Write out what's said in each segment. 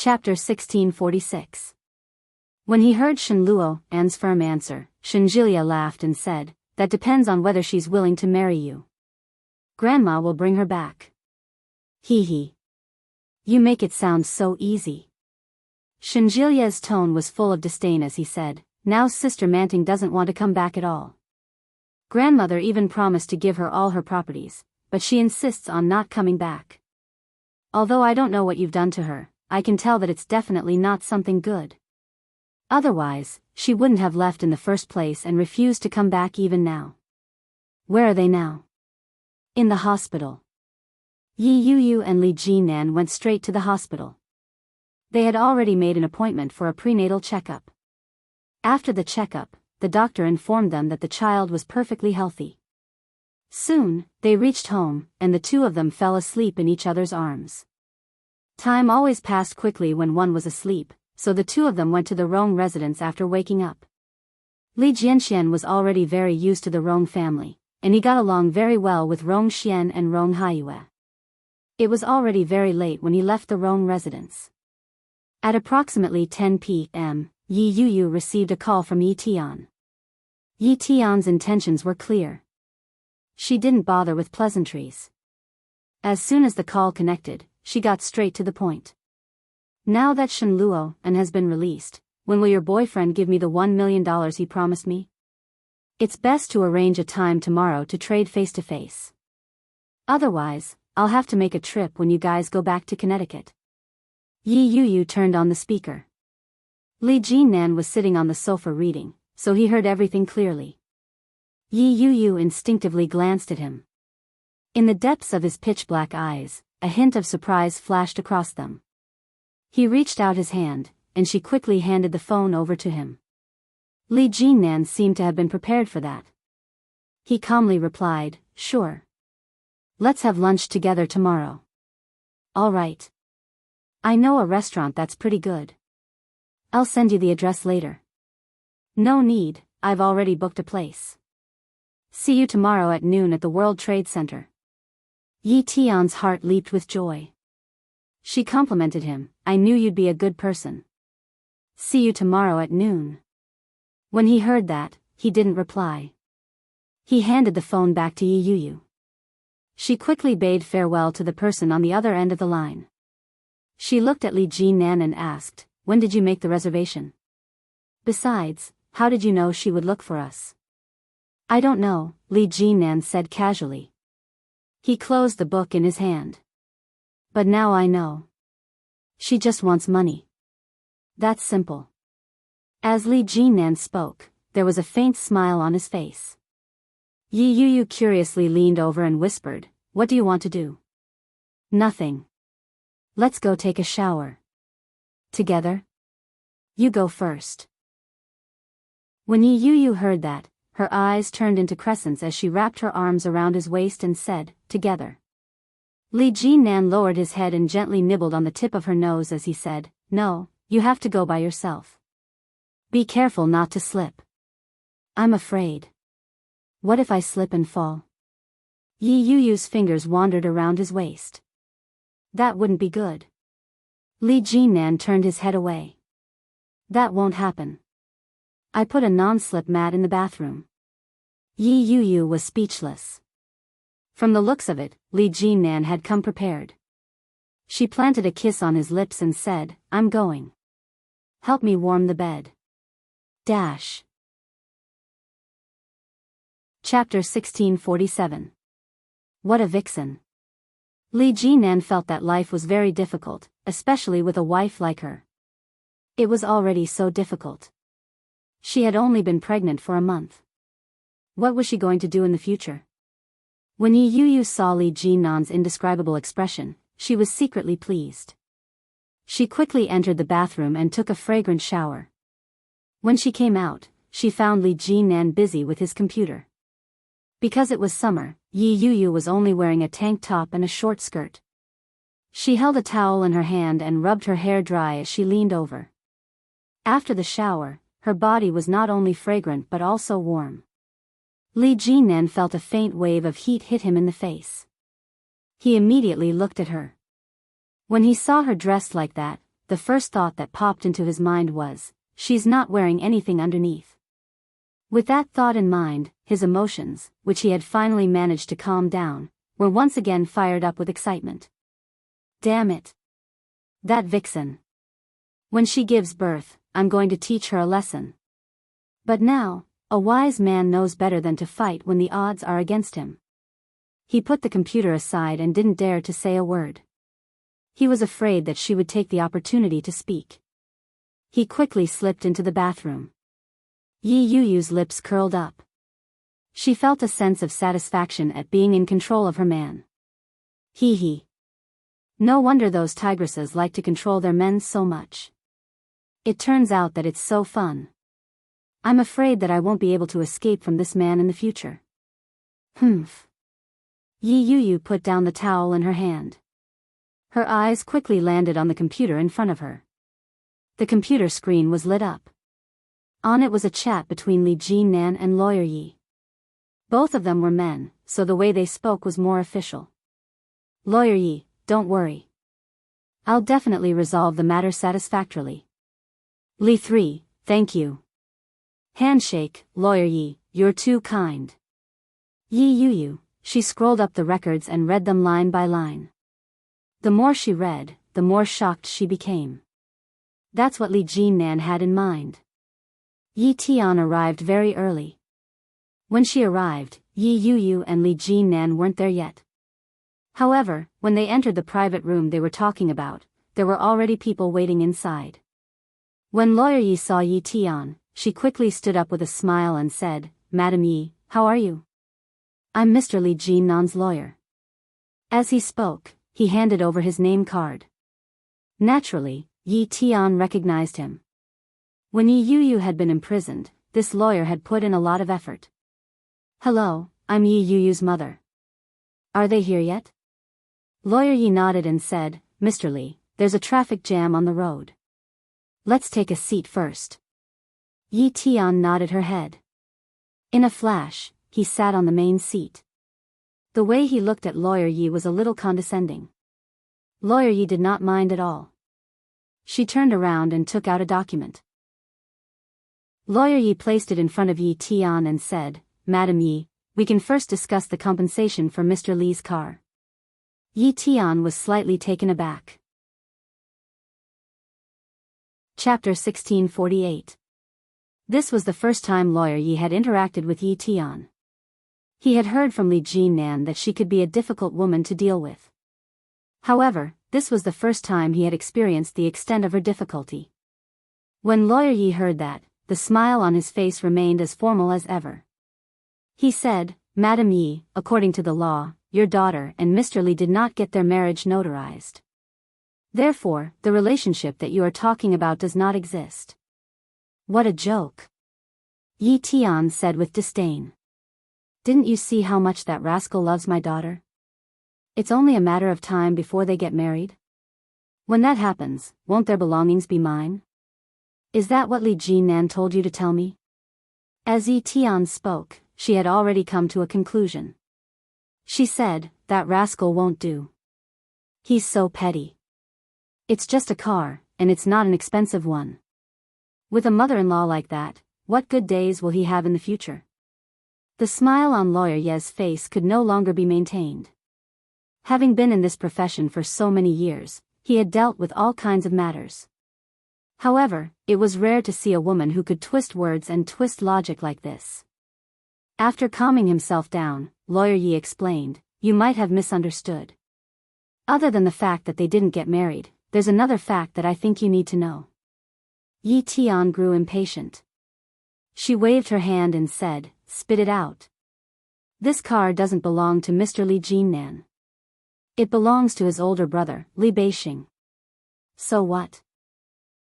Chapter 1646. When he heard Shen Luo'an's firm answer, Shen Jilia laughed and said, "That depends on whether she's willing to marry you. Grandma will bring her back." Hee. You make it sound so easy. Shen Jilia's tone was full of disdain as he said, "Now Sister Manting doesn't want to come back at all. Grandmother even promised to give her all her properties, but she insists on not coming back. Although I don't know what you've done to her, I can tell that it's definitely not something good. Otherwise, she wouldn't have left in the first place and refused to come back even now." "Where are they now?" "In the hospital." Yi Yuyu and Li Jinan went straight to the hospital. They had already made an appointment for a prenatal checkup. After the checkup, the doctor informed them that the child was perfectly healthy. Soon, they reached home, and the two of them fell asleep in each other's arms. Time always passed quickly when one was asleep, so the two of them went to the Rong residence after waking up. Li Jianxian was already very used to the Rong family, and he got along very well with Rong Xian and Rong Haiyue. It was already very late when he left the Rong residence. At approximately 10 p.m., Yi Yuyu received a call from Yi Tian. Yi Tian's intentions were clear. She didn't bother with pleasantries. As soon as the call connected, she got straight to the point. "Now that Shen Luo'an has been released, when will your boyfriend give me the $1 million he promised me? It's best to arrange a time tomorrow to trade face to face. Otherwise, I'll have to make a trip when you guys go back to Connecticut." Yi Yuyu turned on the speaker. Li Jinan was sitting on the sofa reading, so he heard everything clearly. Yi Yuyu instinctively glanced at him. In the depths of his pitch-black eyes, a hint of surprise flashed across them. He reached out his hand, and she quickly handed the phone over to him. Li Jinan seemed to have been prepared for that. He calmly replied, "Sure. Let's have lunch together tomorrow." "All right. I know a restaurant that's pretty good. I'll send you the address later." "No need, I've already booked a place. See you tomorrow at noon at the World Trade Center." Yi Tian's heart leaped with joy. She complimented him, "I knew you'd be a good person. See you tomorrow at noon." When he heard that, he didn't reply. He handed the phone back to Yi Yuyu. She quickly bade farewell to the person on the other end of the line. She looked at Li Jinan and asked, "When did you make the reservation? Besides, how did you know she would look for us?" "I don't know," Li Jinan said casually. He closed the book in his hand. "But now I know. She just wants money. That's simple." As Li Jinan spoke, there was a faint smile on his face. Yi Yuyu curiously leaned over and whispered, "What do you want to do?" "Nothing. Let's go take a shower. Together? You go first." When Yi Yuyu heard that, her eyes turned into crescents as she wrapped her arms around his waist and said, "Together." Li Jinan lowered his head and gently nibbled on the tip of her nose as he said, "No, you have to go by yourself. Be careful not to slip." "I'm afraid. What if I slip and fall?" Yi Yuyu's fingers wandered around his waist. "That wouldn't be good." Li Jinan turned his head away. "That won't happen. I put a non-slip mat in the bathroom." Yi Yuyu was speechless. From the looks of it, Li Jinan had come prepared. She planted a kiss on his lips and said, "I'm going. Help me warm the bed." Dash. Chapter 1647. What a vixen. Li Jinan felt that life was very difficult, especially with a wife like her. It was already so difficult. She had only been pregnant for a month. What was she going to do in the future? When Yi Yuyu saw Li Jinan's indescribable expression, she was secretly pleased. She quickly entered the bathroom and took a fragrant shower. When she came out, she found Li Jinan busy with his computer. Because it was summer, Yi Yuyu was only wearing a tank top and a short skirt. She held a towel in her hand and rubbed her hair dry as she leaned over. After the shower, her body was not only fragrant but also warm. Li Jinan felt a faint wave of heat hit him in the face. He immediately looked at her. When he saw her dressed like that, the first thought that popped into his mind was, she's not wearing anything underneath. With that thought in mind, his emotions, which he had finally managed to calm down, were once again fired up with excitement. Damn it. That vixen. When she gives birth, I'm going to teach her a lesson. But now, a wise man knows better than to fight when the odds are against him. He put the computer aside and didn't dare to say a word. He was afraid that she would take the opportunity to speak. He quickly slipped into the bathroom. Yi Yuyu's lips curled up. She felt a sense of satisfaction at being in control of her man. Hee hee. No wonder those tigresses like to control their men so much. It turns out that it's so fun. I'm afraid that I won't be able to escape from this man in the future. Humph. Yi Yuyu put down the towel in her hand. Her eyes quickly landed on the computer in front of her. The computer screen was lit up. On it was a chat between Li Jinnan and Lawyer Yi. Both of them were men, so the way they spoke was more official. Lawyer Yi, don't worry. I'll definitely resolve the matter satisfactorily. Li 3, thank you. Handshake, Lawyer Yi, you're too kind. Yi Yuyu, she scrolled up the records and read them line by line. The more she read, the more shocked she became. That's what Li Jinnan had in mind. Yi Tian arrived very early. When she arrived, Yi Yuyu and Li Jinnan weren't there yet. However, when they entered the private room they were talking about, there were already people waiting inside. When Lawyer Yi saw Yi Tian, she quickly stood up with a smile and said, Madam Yi, how are you? I'm Mr. Li Jinnan's lawyer. As he spoke, he handed over his name card. Naturally, Yi Tian recognized him. When Yi Yuyu had been imprisoned, this lawyer had put in a lot of effort. Hello, I'm Yi Yuyu's mother. Are they here yet? Lawyer Yi nodded and said, Mr. Li, there's a traffic jam on the road. Let's take a seat first. Yi Tian nodded her head. In a flash, he sat on the main seat. The way he looked at Lawyer Yi was a little condescending. Lawyer Yi did not mind at all. She turned around and took out a document. Lawyer Yi placed it in front of Yi Tian and said, Madam Yi, we can first discuss the compensation for Mr. Li's car. Yi Tian was slightly taken aback. Chapter 1648. This was the first time Lawyer Yi had interacted with Yi Tian. He had heard from Li Jinnan that she could be a difficult woman to deal with. However, this was the first time he had experienced the extent of her difficulty. When Lawyer Yi heard that, the smile on his face remained as formal as ever. He said, Madam Yi, according to the law, your daughter and Mr. Li did not get their marriage notarized. Therefore, the relationship that you are talking about does not exist. What a joke. Yi Tian said with disdain. Didn't you see how much that rascal loves my daughter? It's only a matter of time before they get married. When that happens, won't their belongings be mine? Is that what Li Jinnan told you to tell me? As Yi Tian spoke, she had already come to a conclusion. She said, that rascal won't do. He's so petty. It's just a car, and it's not an expensive one. With a mother-in-law like that, what good days will he have in the future? The smile on Lawyer Ye's face could no longer be maintained. Having been in this profession for so many years, he had dealt with all kinds of matters. However, it was rare to see a woman who could twist words and twist logic like this. After calming himself down, Lawyer Yi explained, you might have misunderstood. Other than the fact that they didn't get married, there's another fact that I think you need to know. Yi Tian grew impatient. She waved her hand and said, spit it out. This car doesn't belong to Mr. Li Jinnan. It belongs to his older brother, Li Beixing. So what?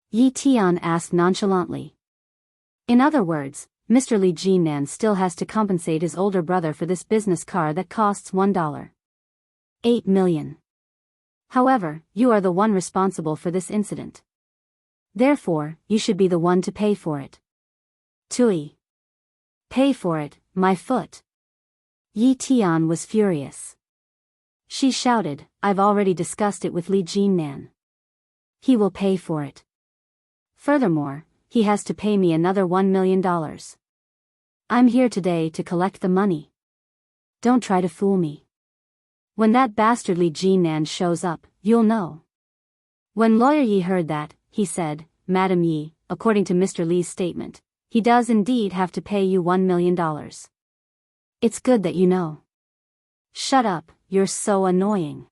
Yi Tian asked nonchalantly. In other words, Mr. Li Jinnan still has to compensate his older brother for this business car that costs $1.8 million. However, you are the one responsible for this incident. Therefore, you should be the one to pay for it. Tui. Pay for it, my foot. Yi Tian was furious. She shouted, I've already discussed it with Li Jinnan. He will pay for it. Furthermore, he has to pay me another $1 million. I'm here today to collect the money. Don't try to fool me. When that bastard Li Jinan shows up, you'll know. When Lawyer Yi heard that, he said, Madam Yi, according to Mr. Li's statement, he does indeed have to pay you $1 million. It's good that you know. Shut up, you're so annoying.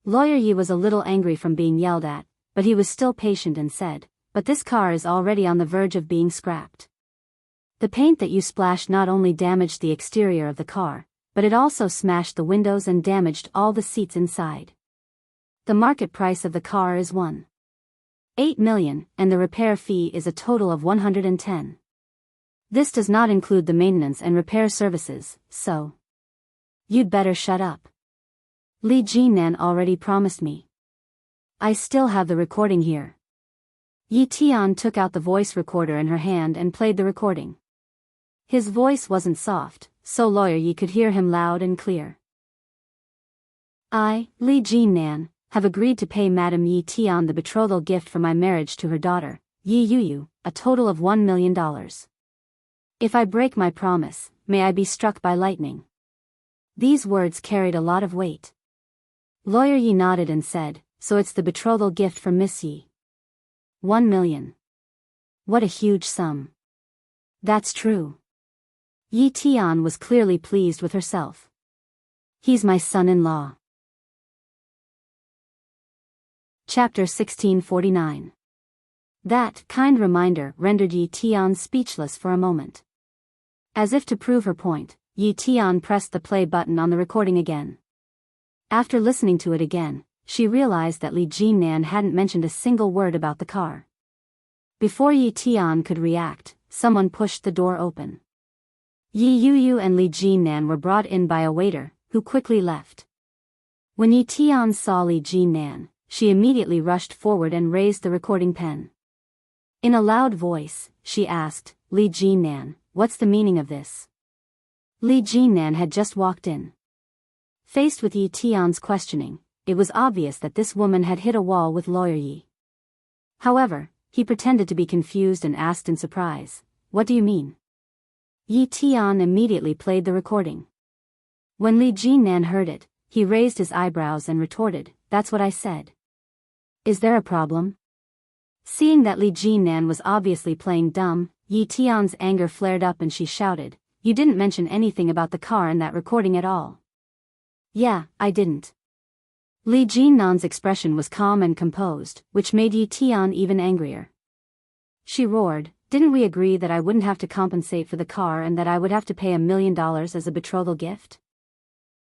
Lawyer Yi was a little angry from being yelled at, but he was still patient and said, but this car is already on the verge of being scrapped. The paint that you splashed not only damaged the exterior of the car, but it also smashed the windows and damaged all the seats inside. The market price of the car is $1.8 million, and the repair fee is a total of $110. This does not include the maintenance and repair services, so you'd better shut up. Li Jinan already promised me. I still have the recording here. Yi Tian took out the voice recorder in her hand and played the recording. His voice wasn't soft, so Lawyer Yi could hear him loud and clear. I, Li Jinan, have agreed to pay Madam Yi Tian the betrothal gift for my marriage to her daughter, Yi Yuyu, a total of $1 million. If I break my promise, may I be struck by lightning. These words carried a lot of weight. Lawyer Yi nodded and said, so it's the betrothal gift for Miss Yi. $1 million. What a huge sum. That's true. Yi Tian was clearly pleased with herself. He's my son-in-law. Chapter 1649. That kind reminder rendered Yi Tian speechless for a moment. As if to prove her point, Yi Tian pressed the play button on the recording again. After listening to it again, she realized that Li Jinan hadn't mentioned a single word about the car. Before Yi Tian could react, someone pushed the door open. Yi Yuyu and Li Jinan were brought in by a waiter, who quickly left. When Yi Tian saw Li Jinan, she immediately rushed forward and raised the recording pen. In a loud voice, she asked, Li Jinan, what's the meaning of this? Li Jinan had just walked in. Faced with Yi Tian's questioning, it was obvious that this woman had hit a wall with Lawyer Yi. However, he pretended to be confused and asked in surprise, what do you mean? Yi Tian immediately played the recording. When Li Jinan heard it, he raised his eyebrows and retorted, that's what I said. Is there a problem? Seeing that Li Jinan was obviously playing dumb, Yi Tian's anger flared up and she shouted, you didn't mention anything about the car in that recording at all. Yeah, I didn't. Li Jinan's expression was calm and composed, which made Yi Tian even angrier. She roared, didn't we agree that I wouldn't have to compensate for the car and that I would have to pay $1 million as a betrothal gift?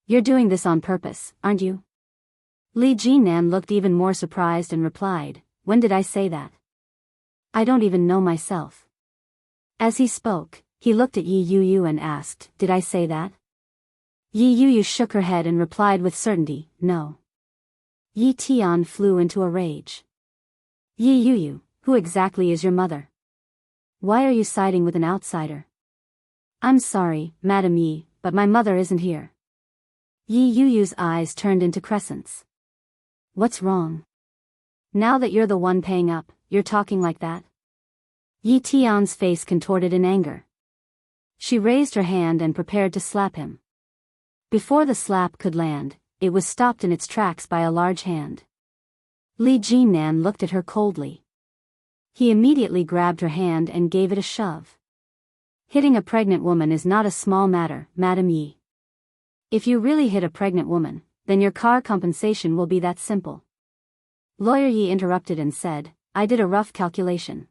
You're doing this on purpose, aren't you? Li Jinan looked even more surprised and replied, when did I say that? I don't even know myself. As he spoke, he looked at Yi Yuyu and asked, did I say that? Yi Yuyu shook her head and replied with certainty, no. Yi Tian flew into a rage. Yi Yuyu, who exactly is your mother? Why are you siding with an outsider? I'm sorry, Madam Yi, but my mother isn't here. Yi Yuyu's eyes turned into crescents. What's wrong? Now that you're the one paying up, you're talking like that? Yi Tian's face contorted in anger. She raised her hand and prepared to slap him. Before the slap could land, it was stopped in its tracks by a large hand. Li Jinan looked at her coldly. He immediately grabbed her hand and gave it a shove. Hitting a pregnant woman is not a small matter, Madam Yi. If you really hit a pregnant woman, then your car compensation will be that simple. Lawyer Yi interrupted and said, I did a rough calculation.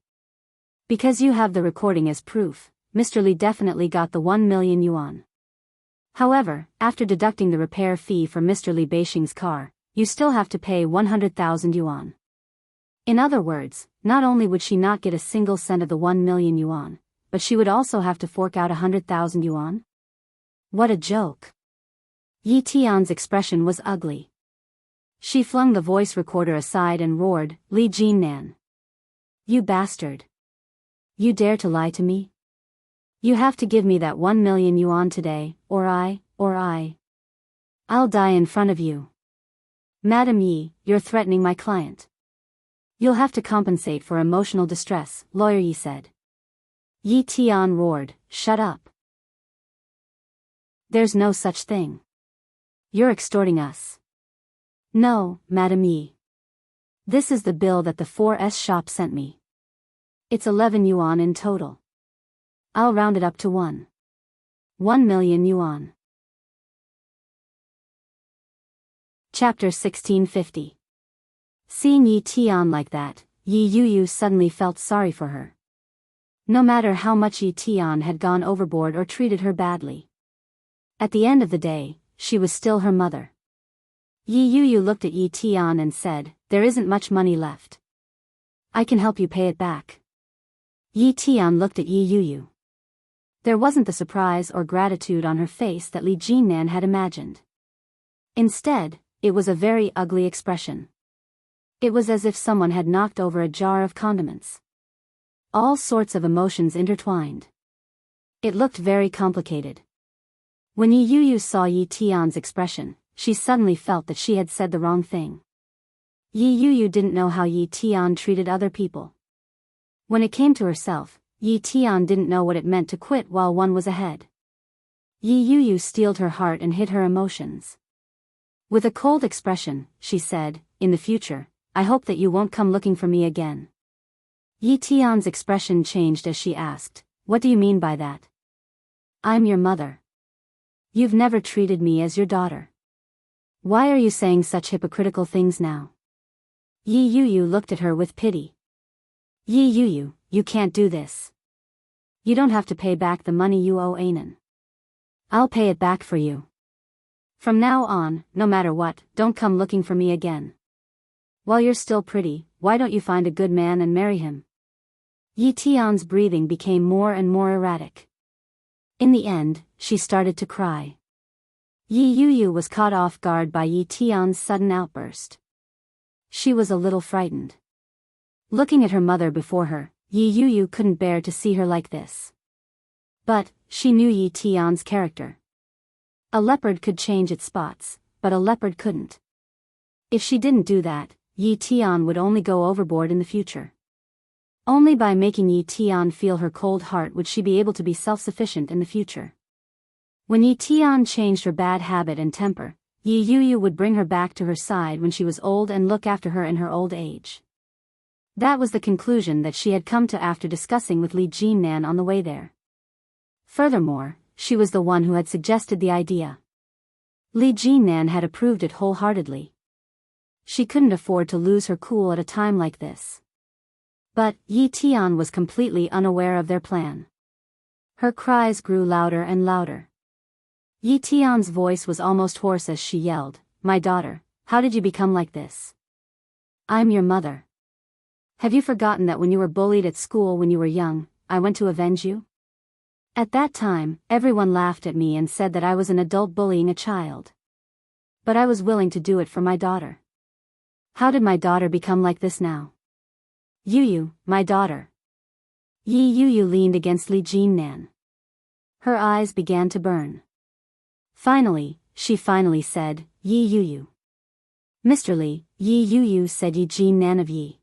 Because you have the recording as proof, Mr. Li definitely got the 1 million yuan. However, after deducting the repair fee for Mr. Li Beixing's car, you still have to pay 100,000 yuan. In other words, not only would she not get a single cent of the 1 million yuan, but she would also have to fork out 100,000 yuan? What a joke. Yi Tian's expression was ugly. She flung the voice recorder aside and roared, Li Jinan. You bastard. You dare to lie to me? You have to give me that 1 million yuan today, or I'll die in front of you. Madam Yi, you're threatening my client. You'll have to compensate for emotional distress, Lawyer Yi said. Yi Tian roared, shut up. There's no such thing. You're extorting us. No, Madam Yi. This is the bill that the 4S shop sent me. It's 11 yuan in total. I'll round it up to 1 million yuan. Chapter 1650. Seeing Yi Tian like that, Yi Yuyu suddenly felt sorry for her. No matter how much Yi Tian had gone overboard or treated her badly, at the end of the day, she was still her mother. Yi Yuyu looked at Yi Tian and said, there isn't much money left. I can help you pay it back. Yi Tian looked at Yi Yuyu. There wasn't the surprise or gratitude on her face that Li Jinnan had imagined. Instead, it was a very ugly expression. It was as if someone had knocked over a jar of condiments. All sorts of emotions intertwined. It looked very complicated. When Yi Yuyu saw Yi Tian's expression, she suddenly felt that she had said the wrong thing. Yi Yuyu didn't know how Yi Tian treated other people. When it came to herself, Yi Tian didn't know what it meant to quit while one was ahead. Yi Yuyu steeled her heart and hid her emotions. With a cold expression, she said, in the future, I hope that you won't come looking for me again. Yi Tian's expression changed as she asked, what do you mean by that? I'm your mother. You've never treated me as your daughter. Why are you saying such hypocritical things now? Yi Yuyu looked at her with pity. Yi Yuyu, you can't do this. You don't have to pay back the money you owe Anan. I'll pay it back for you. From now on, no matter what, don't come looking for me again. While you're still pretty, why don't you find a good man and marry him? Yi Tian's breathing became more and more erratic. In the end, she started to cry. Yi Yuyu was caught off guard by Yi Tian's sudden outburst. She was a little frightened. Looking at her mother before her, Yi Yuyu couldn't bear to see her like this. But, she knew Yi Tian's character. A leopard could change its spots, but a leopard couldn't. If she didn't do that, Yi Tian would only go overboard in the future. Only by making Yi Tian feel her cold heart would she be able to be self-sufficient in the future. When Yi Tian changed her bad habit and temper, Yi Yuyu would bring her back to her side when she was old and look after her in her old age. That was the conclusion that she had come to after discussing with Li Jinnan on the way there. Furthermore, she was the one who had suggested the idea. Li Jinnan had approved it wholeheartedly. She couldn't afford to lose her cool at a time like this. But, Yi Tian was completely unaware of their plan. Her cries grew louder and louder. Yi Tian's voice was almost hoarse as she yelled, my daughter, how did you become like this? I'm your mother. Have you forgotten that when you were bullied at school when you were young, I went to avenge you? At that time, everyone laughed at me and said that I was an adult bullying a child. But I was willing to do it for my daughter. How did my daughter become like this now? Yuyu, my daughter. Yi Yuyu leaned against Li Jinnan. Her eyes began to burn. Finally, she said, Yi Yuyu. Mr. Li, Yi Yuyu said Yi Jinnan of Yi.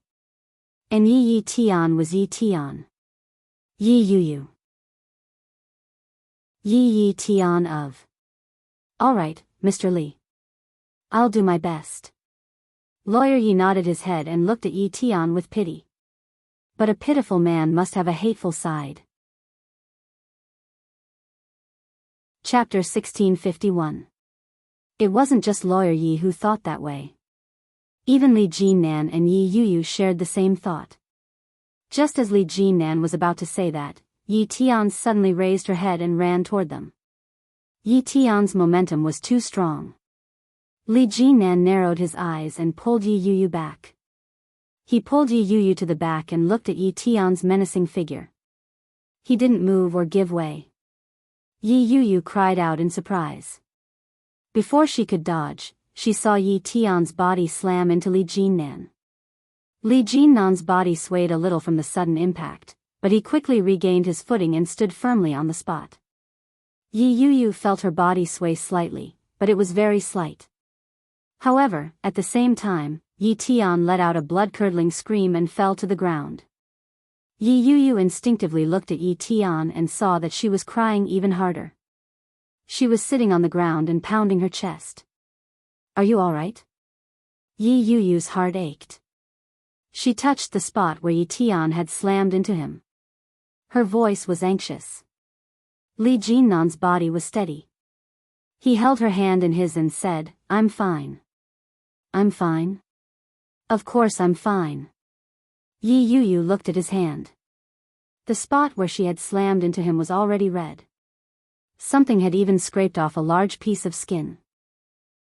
And Yi Tian was Yi Tian. Yi Yuyu. Yi Tian of. All right, Mr. Li. I'll do my best. Lawyer Yi nodded his head and looked at Yi Tian with pity. But a pitiful man must have a hateful side. Chapter 1651. It wasn't just Lawyer Yi who thought that way. Even Li Jinnan and Yi Yuyu shared the same thought. Just as Li Jinnan was about to say that, Yi Tian suddenly raised her head and ran toward them. Yi Tian's momentum was too strong. Li Jinnan narrowed his eyes and pulled Yi Yuyu back. He pulled Yi Yuyu to the back and looked at Yi Tian's menacing figure. He didn't move or give way. Yi Yuyu cried out in surprise. Before she could dodge, she saw Yi Tian's body slam into Li Jinnan. Li Jinnan's body swayed a little from the sudden impact, but he quickly regained his footing and stood firmly on the spot. Yi Yuyu felt her body sway slightly, but it was very slight. However, at the same time, Yi Tian let out a blood-curdling scream and fell to the ground. Yi Yuyu instinctively looked at Yi Tian and saw that she was crying even harder. She was sitting on the ground and pounding her chest. "Are you all right?" Yi Yuyu's heart ached. She touched the spot where Yi Tian had slammed into him. Her voice was anxious. Li Jinnan's body was steady. He held her hand in his and said, "I'm fine." "I'm fine? Of course I'm fine." Yi Yuyu looked at his hand. The spot where she had slammed into him was already red. Something had even scraped off a large piece of skin.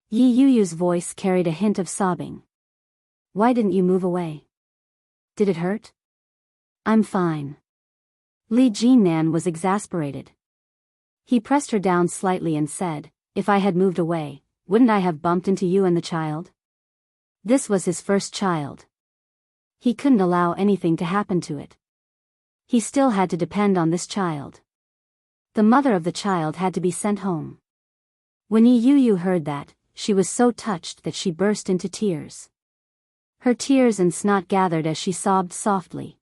Yi Yuyu's voice carried a hint of sobbing. "Why didn't you move away? Did it hurt?" "I'm fine." Li Jinnan was exasperated. He pressed her down slightly and said, "If I had moved away, wouldn't I have bumped into you and the child?" This was his first child. He couldn't allow anything to happen to it. He still had to depend on this child. The mother of the child had to be sent home. When Yi Yuyu heard that, she was so touched that she burst into tears. Her tears and snot gathered as she sobbed softly.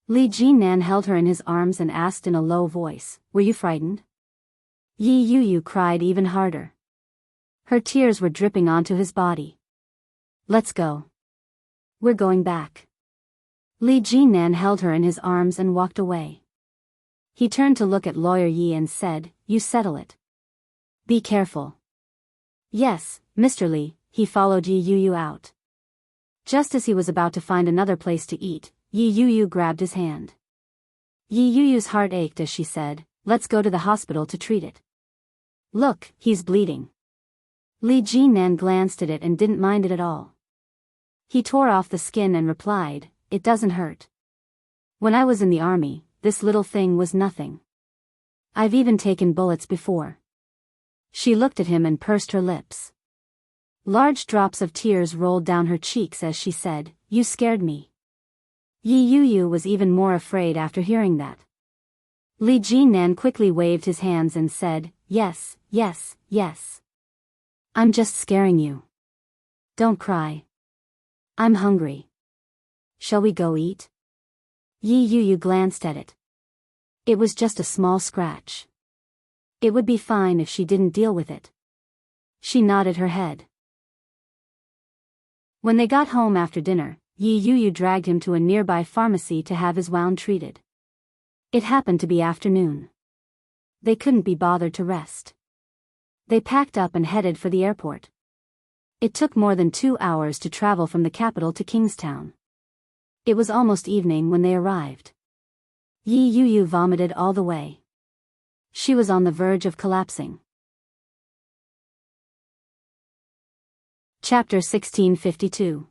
Li Jinnan held her in his arms and asked in a low voice, "Were you frightened?" Yi Yuyu cried even harder. Her tears were dripping onto his body. "Let's go. We're going back." Li Jinnan held her in his arms and walked away. He turned to look at Lawyer Yi and said, "You settle it. Be careful." "Yes, Mr. Li." He followed Yi Yuyu out. Just as he was about to find another place to eat, Yi Yuyu grabbed his hand. Yi Yuyu's heart ached as she said, "Let's go to the hospital to treat it." "Look, he's bleeding." Li Jinnan glanced at it and didn't mind it at all. He tore off the skin and replied, "It doesn't hurt. When I was in the army, this little thing was nothing. I've even taken bullets before." She looked at him and pursed her lips. Large drops of tears rolled down her cheeks as she said, "You scared me." Yi Yuyu was even more afraid after hearing that. Li Jinnan quickly waved his hands and said, "Yes, yes, yes. I'm just scaring you. Don't cry. I'm hungry. Shall we go eat?" Yi Yuyu glanced at it. It was just a small scratch. It would be fine if she didn't deal with it. She nodded her head. When they got home after dinner, Yi Yuyu dragged him to a nearby pharmacy to have his wound treated. It happened to be afternoon. They couldn't be bothered to rest. They packed up and headed for the airport. It took more than 2 hours to travel from the capital to Kingstown. It was almost evening when they arrived. Yi Yuyu vomited all the way. She was on the verge of collapsing. Chapter 1652.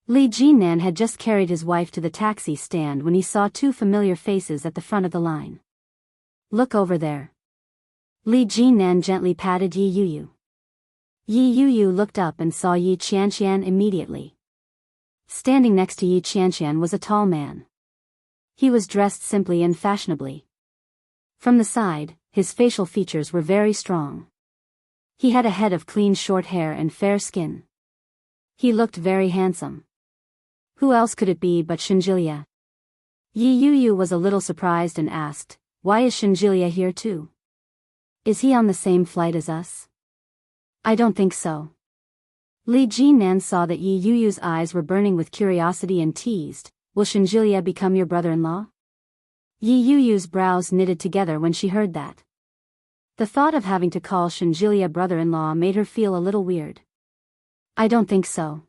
Li Jinnan had just carried his wife to the taxi stand when he saw 2 familiar faces at the front of the line. "Look over there." Li Jinnan gently patted Yi Yuyu. Yi Yuyu looked up and saw Yi Qianqian immediately. Standing next to Yi Qianqian was a tall man. He was dressed simply and fashionably. From the side, his facial features were very strong. He had a head of clean short hair and fair skin. He looked very handsome. Who else could it be but Shinjilia? Yi Yuyu was a little surprised and asked, "Why is Shinjilia here too? Is he on the same flight as us?" "I don't think so." Li Jinnan saw that Yi Yuyu's eyes were burning with curiosity and teased, "Will Shinjilia become your brother-in-law?" Yi Yuyu's brows knitted together when she heard that. The thought of having to call Shinjilia brother-in-law made her feel a little weird. "I don't think so."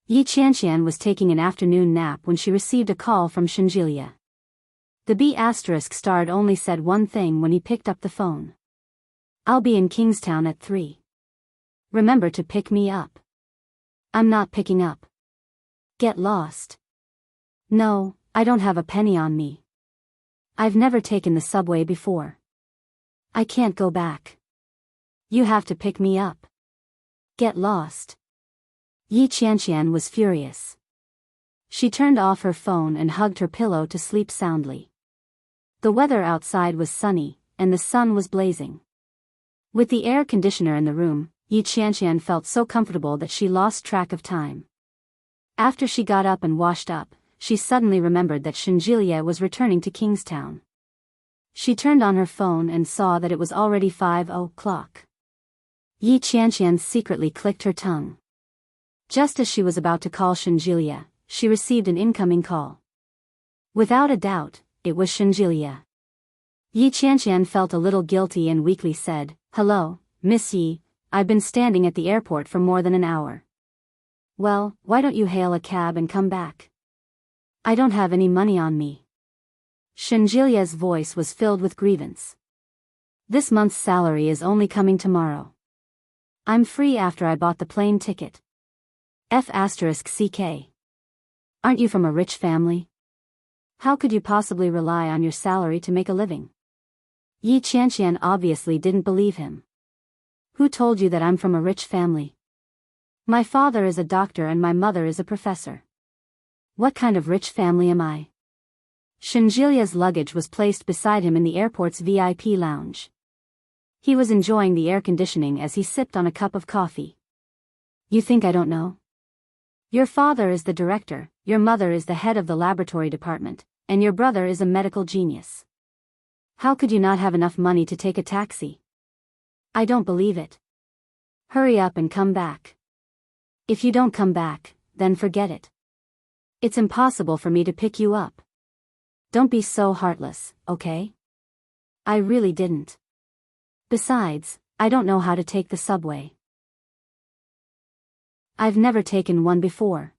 Yi Qianqian was taking an afternoon nap when she received a call from Shinjilia. The B** only said one thing when he picked up the phone. "I'll be in Kingstown at 3. Remember to pick me up." "I'm not picking up." "Get lost." "No, I don't have a penny on me. I've never taken the subway before. I can't go back. You have to pick me up." "Get lost." Yi Qianqian was furious. She turned off her phone and hugged her pillow to sleep soundly. The weather outside was sunny, and the sun was blazing. With the air conditioner in the room, Yi Qianqian felt so comfortable that she lost track of time. After she got up and washed up, she suddenly remembered that Shinjilia was returning to Kingstown. She turned on her phone and saw that it was already 5:00. Yi Qianqian secretly clicked her tongue. Just as she was about to call Shinjilia, she received an incoming call. Without a doubt, it was Shinjilia. Yi Qianqian felt a little guilty and weakly said, "Hello, Miss Yi, I've been standing at the airport for more than an hour." "Well, why don't you hail a cab and come back?" "I don't have any money on me." Shinjilia's voice was filled with grievance. "This month's salary is only coming tomorrow. I'm free after I bought the plane ticket." F***CK. Aren't you from a rich family? How could you possibly rely on your salary to make a living? Yi Qianqian obviously didn't believe him. "Who told you that I'm from a rich family? My father is a doctor and my mother is a professor. What kind of rich family am I?" Shinjilia's luggage was placed beside him in the airport's VIP lounge. He was enjoying the air conditioning as he sipped on a cup of coffee. "You think I don't know? Your father is the director, your mother is the head of the laboratory department, and your brother is a medical genius. How could you not have enough money to take a taxi? I don't believe it. Hurry up and come back. If you don't come back, then forget it. It's impossible for me to pick you up. Don't be so heartless, okay? I really didn't. Besides, I don't know how to take the subway. I've never taken one before."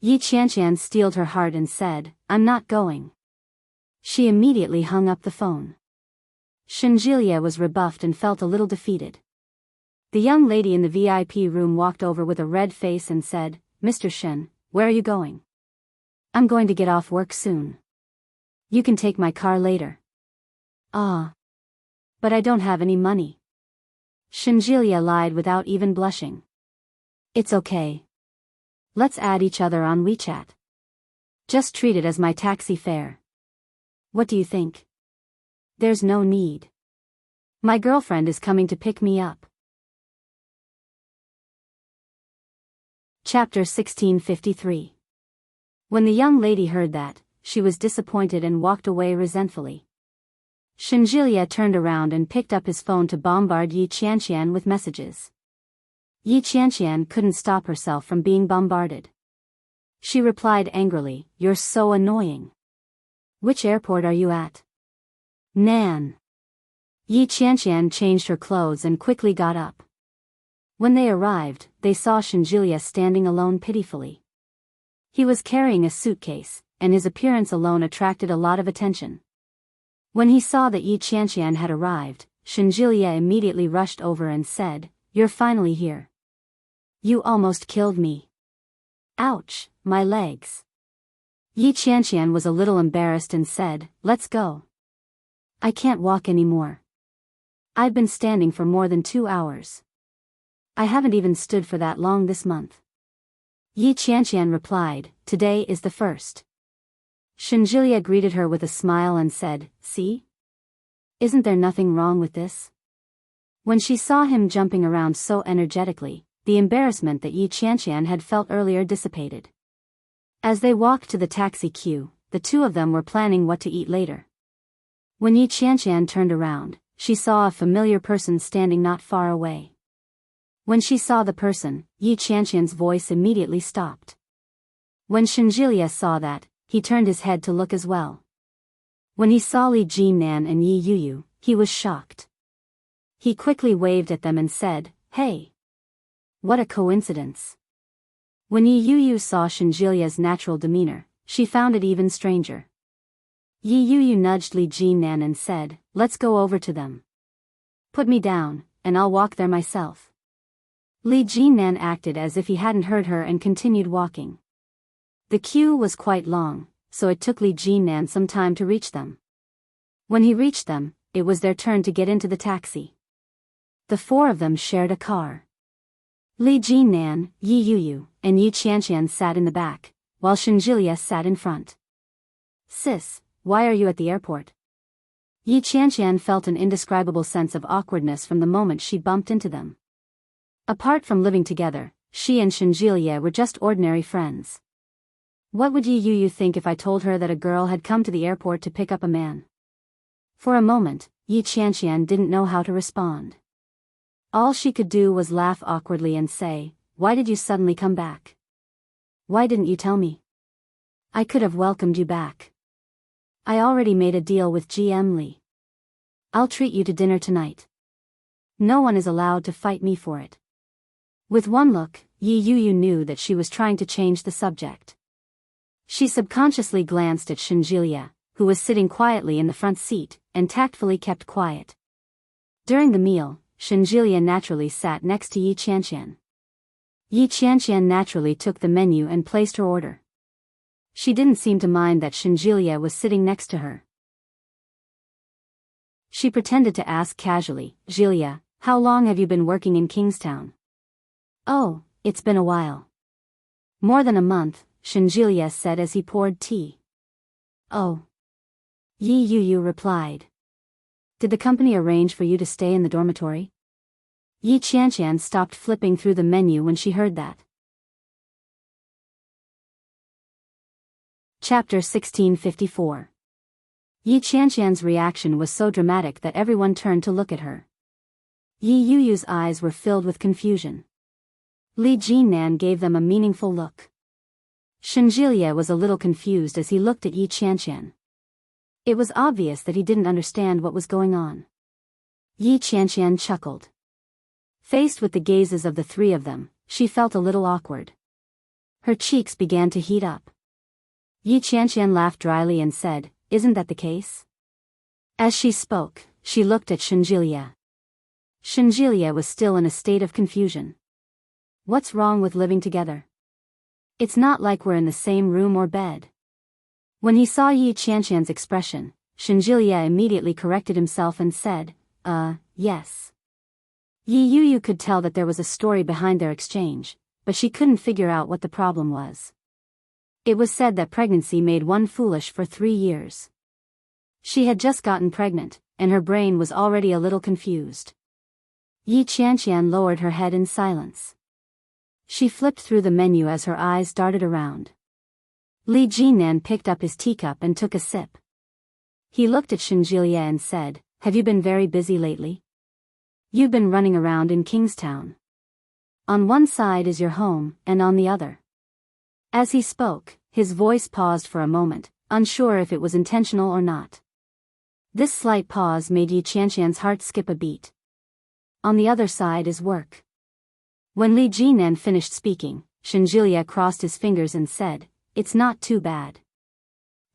Yi Qianqian steeled her heart and said, "I'm not going." She immediately hung up the phone. Shinjilia was rebuffed and felt a little defeated. The young lady in the VIP room walked over with a red face and said, "Mr. Shin, where are you going?" "I'm going to get off work soon. You can take my car later." "Ah. But I don't have any money." Shinjilia lied without even blushing. "It's okay. Let's add each other on WeChat. Just treat it as my taxi fare. What do you think?" "There's no need. My girlfriend is coming to pick me up." Chapter 1653. When the young lady heard that, she was disappointed and walked away resentfully. Shinjilia turned around and picked up his phone to bombard Yi Qianqian with messages. Yi Qianqian couldn't stop herself from being bombarded. She replied angrily, "You're so annoying. Which airport are you at?" "Nan." Yi Qianqian changed her clothes and quickly got up. When they arrived, they saw Shinjilia standing alone pitifully. He was carrying a suitcase, and his appearance alone attracted a lot of attention. When he saw that Yi Qianqian had arrived, Shinjilia immediately rushed over and said, "You're finally here. You almost killed me. Ouch, my legs." Yi Qianqian was a little embarrassed and said, "Let's go. I can't walk anymore. I've been standing for more than 2 hours. I haven't even stood for that long this month." Yi Qianqian replied, "Today is the first." Shinjilia greeted her with a smile and said, "See? Isn't there nothing wrong with this?" When she saw him jumping around so energetically, the embarrassment that Yi Qianqian had felt earlier dissipated. As they walked to the taxi queue, the two of them were planning what to eat later. When Yi Qianqian turned around, she saw a familiar person standing not far away. When she saw the person, Yi Qianqian's voice immediately stopped. When Shinjilia saw that, he turned his head to look as well. When he saw Li Jinnan and Yi Yuyu, he was shocked. He quickly waved at them and said, "Hey! What a coincidence." When Yi Yuyu saw Shinjilia's natural demeanor, she found it even stranger. Yi Yuyu nudged Li Jinnan and said, "Let's go over to them. Put me down, and I'll walk there myself." Li Jinnan acted as if he hadn't heard her and continued walking. The queue was quite long, so it took Li Jinnan some time to reach them. When he reached them, it was their turn to get into the taxi. The four of them shared a car. Li Jinnan, Yi Yuyu, and Yi Qianqian sat in the back, while Shinjilia sat in front. "Sis, why are you at the airport?" Yi Qianqian felt an indescribable sense of awkwardness from the moment she bumped into them. Apart from living together, she and Shinjilia were just ordinary friends. What would Yi Yu think if I told her that a girl had come to the airport to pick up a man? For a moment, Yi Qianqian didn't know how to respond. All she could do was laugh awkwardly and say, "Why did you suddenly come back? Why didn't you tell me? I could have welcomed you back. I already made a deal with GM Li. I'll treat you to dinner tonight. No one is allowed to fight me for it." With one look, Yi Yu knew that she was trying to change the subject. She subconsciously glanced at Shinjilia, who was sitting quietly in the front seat, and tactfully kept quiet. During the meal, Shinjilia naturally sat next to Yi Qianqian. Yi Qianqian naturally took the menu and placed her order. She didn't seem to mind that Shinjilia was sitting next to her. She pretended to ask casually, "Jilia, how long have you been working in Kingstown?" "Oh, it's been a while." "More than a month," Shinjilia said as he poured tea. "Oh." Yi Yu replied. "Did the company arrange for you to stay in the dormitory?" Yi Qianqian stopped flipping through the menu when she heard that. Chapter 1654. Yi Qianqian's reaction was so dramatic that everyone turned to look at her. Yi Yu's eyes were filled with confusion. Li Jinnan gave them a meaningful look. Shinjilia was a little confused as he looked at Yi Qianqian. It was obvious that he didn't understand what was going on. Yi Qianqian chuckled. Faced with the gazes of the three of them, she felt a little awkward. Her cheeks began to heat up. Yi Qianqian laughed dryly and said, "Isn't that the case?" As she spoke, she looked at Shinjilia. Shinjilia was still in a state of confusion. What's wrong with living together? It's not like we're in the same room or bed. When he saw Yi Qianqian's expression, Shinjilia immediately corrected himself and said, yes. Yi Yu could tell that there was a story behind their exchange, but she couldn't figure out what the problem was. It was said that pregnancy made one foolish for 3 years. She had just gotten pregnant, and her brain was already a little confused. Yi Qianqian lowered her head in silence. She flipped through the menu as her eyes darted around. Li Jinnan picked up his teacup and took a sip. He looked at Shinjilia and said, "Have you been very busy lately? You've been running around in Kingstown. On one side is your home, and on the other." As he spoke, his voice paused for a moment, unsure if it was intentional or not. This slight pause made Yi Qianqian's heart skip a beat. On the other side is work. When Li Jinnan finished speaking, Shinjilia crossed his fingers and said, "It's not too bad.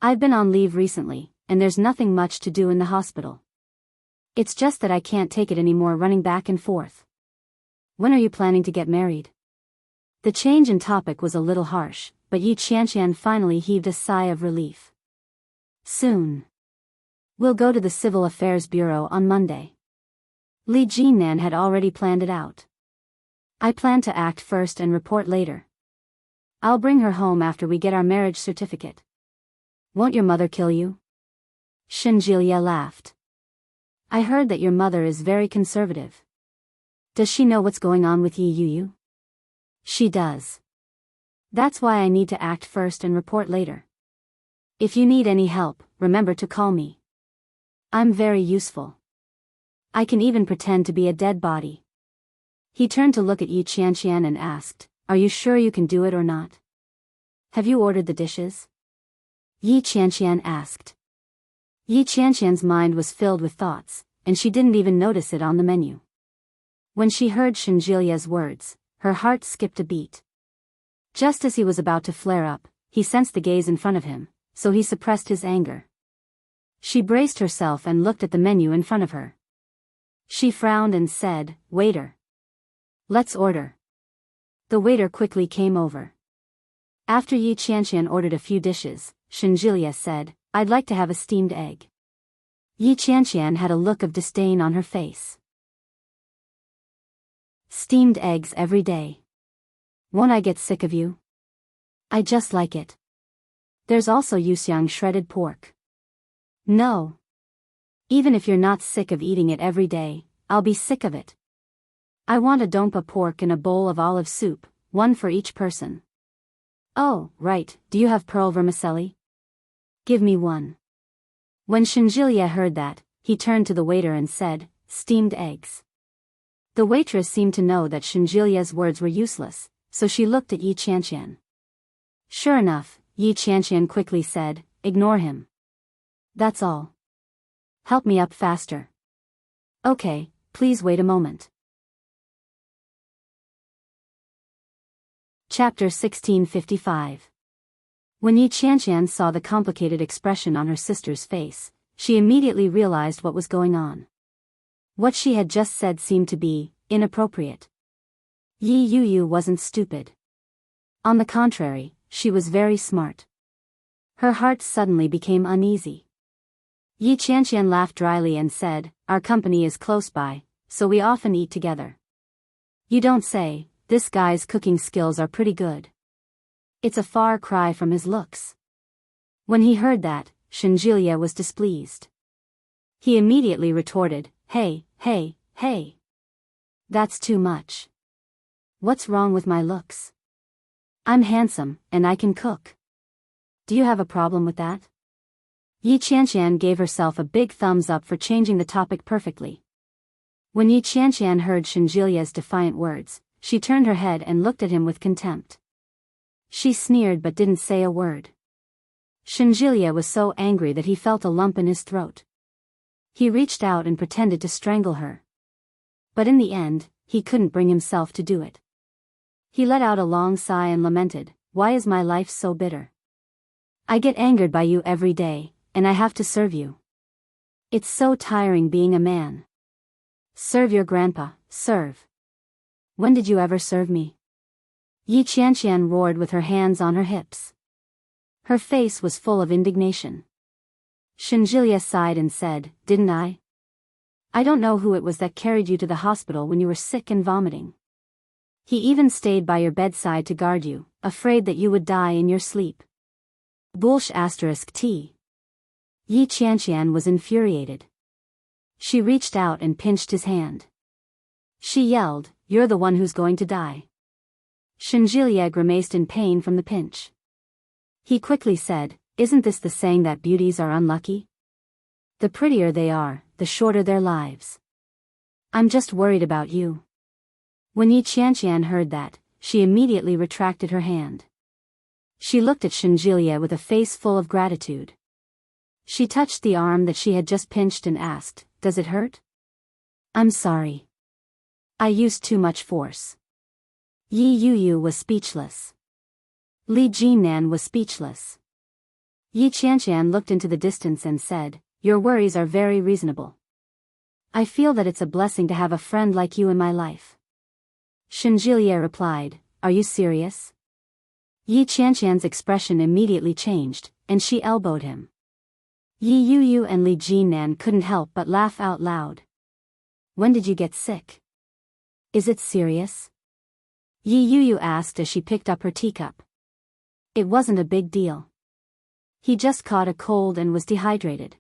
I've been on leave recently, and there's nothing much to do in the hospital. It's just that I can't take it anymore running back and forth. When are you planning to get married?" The change in topic was a little harsh, but Yi Qianqian finally heaved a sigh of relief. "Soon. We'll go to the Civil Affairs Bureau on Monday." Li Jinnan had already planned it out. "I plan to act first and report later. I'll bring her home after we get our marriage certificate." "Won't your mother kill you?" Shinjilia laughed. "I heard that your mother is very conservative. Does she know what's going on with Yi Yu?" "She does. That's why I need to act first and report later. If you need any help, remember to call me. I'm very useful. I can even pretend to be a dead body." He turned to look at Yi Qianqian and asked, "Are you sure you can do it or not? Have you ordered the dishes?" Yi Qianqian asked. Yi Qianqian's mind was filled with thoughts, and she didn't even notice it on the menu. When she heard Shinjilia's words, her heart skipped a beat. Just as he was about to flare up, he sensed the gaze in front of him, so he suppressed his anger. She braced herself and looked at the menu in front of her. She frowned and said, "Waiter. Let's order." The waiter quickly came over. After Yi Qianqian ordered a few dishes, Shinjilia said, "I'd like to have a steamed egg." Yi Qianqian had a look of disdain on her face. "Steamed eggs every day. Won't I get sick of you?" "I just like it. There's also Yuxiang shredded pork." "No. Even if you're not sick of eating it every day, I'll be sick of it." I want a dompa pork and a bowl of olive soup, one for each person. Oh, right, do you have pearl vermicelli? Give me one. When Shinjilia heard that, he turned to the waiter and said, steamed eggs. The waitress seemed to know that Shinjilia's words were useless, so she looked at Yi Qianqian. Sure enough, Yi Qianqian quickly said, ignore him. That's all. Help me up faster. Okay, please wait a moment. Chapter 1655. When Yi Qianqian saw the complicated expression on her sister's face, she immediately realized what was going on. What she had just said seemed to be inappropriate. Yi Yuyu wasn't stupid. On the contrary, she was very smart. Her heart suddenly became uneasy. Yi Qianqian laughed dryly and said, our company is close by, so we often eat together. You don't say, this guy's cooking skills are pretty good. It's a far cry from his looks. When he heard that, Shinjilia was displeased. He immediately retorted, hey, hey, hey. That's too much. What's wrong with my looks? I'm handsome, and I can cook. Do you have a problem with that? Yi Qianqian gave herself a big thumbs up for changing the topic perfectly. When Yi Qianqian heard Shinjilia's defiant words, she turned her head and looked at him with contempt. She sneered but didn't say a word. Shinjilia was so angry that he felt a lump in his throat. He reached out and pretended to strangle her. But in the end, he couldn't bring himself to do it. He let out a long sigh and lamented, why is my life so bitter? I get angered by you every day, and I have to serve you. It's so tiring being a man. Serve your grandpa, serve. When did you ever serve me? Yi Qianqian roared with her hands on her hips. Her face was full of indignation. Shinjilia sighed and said, didn't I? I don't know who it was that carried you to the hospital when you were sick and vomiting. He even stayed by your bedside to guard you, afraid that you would die in your sleep. Bullsh *T. Yi Qianqian was infuriated. She reached out and pinched his hand. She yelled, you're the one who's going to die. Shinjilia grimaced in pain from the pinch. He quickly said, isn't this the saying that beauties are unlucky? The prettier they are, the shorter their lives. I'm just worried about you. When Yi Qianqian heard that, she immediately retracted her hand. She looked at Shinjilia with a face full of gratitude. She touched the arm that she had just pinched and asked, does it hurt? I'm sorry. I used too much force. Yi Yuyu was speechless. Li Jinnan was speechless. Yi Qianqian looked into the distance and said, your worries are very reasonable. I feel that it's a blessing to have a friend like you in my life. Shinjilia replied, are you serious? Yi Qianqian's expression immediately changed, and she elbowed him. Yi Yuyu and Li Jinnan couldn't help but laugh out loud. When did you get sick? Is it serious? Yi Yuyu asked as she picked up her teacup. It wasn't a big deal. He just caught a cold and was dehydrated.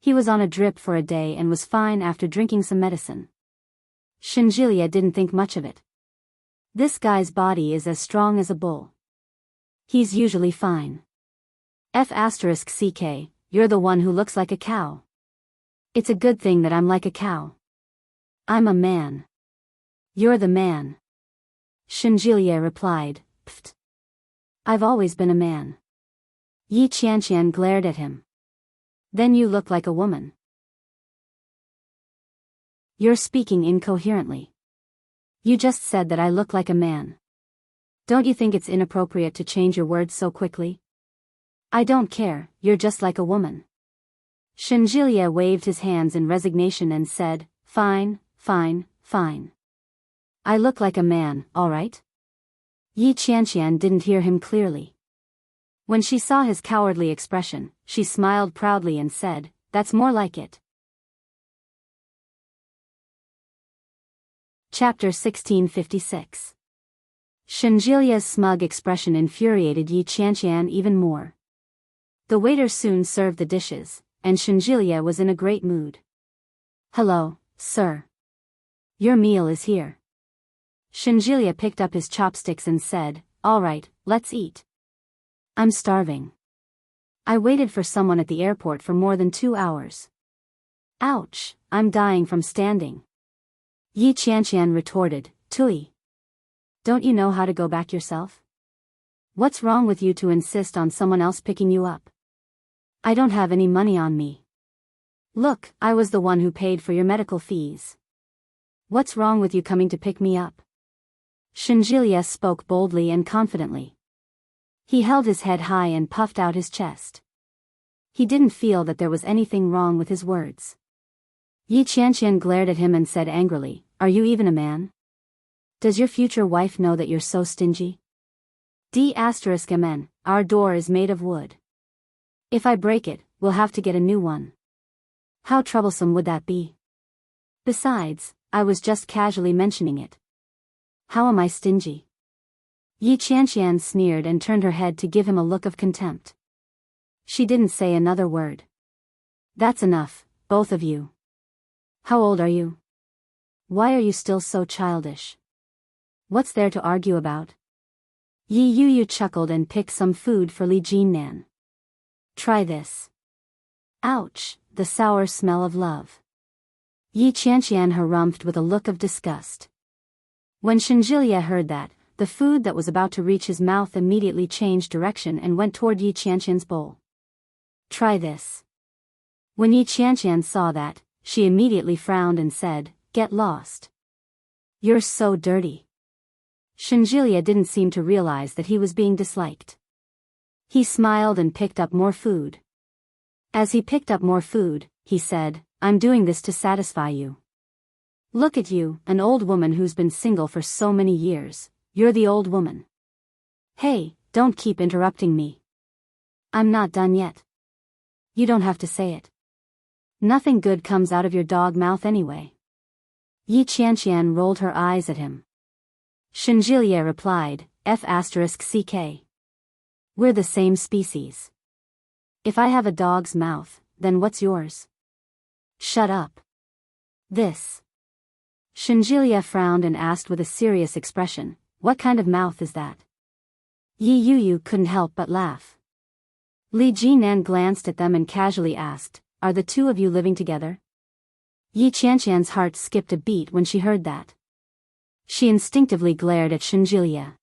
He was on a drip for a day and was fine after drinking some medicine. Shinjilia didn't think much of it. This guy's body is as strong as a bull. He's usually fine. *CK, you're the one who looks like a cow. It's a good thing that I'm like a cow. I'm a man. You're the man. Shinjilia replied, Pfft. I've always been a man. Yi Qianqian glared at him. Then you look like a woman. You're speaking incoherently. You just said that I look like a man. Don't you think it's inappropriate to change your words so quickly? I don't care, you're just like a woman. Shinjilia waved his hands in resignation and said, fine, fine, fine. I look like a man, all right? Yi Qianqian didn't hear him clearly. When she saw his cowardly expression, she smiled proudly and said, that's more like it. Chapter 1656. Shinjilia's smug expression infuriated Yi Qianqian even more. The waiter soon served the dishes, and Shinjilia was in a great mood. Hello, sir. Your meal is here. Shinjilia picked up his chopsticks and said, all right, let's eat. I'm starving. I waited for someone at the airport for more than 2 hours. Ouch, I'm dying from standing. Yi Qianqian retorted, Tui. Don't you know how to go back yourself? What's wrong with you to insist on someone else picking you up? I don't have any money on me. Look, I was the one who paid for your medical fees. What's wrong with you coming to pick me up? Shinjilia spoke boldly and confidently. He held his head high and puffed out his chest. He didn't feel that there was anything wrong with his words. Yi Qianqian glared at him and said angrily, are you even a man? Does your future wife know that you're so stingy? D*MN, our door is made of wood. If I break it, we'll have to get a new one. How troublesome would that be? Besides, I was just casually mentioning it. How am I stingy? Yi Qianqian sneered and turned her head to give him a look of contempt. She didn't say another word. That's enough, both of you. How old are you? Why are you still so childish? What's there to argue about? Yi Yuyu chuckled and picked some food for Li Jinnan. Try this. Ouch, the sour smell of love. Yi Qianqian harumphed with a look of disgust. When Shinjilia heard that, the food that was about to reach his mouth immediately changed direction and went toward Yi Qianqian's bowl. Try this. When Yi Qianqian saw that, she immediately frowned and said, get lost. You're so dirty. Shinjilia didn't seem to realize that he was being disliked. He smiled and picked up more food. As he picked up more food, he said, I'm doing this to satisfy you. Look at you, an old woman who's been single for so many years. You're the old woman. Hey, don't keep interrupting me. I'm not done yet. You don't have to say it. Nothing good comes out of your dog mouth anyway. Yi Qianqian rolled her eyes at him. Shinjilia replied, F***ck. We're the same species. If I have a dog's mouth, then what's yours? Shut up. This. Shinjilia frowned and asked with a serious expression, what kind of mouth is that? Yi Yuyu couldn't help but laugh. Li Jinnan glanced at them and casually asked, are the two of you living together? Yi Qianqian's heart skipped a beat when she heard that. She instinctively glared at Shinjilia.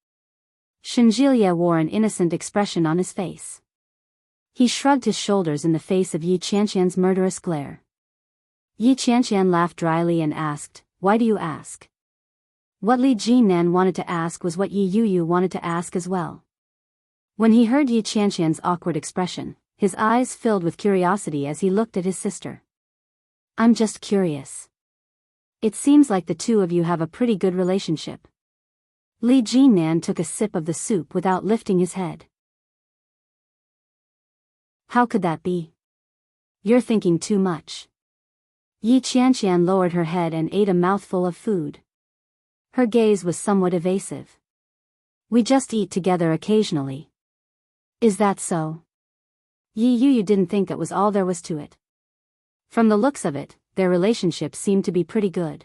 Shinjilia wore an innocent expression on his face. He shrugged his shoulders in the face of Yi Qianqian's murderous glare. Yi Qianqian laughed dryly and asked, why do you ask? What Li Jinnan wanted to ask was what Yi Yuyu wanted to ask as well. When he heard Yi Qianqian's awkward expression, his eyes filled with curiosity as he looked at his sister. I'm just curious. It seems like the two of you have a pretty good relationship. Li Jinnan took a sip of the soup without lifting his head. How could that be? You're thinking too much. Yi Qianqian lowered her head and ate a mouthful of food. Her gaze was somewhat evasive. We just eat together occasionally. Is that so? Yi Yuyu didn't think that was all there was to it. From the looks of it, their relationship seemed to be pretty good.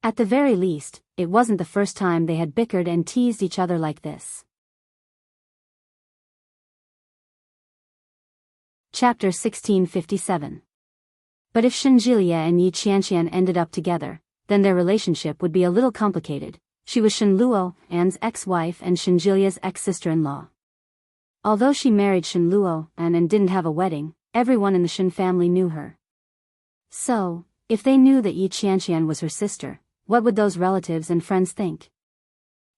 At the very least, it wasn't the first time they had bickered and teased each other like this. Chapter 1657. But if Shinjilia and Yi Qianqian ended up together, then their relationship would be a little complicated. She was Shen Luo, Anne's ex-wife and Shinjilia's ex-sister-in-law. Although she married Shen Luo and didn't have a wedding, everyone in the Shen family knew her. So, if they knew that Yi Qianqian was her sister, what would those relatives and friends think?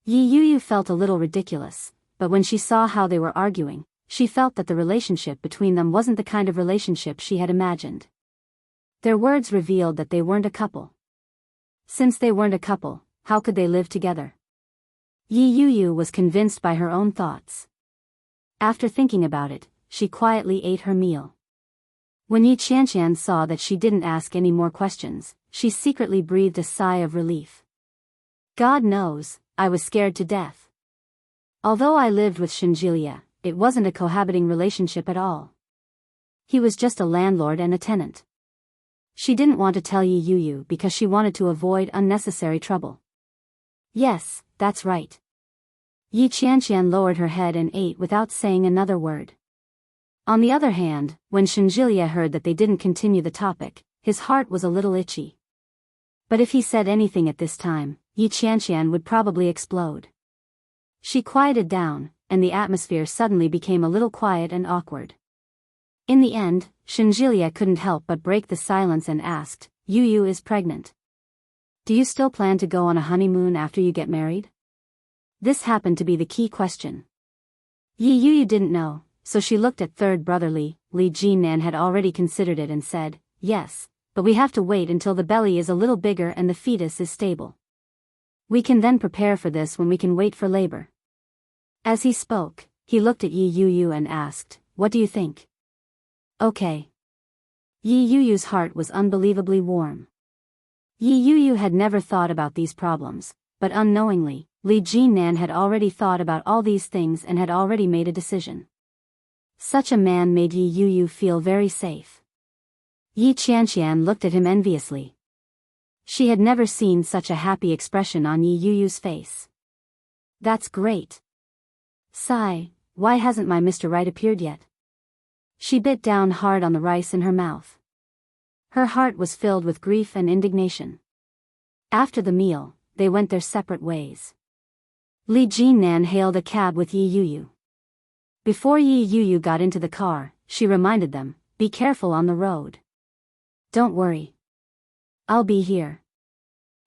Yi Yuyu felt a little ridiculous, but when she saw how they were arguing, she felt that the relationship between them wasn't the kind of relationship she had imagined. Their words revealed that they weren't a couple. Since they weren't a couple, how could they live together? Yi Yuyu was convinced by her own thoughts. After thinking about it, she quietly ate her meal. When Yi Qianqian saw that she didn't ask any more questions, she secretly breathed a sigh of relief. God knows, I was scared to death. Although I lived with Shinjilia, it wasn't a cohabiting relationship at all. He was just a landlord and a tenant. She didn't want to tell Yi Yu because she wanted to avoid unnecessary trouble. Yes, that's right. Yi Qianqian lowered her head and ate without saying another word. On the other hand, when Shenjilia heard that they didn't continue the topic, his heart was a little itchy. But if he said anything at this time, Yi Qianqian would probably explode. She quieted down, and the atmosphere suddenly became a little quiet and awkward. In the end, Shenjilia couldn't help but break the silence and asked, Yu is pregnant. Do you still plan to go on a honeymoon after you get married? This happened to be the key question. Yi Yu didn't know, so she looked at third brother Li Jinnan had already considered it and said, yes, but we have to wait until the belly is a little bigger and the fetus is stable. We can then prepare for this when we can wait for labor. As he spoke, he looked at Yi Yu and asked, what do you think? Okay. Yi Yu's heart was unbelievably warm. Yi Yu had never thought about these problems, but unknowingly, Li Jinnan had already thought about all these things and had already made a decision. Such a man made Yi Yu feel very safe. Yi Qianqian looked at him enviously. She had never seen such a happy expression on Yi Yu's face. That's great. Sigh, why hasn't my Mr. Right appeared yet? She bit down hard on the rice in her mouth. Her heart was filled with grief and indignation. After the meal, they went their separate ways. Li Jinnan hailed a cab with Yi Yu. Before Yi Yu got into the car, she reminded them, be careful on the road. Don't worry. I'll be here.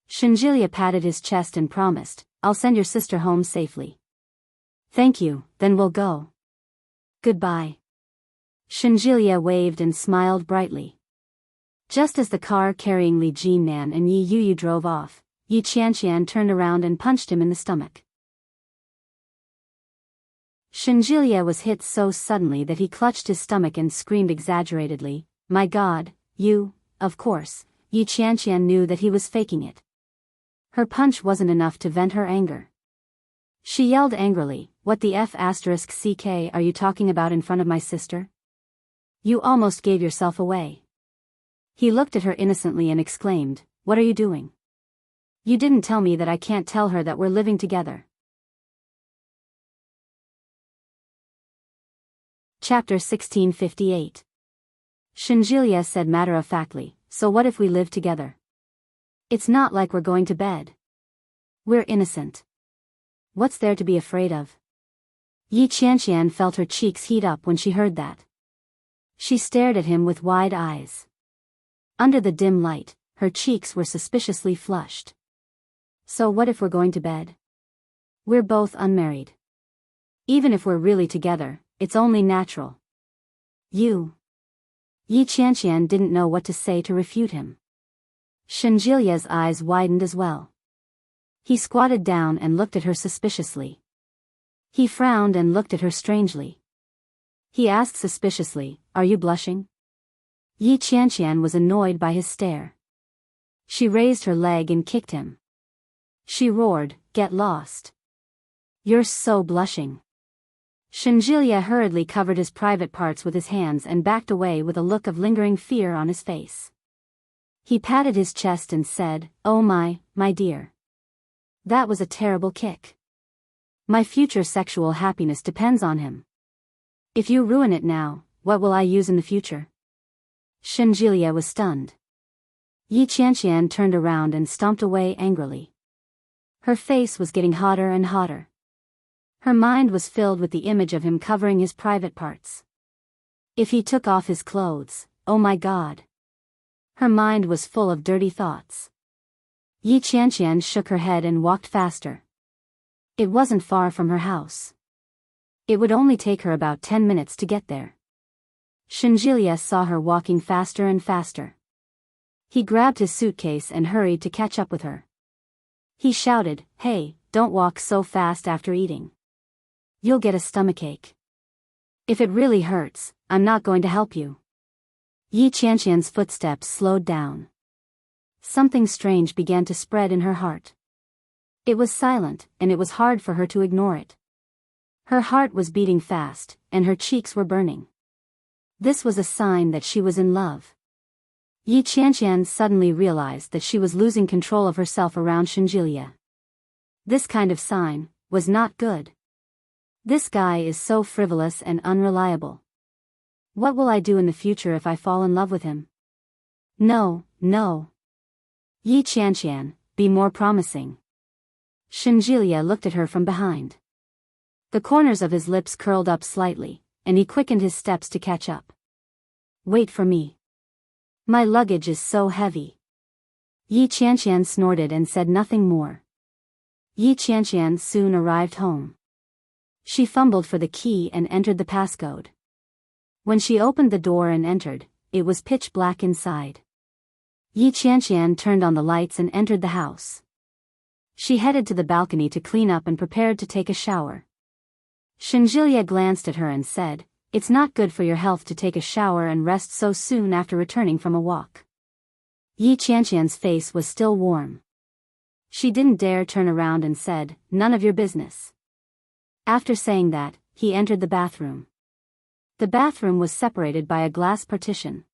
Shenjilia patted his chest and promised, I'll send your sister home safely. Thank you, then we'll go. Goodbye. Shenjilia waved and smiled brightly. Just as the car carrying Li Jinnan and Yi Yu drove off, Yi Qianqian turned around and punched him in the stomach. Shenjilia was hit so suddenly that he clutched his stomach and screamed exaggeratedly, my God, you, of course. Yi Qianqian knew that he was faking it. Her punch wasn't enough to vent her anger. She yelled angrily, what the F***ck are you talking about in front of my sister? You almost gave yourself away. He looked at her innocently and exclaimed, what are you doing? You didn't tell me that I can't tell her that we're living together. Chapter 1658. Shenjilia said matter-of-factly, so what if we live together? It's not like we're going to bed. We're innocent. What's there to be afraid of? Yi Qianqian felt her cheeks heat up when she heard that. She stared at him with wide eyes. Under the dim light, her cheeks were suspiciously flushed. So what if we're going to bed? We're both unmarried. Even if we're really together, it's only natural. Yi Qianqian didn't know what to say to refute him. Shenjilia's eyes widened as well. He squatted down and looked at her suspiciously. He frowned and looked at her strangely. He asked suspiciously, are you blushing? Yi Qianqian was annoyed by his stare. She raised her leg and kicked him. She roared, get lost. You're so blushing. Shenjilia hurriedly covered his private parts with his hands and backed away with a look of lingering fear on his face. He patted his chest and said, oh my dear. That was a terrible kick. My future sexual happiness depends on him. If you ruin it now, what will I use in the future? Shenjilia was stunned. Yi Qianqian turned around and stomped away angrily. Her face was getting hotter and hotter. Her mind was filled with the image of him covering his private parts. If he took off his clothes, oh my God. Her mind was full of dirty thoughts. Yi Qianqian shook her head and walked faster. It wasn't far from her house. It would only take her about 10 minutes to get there. Shenjilia saw her walking faster and faster. He grabbed his suitcase and hurried to catch up with her. He shouted, hey, don't walk so fast after eating. You'll get a stomachache. If it really hurts, I'm not going to help you. Yi Qianqian's footsteps slowed down. Something strange began to spread in her heart. It was silent, and it was hard for her to ignore it. Her heart was beating fast, and her cheeks were burning. This was a sign that she was in love. Yi Qianqian suddenly realized that she was losing control of herself around Shinjilia. This kind of sign was not good. This guy is so frivolous and unreliable. What will I do in the future if I fall in love with him? No, no. Yi Qianqian, be more promising. Shinjilia looked at her from behind. The corners of his lips curled up slightly, and he quickened his steps to catch up. Wait for me. My luggage is so heavy. Yi Qianqian snorted and said nothing more. Yi Qianqian soon arrived home. She fumbled for the key and entered the passcode. When she opened the door and entered, it was pitch black inside. Yi Qianqian turned on the lights and entered the house. She headed to the balcony to clean up and prepared to take a shower. Shinjilia glanced at her and said, "It's not good for your health to take a shower and rest so soon after returning from a walk." Yi Qianqian's face was still warm. She didn't dare turn around and said, "None of your business." After saying that, he entered the bathroom. The bathroom was separated by a glass partition.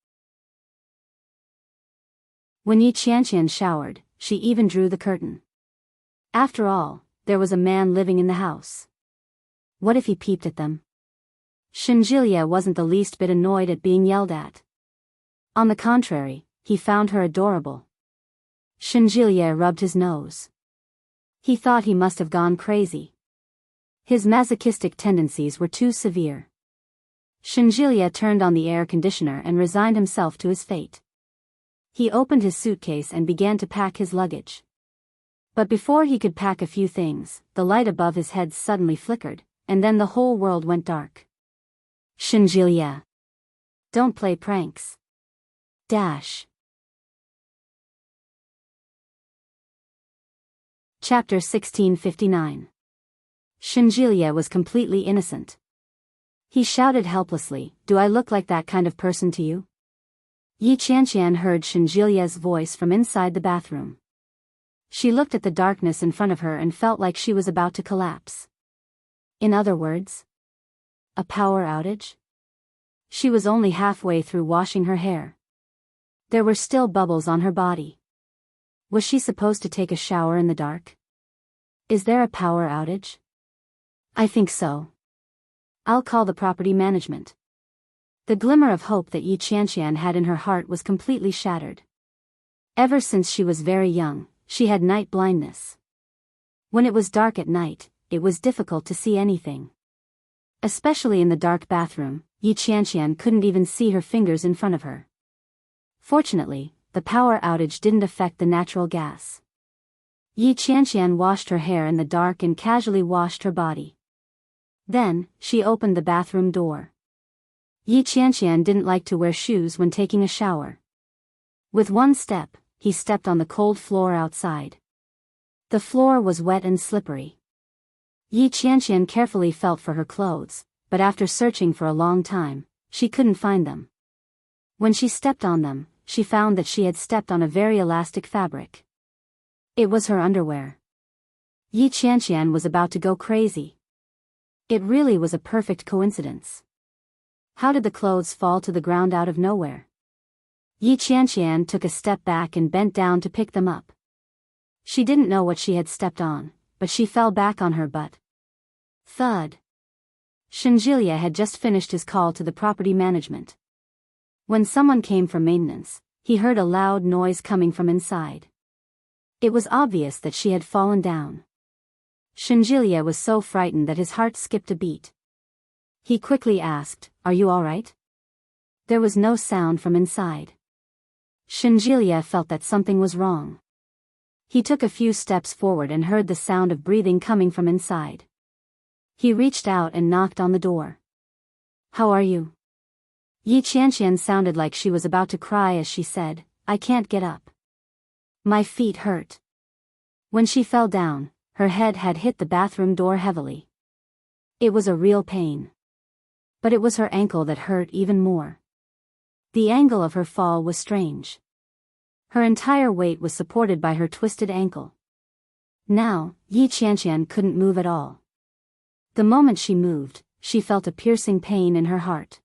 When Yi Qianqian showered, she even drew the curtain. After all, there was a man living in the house. What if he peeped at them? Shinjilia wasn't the least bit annoyed at being yelled at. On the contrary, he found her adorable. Shinjilia rubbed his nose. He thought he must have gone crazy. His masochistic tendencies were too severe. Shinjilia turned on the air conditioner and resigned himself to his fate. He opened his suitcase and began to pack his luggage. But before he could pack a few things, the light above his head suddenly flickered, and then the whole world went dark. Shinjilia. Don't play pranks. Dash. Chapter 1659. Shinjilia was completely innocent. He shouted helplessly, "Do I look like that kind of person to you?" Yi Qianqian heard Shinjilia's voice from inside the bathroom. She looked at the darkness in front of her and felt like she was about to collapse. In other words, a power outage? She was only halfway through washing her hair. There were still bubbles on her body. Was she supposed to take a shower in the dark? Is there a power outage? I think so. I'll call the property management. The glimmer of hope that Yi Qianqian had in her heart was completely shattered. Ever since she was very young, she had night blindness. When it was dark at night, it was difficult to see anything. Especially in the dark bathroom, Yi Qianqian couldn't even see her fingers in front of her. Fortunately, the power outage didn't affect the natural gas. Yi Qianqian washed her hair in the dark and casually washed her body. Then, she opened the bathroom door. Yi Qianqian didn't like to wear shoes when taking a shower. With one step, he stepped on the cold floor outside. The floor was wet and slippery. Yi Qianqian carefully felt for her clothes, but after searching for a long time, she couldn't find them. When she stepped on them, she found that she had stepped on a very elastic fabric. It was her underwear. Yi Qianqian was about to go crazy. It really was a perfect coincidence. How did the clothes fall to the ground out of nowhere? Yi Qianqian took a step back and bent down to pick them up. She didn't know what she had stepped on, but she fell back on her butt. Thud. Shinjilia had just finished his call to the property management. When someone came for maintenance, he heard a loud noise coming from inside. It was obvious that she had fallen down. Shinjilia was so frightened that his heart skipped a beat. He quickly asked, "Are you all right?" There was no sound from inside. Shinjilia felt that something was wrong. He took a few steps forward and heard the sound of breathing coming from inside. He reached out and knocked on the door. "How are you?" Yi Qianqian sounded like she was about to cry as she said, "I can't get up. My feet hurt." When she fell down, her head had hit the bathroom door heavily. It was a real pain. But it was her ankle that hurt even more. The angle of her fall was strange. Her entire weight was supported by her twisted ankle. Now, Yi Qianqian couldn't move at all. The moment she moved, she felt a piercing pain in her heart.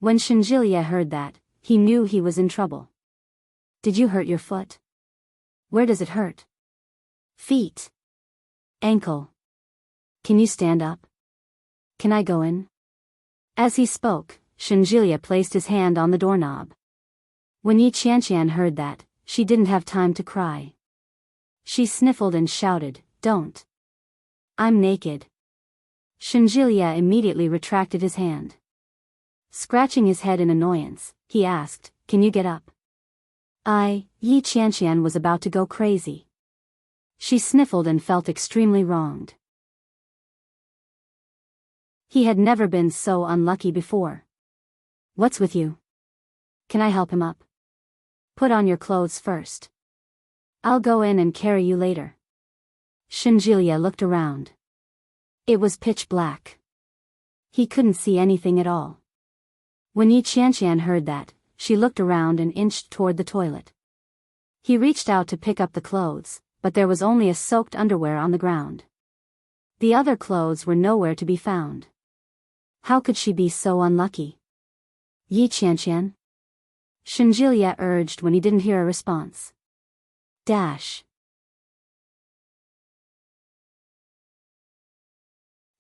When Shinjilia heard that, he knew he was in trouble. Did you hurt your foot? Where does it hurt? Feet. Ankle. Can you stand up? Can I go in? As he spoke, Shinjilia placed his hand on the doorknob. When Yi Qianqian heard that, she didn't have time to cry. She sniffled and shouted, "Don't. I'm naked." Shinjilia immediately retracted his hand. Scratching his head in annoyance, he asked, "Can you get up?" Yi Qianqian was about to go crazy. She sniffled and felt extremely wronged. He had never been so unlucky before. "What's with you? Can I help him up? Put on your clothes first. I'll go in and carry you later." Shinjilia looked around. It was pitch black. He couldn't see anything at all. When Yi Qianqian heard that, she looked around and inched toward the toilet. He reached out to pick up the clothes, but there was only a soaked underwear on the ground. The other clothes were nowhere to be found. How could she be so unlucky? "Yi Qianqian?" Shinjilia urged when he didn't hear a response.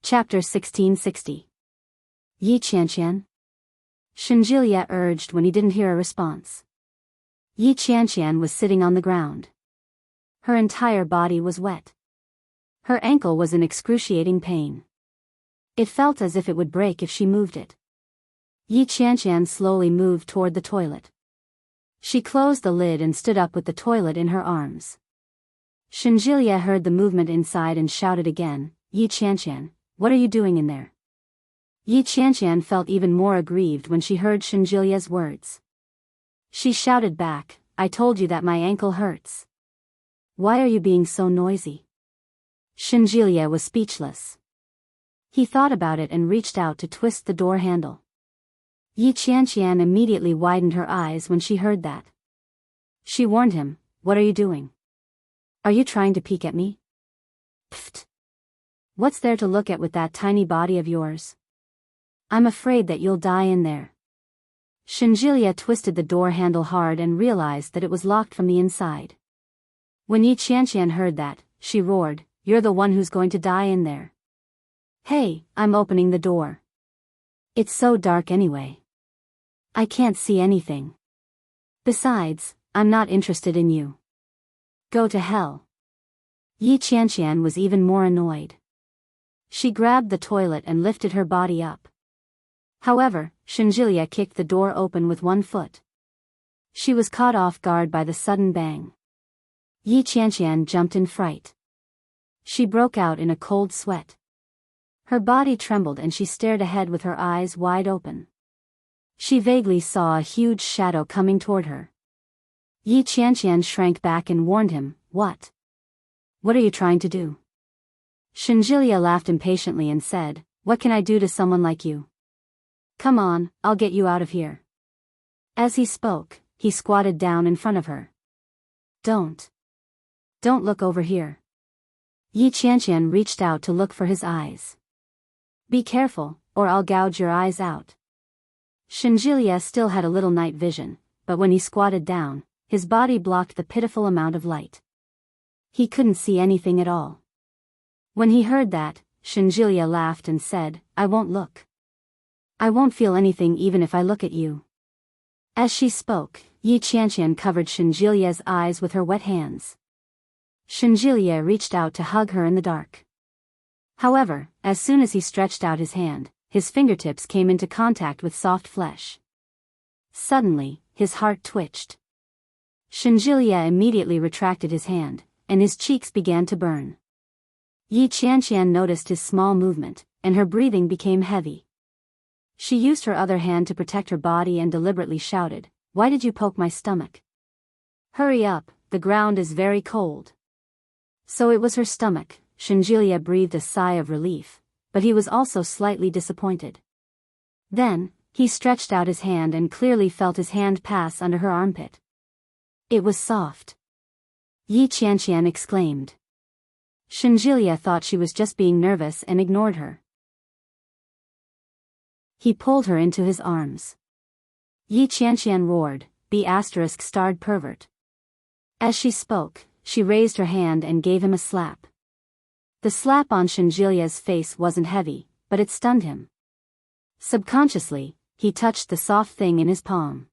Chapter 1660. Yi Qianqian? Shinjilia urged when he didn't hear a response. Yi Qianqian was sitting on the ground. Her entire body was wet. Her ankle was in excruciating pain. It felt as if it would break if she moved it. Yi Qianqian slowly moved toward the toilet. She closed the lid and stood up with the toilet in her arms. Shinjilia heard the movement inside and shouted again, "Yi Qianqian, what are you doing in there?" Yi Qianqian felt even more aggrieved when she heard Shinjilia's words. She shouted back, "I told you that my ankle hurts. Why are you being so noisy?" Shinjilia was speechless. He thought about it and reached out to twist the door handle. Yi Qianqian immediately widened her eyes when she heard that. She warned him, "What are you doing? Are you trying to peek at me?" "Pfft. What's there to look at with that tiny body of yours? I'm afraid that you'll die in there." Shinjilia twisted the door handle hard and realized that it was locked from the inside. When Yi Qianqian heard that, she roared, "You're the one who's going to die in there. Hey, I'm opening the door. It's so dark anyway. I can't see anything. Besides, I'm not interested in you. Go to hell." Yi Qianqian was even more annoyed. She grabbed the toilet and lifted her body up. However, Shinjilia kicked the door open with one foot. She was caught off guard by the sudden bang. Yi Qianqian jumped in fright. She broke out in a cold sweat. Her body trembled and she stared ahead with her eyes wide open. She vaguely saw a huge shadow coming toward her. Yi Qianqian shrank back and warned him, "What? What are you trying to do?" Shinjilia laughed impatiently and said, "What can I do to someone like you? Come on, I'll get you out of here." As he spoke, he squatted down in front of her. Don't look over here." Yi Qianqian reached out to look for his eyes. "Be careful, or I'll gouge your eyes out." Shinjilia still had a little night vision, but when he squatted down, his body blocked the pitiful amount of light. He couldn't see anything at all. When he heard that, Shinjilia laughed and said, "I won't look. I won't feel anything even if I look at you." As she spoke, Yi Qianqian covered Shinjilia's eyes with her wet hands. Shinjilia reached out to hug her in the dark. However, as soon as he stretched out his hand, his fingertips came into contact with soft flesh. Suddenly, his heart twitched. Shinjilia immediately retracted his hand, and his cheeks began to burn. Yi Qianqian noticed his small movement, and her breathing became heavy. She used her other hand to protect her body and deliberately shouted, "Why did you poke my stomach? Hurry up, the ground is very cold." So it was her stomach. Shinjilia breathed a sigh of relief, but he was also slightly disappointed. Then, he stretched out his hand and clearly felt his hand pass under her armpit. It was soft. Yi Qianqian exclaimed. Shinjilia thought she was just being nervous and ignored her. He pulled her into his arms. Yi Qianqian roared, "Be*starred pervert. As she spoke, she raised her hand and gave him a slap. The slap on Shinjilia's face wasn't heavy, but it stunned him. Subconsciously, he touched the soft thing in his palm.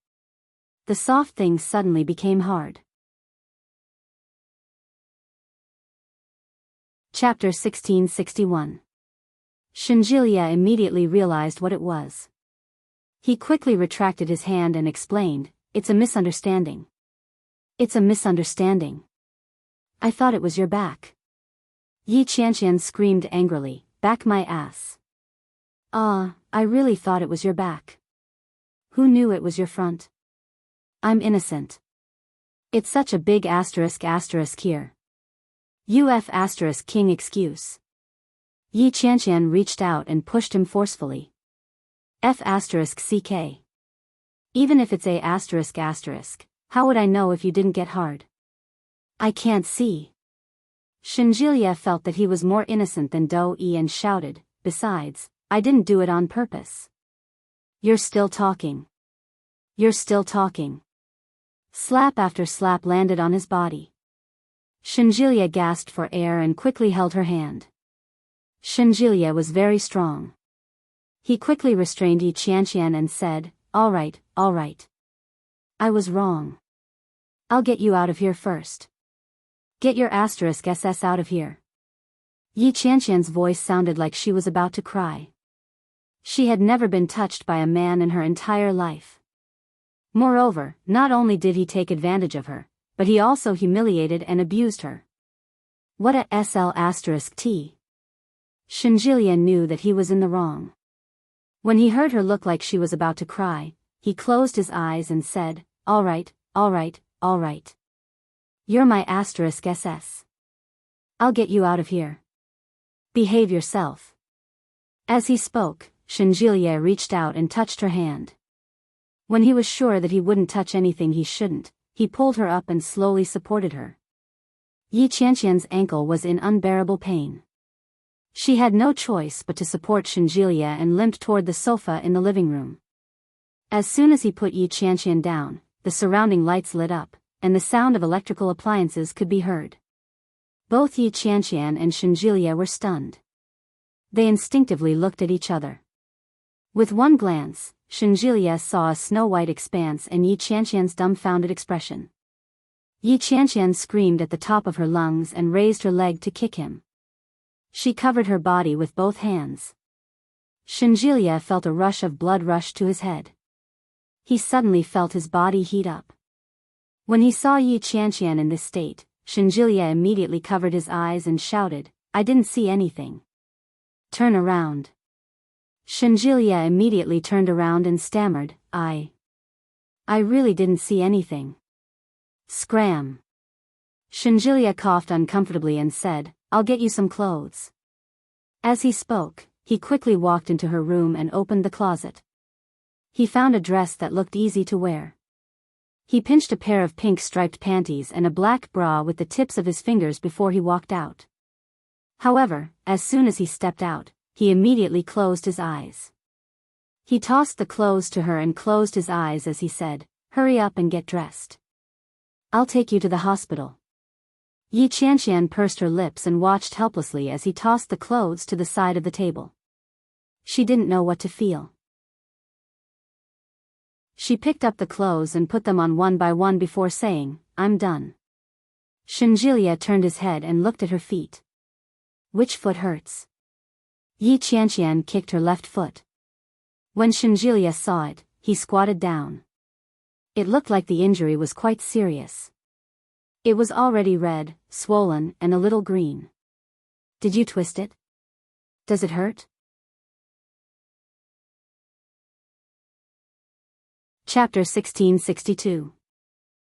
The soft thing suddenly became hard. Chapter 1661. Shinjilia immediately realized what it was. He quickly retracted his hand and explained, "It's a misunderstanding. It's a misunderstanding. I thought it was your back." Yi Qianqian screamed angrily, "Back my ass. I really thought it was your back. Who knew it was your front? I'm innocent. It's such a big asterisk here. King excuse." Yi Qianqian reached out and pushed him forcefully. CK. Even if it's a**, how would I know if you didn't get hard? I can't see. Shinjilia felt that he was more innocent than Do-yi and shouted, "Besides, I didn't do it on purpose." You're still talking. You're still talking. Slap after slap landed on his body. Shinjilia gasped for air and quickly held her hand. Shinjilia was very strong. He quickly restrained Yi Qianqian and said, all right. I was wrong. I'll get you out of here first. Get your *SS out of here." Yi Qianqian's voice sounded like she was about to cry. She had never been touched by a man in her entire life. Moreover, not only did he take advantage of her, but he also humiliated and abused her. What a SL*T. Shinjilia knew that he was in the wrong. When he heard her look like she was about to cry, he closed his eyes and said, all right. You're my *SS. I'll get you out of here. Behave yourself. As he spoke, Shinjilia reached out and touched her hand. When he was sure that he wouldn't touch anything he shouldn't, he pulled her up and slowly supported her. Yi Qianqian's ankle was in unbearable pain. She had no choice but to support Shinjilia and limped toward the sofa in the living room. As soon as he put Yi Qianqian down, the surrounding lights lit up, and the sound of electrical appliances could be heard. Both Yi Qianqian and Shinjilia were stunned. They instinctively looked at each other. With one glance, Shinjilia saw a snow-white expanse and Yi Qianqian's dumbfounded expression. Yi Qianqian screamed at the top of her lungs and raised her leg to kick him. She covered her body with both hands. Shinjilia felt a rush of blood rush to his head. He suddenly felt his body heat up. When he saw Yi Qianqian in this state, Shinjilia immediately covered his eyes and shouted, I didn't see anything. Turn around. Shinjilia immediately turned around and stammered, I really didn't see anything. Scram. Shinjilia coughed uncomfortably and said, I'll get you some clothes. As he spoke, he quickly walked into her room and opened the closet. He found a dress that looked easy to wear. He pinched a pair of pink striped panties and a black bra with the tips of his fingers before he walked out. However, as soon as he stepped out, he immediately closed his eyes. He tossed the clothes to her and closed his eyes as he said, hurry up and get dressed. I'll take you to the hospital. Yi Qianqian pursed her lips and watched helplessly as he tossed the clothes to the side of the table. She didn't know what to feel. She picked up the clothes and put them on one by one before saying, I'm done. Shinjilia turned his head and looked at her feet. Which foot hurts? Yi Qianqian kicked her left foot. When Shinjilia saw it, he squatted down. It looked like the injury was quite serious. It was already red, swollen, and a little green. Did you twist it? Does it hurt? Chapter 1662.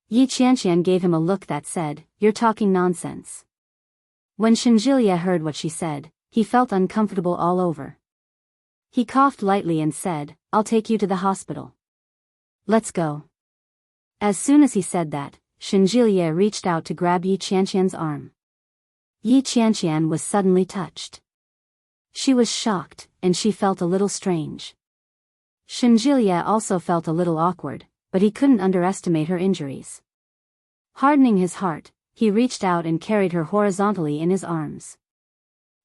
Yi Qianqian gave him a look that said, You're talking nonsense. When Shinjilia heard what she said, he felt uncomfortable all over. He coughed lightly and said, I'll take you to the hospital. Let's go. As soon as he said that, Shinjilia reached out to grab Yi Qianqian's arm. Yi Qianqian was suddenly touched. She was shocked, and she felt a little strange. Shinjilia also felt a little awkward, but he couldn't underestimate her injuries. Hardening his heart, he reached out and carried her horizontally in his arms.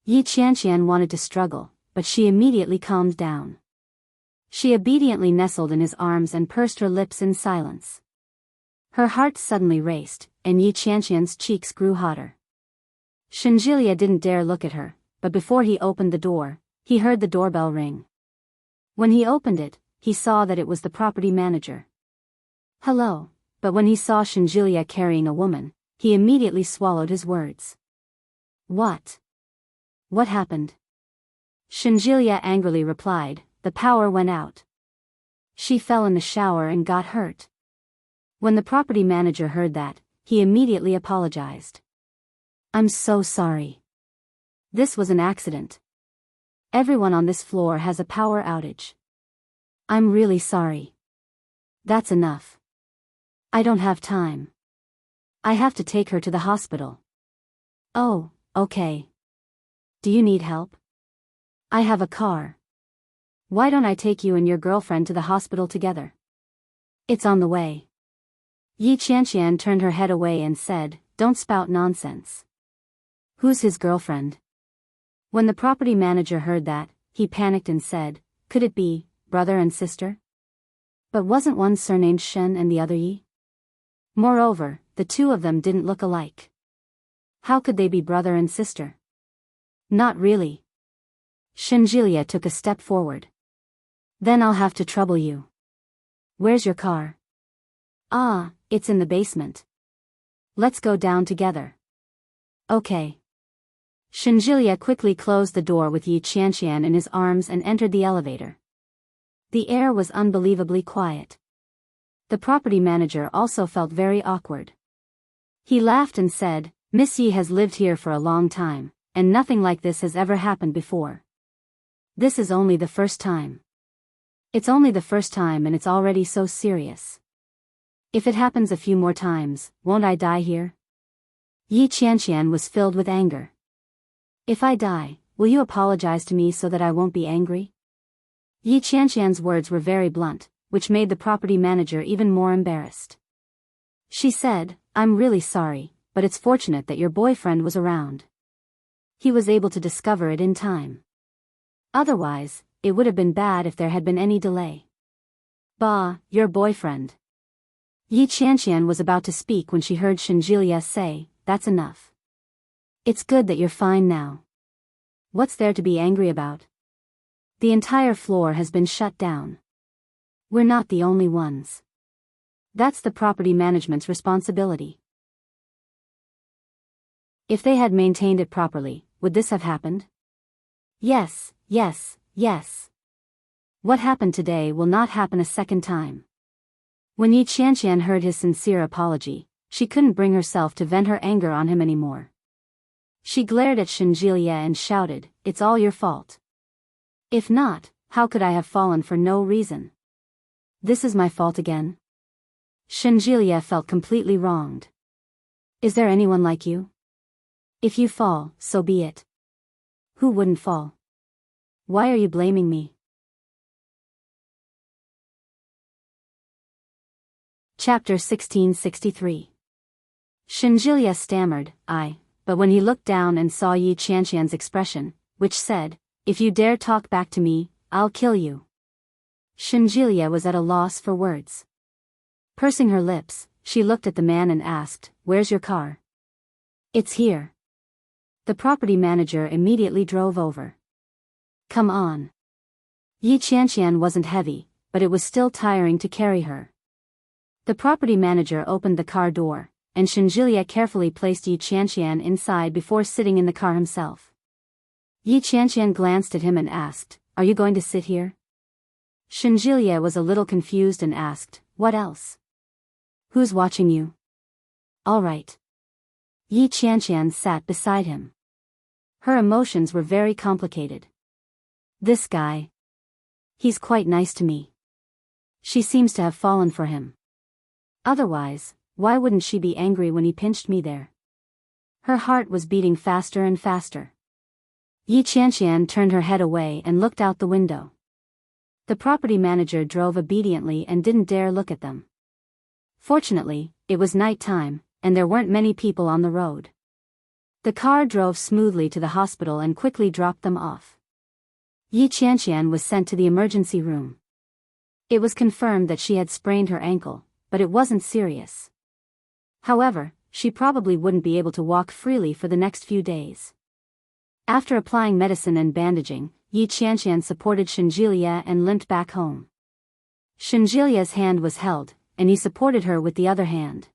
Yi Qianqian wanted to struggle, but she immediately calmed down. She obediently nestled in his arms and pursed her lips in silence. Her heart suddenly raced, and Yi Qianqian's cheeks grew hotter. Shenjilia didn't dare look at her, but before he opened the door, he heard the doorbell ring. When he opened it, he saw that it was the property manager. Hello, but when he saw Shenjilia carrying a woman, he immediately swallowed his words. What? What happened? Shenjilia angrily replied, the power went out. She fell in the shower and got hurt. When the property manager heard that, he immediately apologized. I'm so sorry. This was an accident. Everyone on this floor has a power outage. I'm really sorry. That's enough. I don't have time. I have to take her to the hospital. Oh, okay. Do you need help? I have a car. Why don't I take you and your girlfriend to the hospital together? It's on the way. Yi Qianqian turned her head away and said, don't spout nonsense. Who's his girlfriend? When the property manager heard that, he panicked and said, could it be brother and sister? But wasn't one surnamed Shen and the other Yi? Moreover, the two of them didn't look alike. How could they be brother and sister? Not really. Shenjilia took a step forward. Then I'll have to trouble you. Where's your car? Ah, it's in the basement. Let's go down together. Okay. Shenjilia quickly closed the door with Yi Qianqian in his arms and entered the elevator. The air was unbelievably quiet. The property manager also felt very awkward. He laughed and said, Miss Yi has lived here for a long time, and nothing like this has ever happened before. This is only the first time. It's only the first time and it's already so serious. If it happens a few more times, won't I die here? Yi Qianqian was filled with anger. If I die, will you apologize to me so that I won't be angry? Yi Qianqian's words were very blunt, which made the property manager even more embarrassed. She said, I'm really sorry, but it's fortunate that your boyfriend was around. He was able to discover it in time. Otherwise, it would have been bad if there had been any delay. Bah, your boyfriend. Yi Qianqian was about to speak when she heard Shenjilia say, that's enough. It's good that you're fine now. What's there to be angry about? The entire floor has been shut down. We're not the only ones. That's the property management's responsibility. If they had maintained it properly, would this have happened? Yes, yes, yes. What happened today will not happen a second time. When Yi Qianqian heard his sincere apology, she couldn't bring herself to vent her anger on him anymore. She glared at Shenjilia and shouted, it's all your fault. If not, how could I have fallen for no reason? This is my fault again? Shenjilia felt completely wronged. Is there anyone like you? If you fall, so be it. Who wouldn't fall? Why are you blaming me? Chapter 1663. Shenjilia stammered, but when he looked down and saw Yi Qianqian's expression, which said, if you dare talk back to me, I'll kill you. Shenjilia was at a loss for words. Pursing her lips, she looked at the man and asked, where's your car? It's here. The property manager immediately drove over. Come on. Yi Qianqian wasn't heavy, but it was still tiring to carry her. The property manager opened the car door, and Shenjilia carefully placed Yi Qianqian inside before sitting in the car himself. Yi Qianqian glanced at him and asked, are you going to sit here? Shenjilia was a little confused and asked, what else? Who's watching you? All right. Yi Qianqian sat beside him. Her emotions were very complicated. This guy. He's quite nice to me. She seems to have fallen for him. Otherwise, why wouldn't she be angry when he pinched me there? Her heart was beating faster and faster. Yi Qianqian turned her head away and looked out the window. The property manager drove obediently and didn't dare look at them. Fortunately, it was night time, and there weren't many people on the road. The car drove smoothly to the hospital and quickly dropped them off. Yi Qianqian was sent to the emergency room. It was confirmed that she had sprained her ankle, but it wasn't serious. However, she probably wouldn't be able to walk freely for the next few days. After applying medicine and bandaging, Yi Qianqian supported Shenjilia and limped back home. Shenjilia's hand was held, and he supported her with the other hand.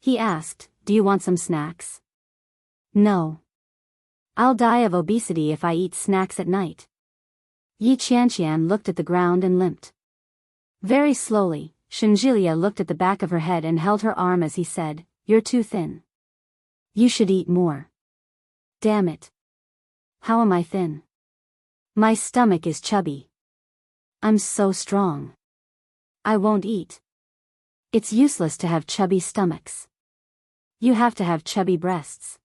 He asked, "Do you want some snacks?" "No. I'll die of obesity if I eat snacks at night." Yi Qianqian looked at the ground and limped. Very slowly, Shenjilia looked at the back of her head and held her arm as he said, "You're too thin. You should eat more." "Damn it. How am I thin? My stomach is chubby. I'm so strong. I won't eat." "It's useless to have chubby stomachs. You have to have chubby breasts."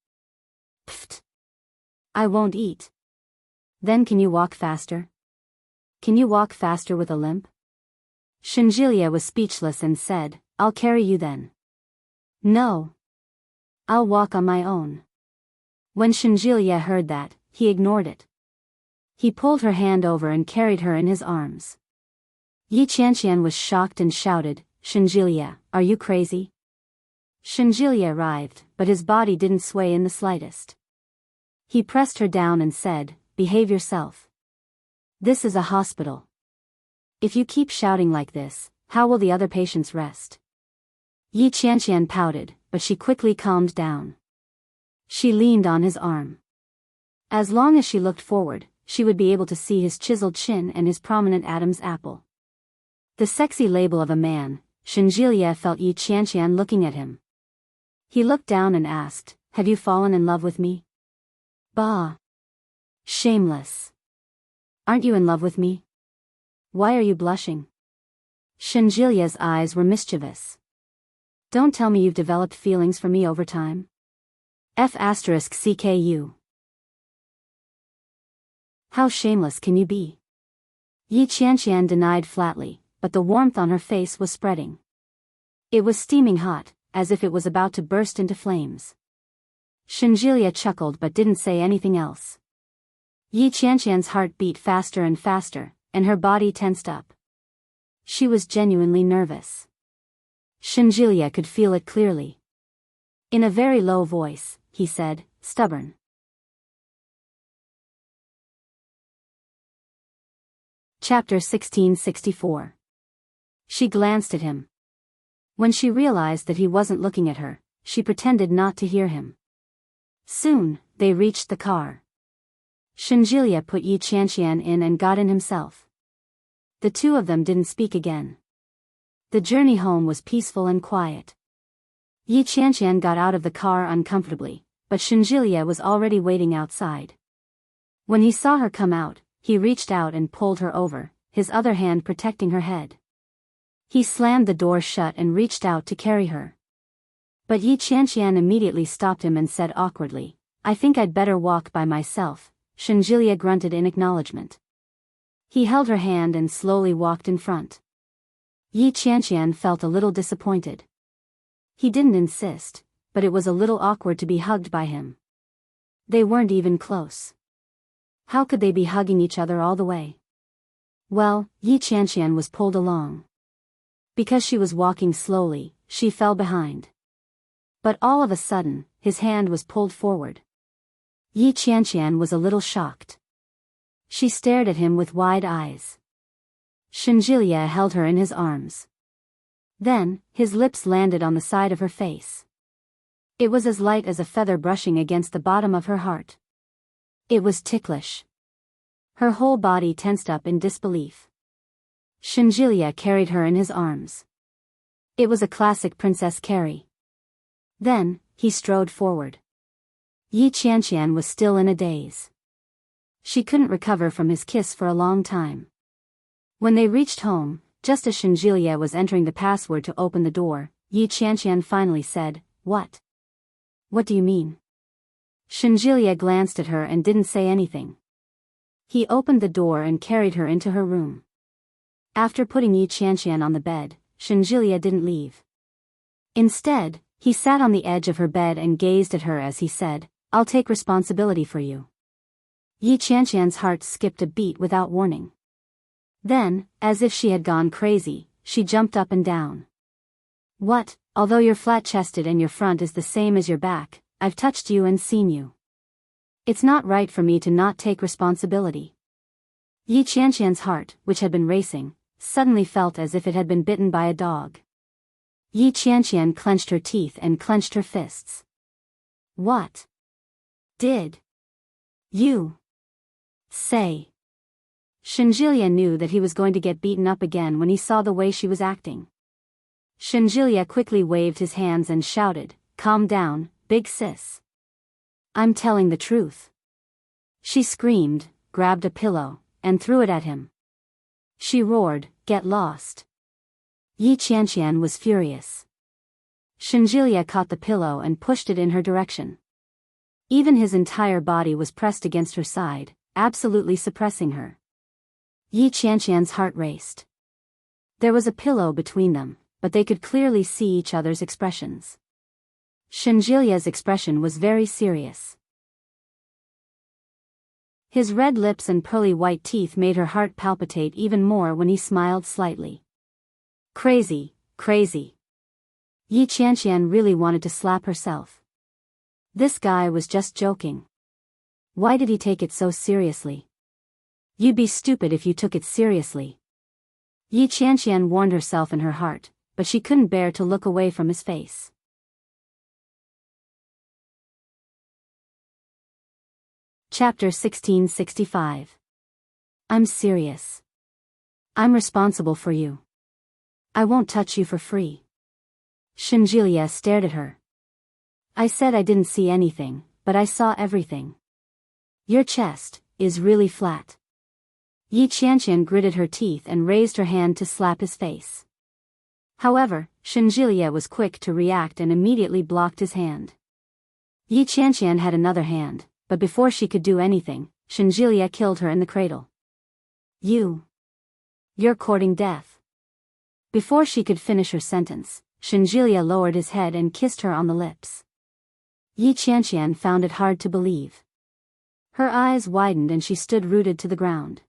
"Pfft. I won't eat." "Then can you walk faster? Can you walk faster with a limp?" Shenjilia was speechless and said, "I'll carry you then." "No. I'll walk on my own." When Shenjilia heard that, he ignored it. He pulled her hand over and carried her in his arms. Yi Qianqian was shocked and shouted, "Shenjilia, are you crazy?" Shenjilia writhed, but his body didn't sway in the slightest. He pressed her down and said, "Behave yourself. This is a hospital. If you keep shouting like this, how will the other patients rest?" Yi Qianqian pouted, but she quickly calmed down. She leaned on his arm. As long as she looked forward, she would be able to see his chiseled chin and his prominent Adam's apple. The sexy label of a man, Shenjilia felt Yi Qianqian looking at him. He looked down and asked, "Have you fallen in love with me?" "Bah. Shameless. Aren't you in love with me? Why are you blushing?" Shenjilia's eyes were mischievous. "Don't tell me you've developed feelings for me over time. F***CKU. How shameless can you be?" Yi Qianqian denied flatly, but the warmth on her face was spreading. It was steaming hot, as if it was about to burst into flames. Shenjilia chuckled but didn't say anything else. Yi Qianqian's heart beat faster and faster, and her body tensed up. She was genuinely nervous. Shenjilia could feel it clearly. In a very low voice, he said, "Stubborn." Chapter 1664. She glanced at him. When she realized that he wasn't looking at her, she pretended not to hear him. Soon, they reached the car. Shenjilia put Yi Qianqian in and got in himself. The two of them didn't speak again. The journey home was peaceful and quiet. Yi Qianqian got out of the car uncomfortably, but Shenjilia was already waiting outside. When he saw her come out, he reached out and pulled her over, his other hand protecting her head. He slammed the door shut and reached out to carry her. But Yi Qianqian immediately stopped him and said awkwardly, "I think I'd better walk by myself." Shenjilia grunted in acknowledgement. He held her hand and slowly walked in front. Yi Qianqian felt a little disappointed. He didn't insist, but it was a little awkward to be hugged by him. They weren't even close. How could they be hugging each other all the way? Well, Yi Qianqian was pulled along. Because she was walking slowly, she fell behind. But all of a sudden, his hand was pulled forward. Yi Qianqian was a little shocked. She stared at him with wide eyes. Shenjilia held her in his arms. Then, his lips landed on the side of her face. It was as light as a feather brushing against the bottom of her heart. It was ticklish. Her whole body tensed up in disbelief. Shenjilia carried her in his arms. It was a classic princess carry. Then, he strode forward. Yi Qianqian was still in a daze. She couldn't recover from his kiss for a long time. When they reached home, just as Shenjilia was entering the password to open the door, Yi Qianqian finally said, "What? What do you mean?" Shenjilia glanced at her and didn't say anything. He opened the door and carried her into her room. After putting Yi Qianqian on the bed, Shenjilia didn't leave. Instead, He sat on the edge of her bed and gazed at her as he said, "I'll take responsibility for you." Yi Qianqian's heart skipped a beat without warning. Then, as if she had gone crazy, she jumped up and down. "What, although you're flat-chested and your front is the same as your back, I've touched you and seen you. It's not right for me to not take responsibility." Yi Qianqian's heart, which had been racing, suddenly felt as if it had been bitten by a dog. Yi Qianqian clenched her teeth and clenched her fists. "What did you say?" Shenjilia knew that he was going to get beaten up again when he saw the way she was acting. Shenjilia quickly waved his hands and shouted, "Calm down, big sis. I'm telling the truth." She screamed, grabbed a pillow, and threw it at him. She roared, "Get lost." Yi Qianqian was furious. Shenjilia caught the pillow and pushed it in her direction. Even his entire body was pressed against her side, absolutely suppressing her. Yi Qianqian's heart raced. There was a pillow between them, but they could clearly see each other's expressions. Shenjilia's expression was very serious. His red lips and pearly white teeth made her heart palpitate even more when he smiled slightly. Crazy, crazy. Yi Qianqian really wanted to slap herself. This guy was just joking. Why did he take it so seriously? You'd be stupid if you took it seriously. Yi Qianqian warned herself in her heart, but she couldn't bear to look away from his face. Chapter 1665. I'm serious. I'm responsible for you. I won't touch you for free. Shenjilia stared at her. I said I didn't see anything, but I saw everything. Your chest is really flat. Yi Qianqian gritted her teeth and raised her hand to slap his face. However, Shenjilia was quick to react and immediately blocked his hand. Yi Qianqian had another hand, but before she could do anything, Shenjilia killed her in the cradle. You're courting death. Before she could finish her sentence, Shenjilia lowered his head and kissed her on the lips. Yi Qianqian found it hard to believe. Her eyes widened and she stood rooted to the ground.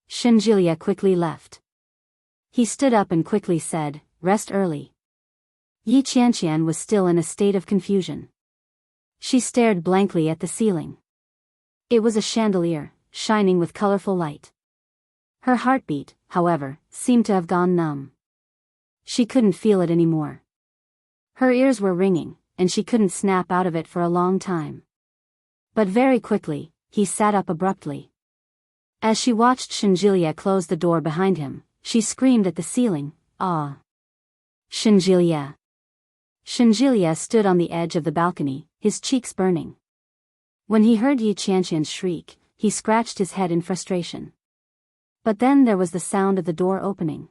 Shenjilia quickly left. He stood up and quickly said, "Rest early." Yi Qianqian was still in a state of confusion. She stared blankly at the ceiling. It was a chandelier, shining with colorful light. Her heartbeat, however, seemed to have gone numb. She couldn't feel it anymore. Her ears were ringing, and she couldn't snap out of it for a long time. But very quickly, he sat up abruptly. As she watched Shenjilia close the door behind him, she screamed at the ceiling, "Ah! Shenjilia!" Shenjilia stood on the edge of the balcony, his cheeks burning. When he heard Yi Qianqian's shriek, he scratched his head in frustration. But then there was the sound of the door opening.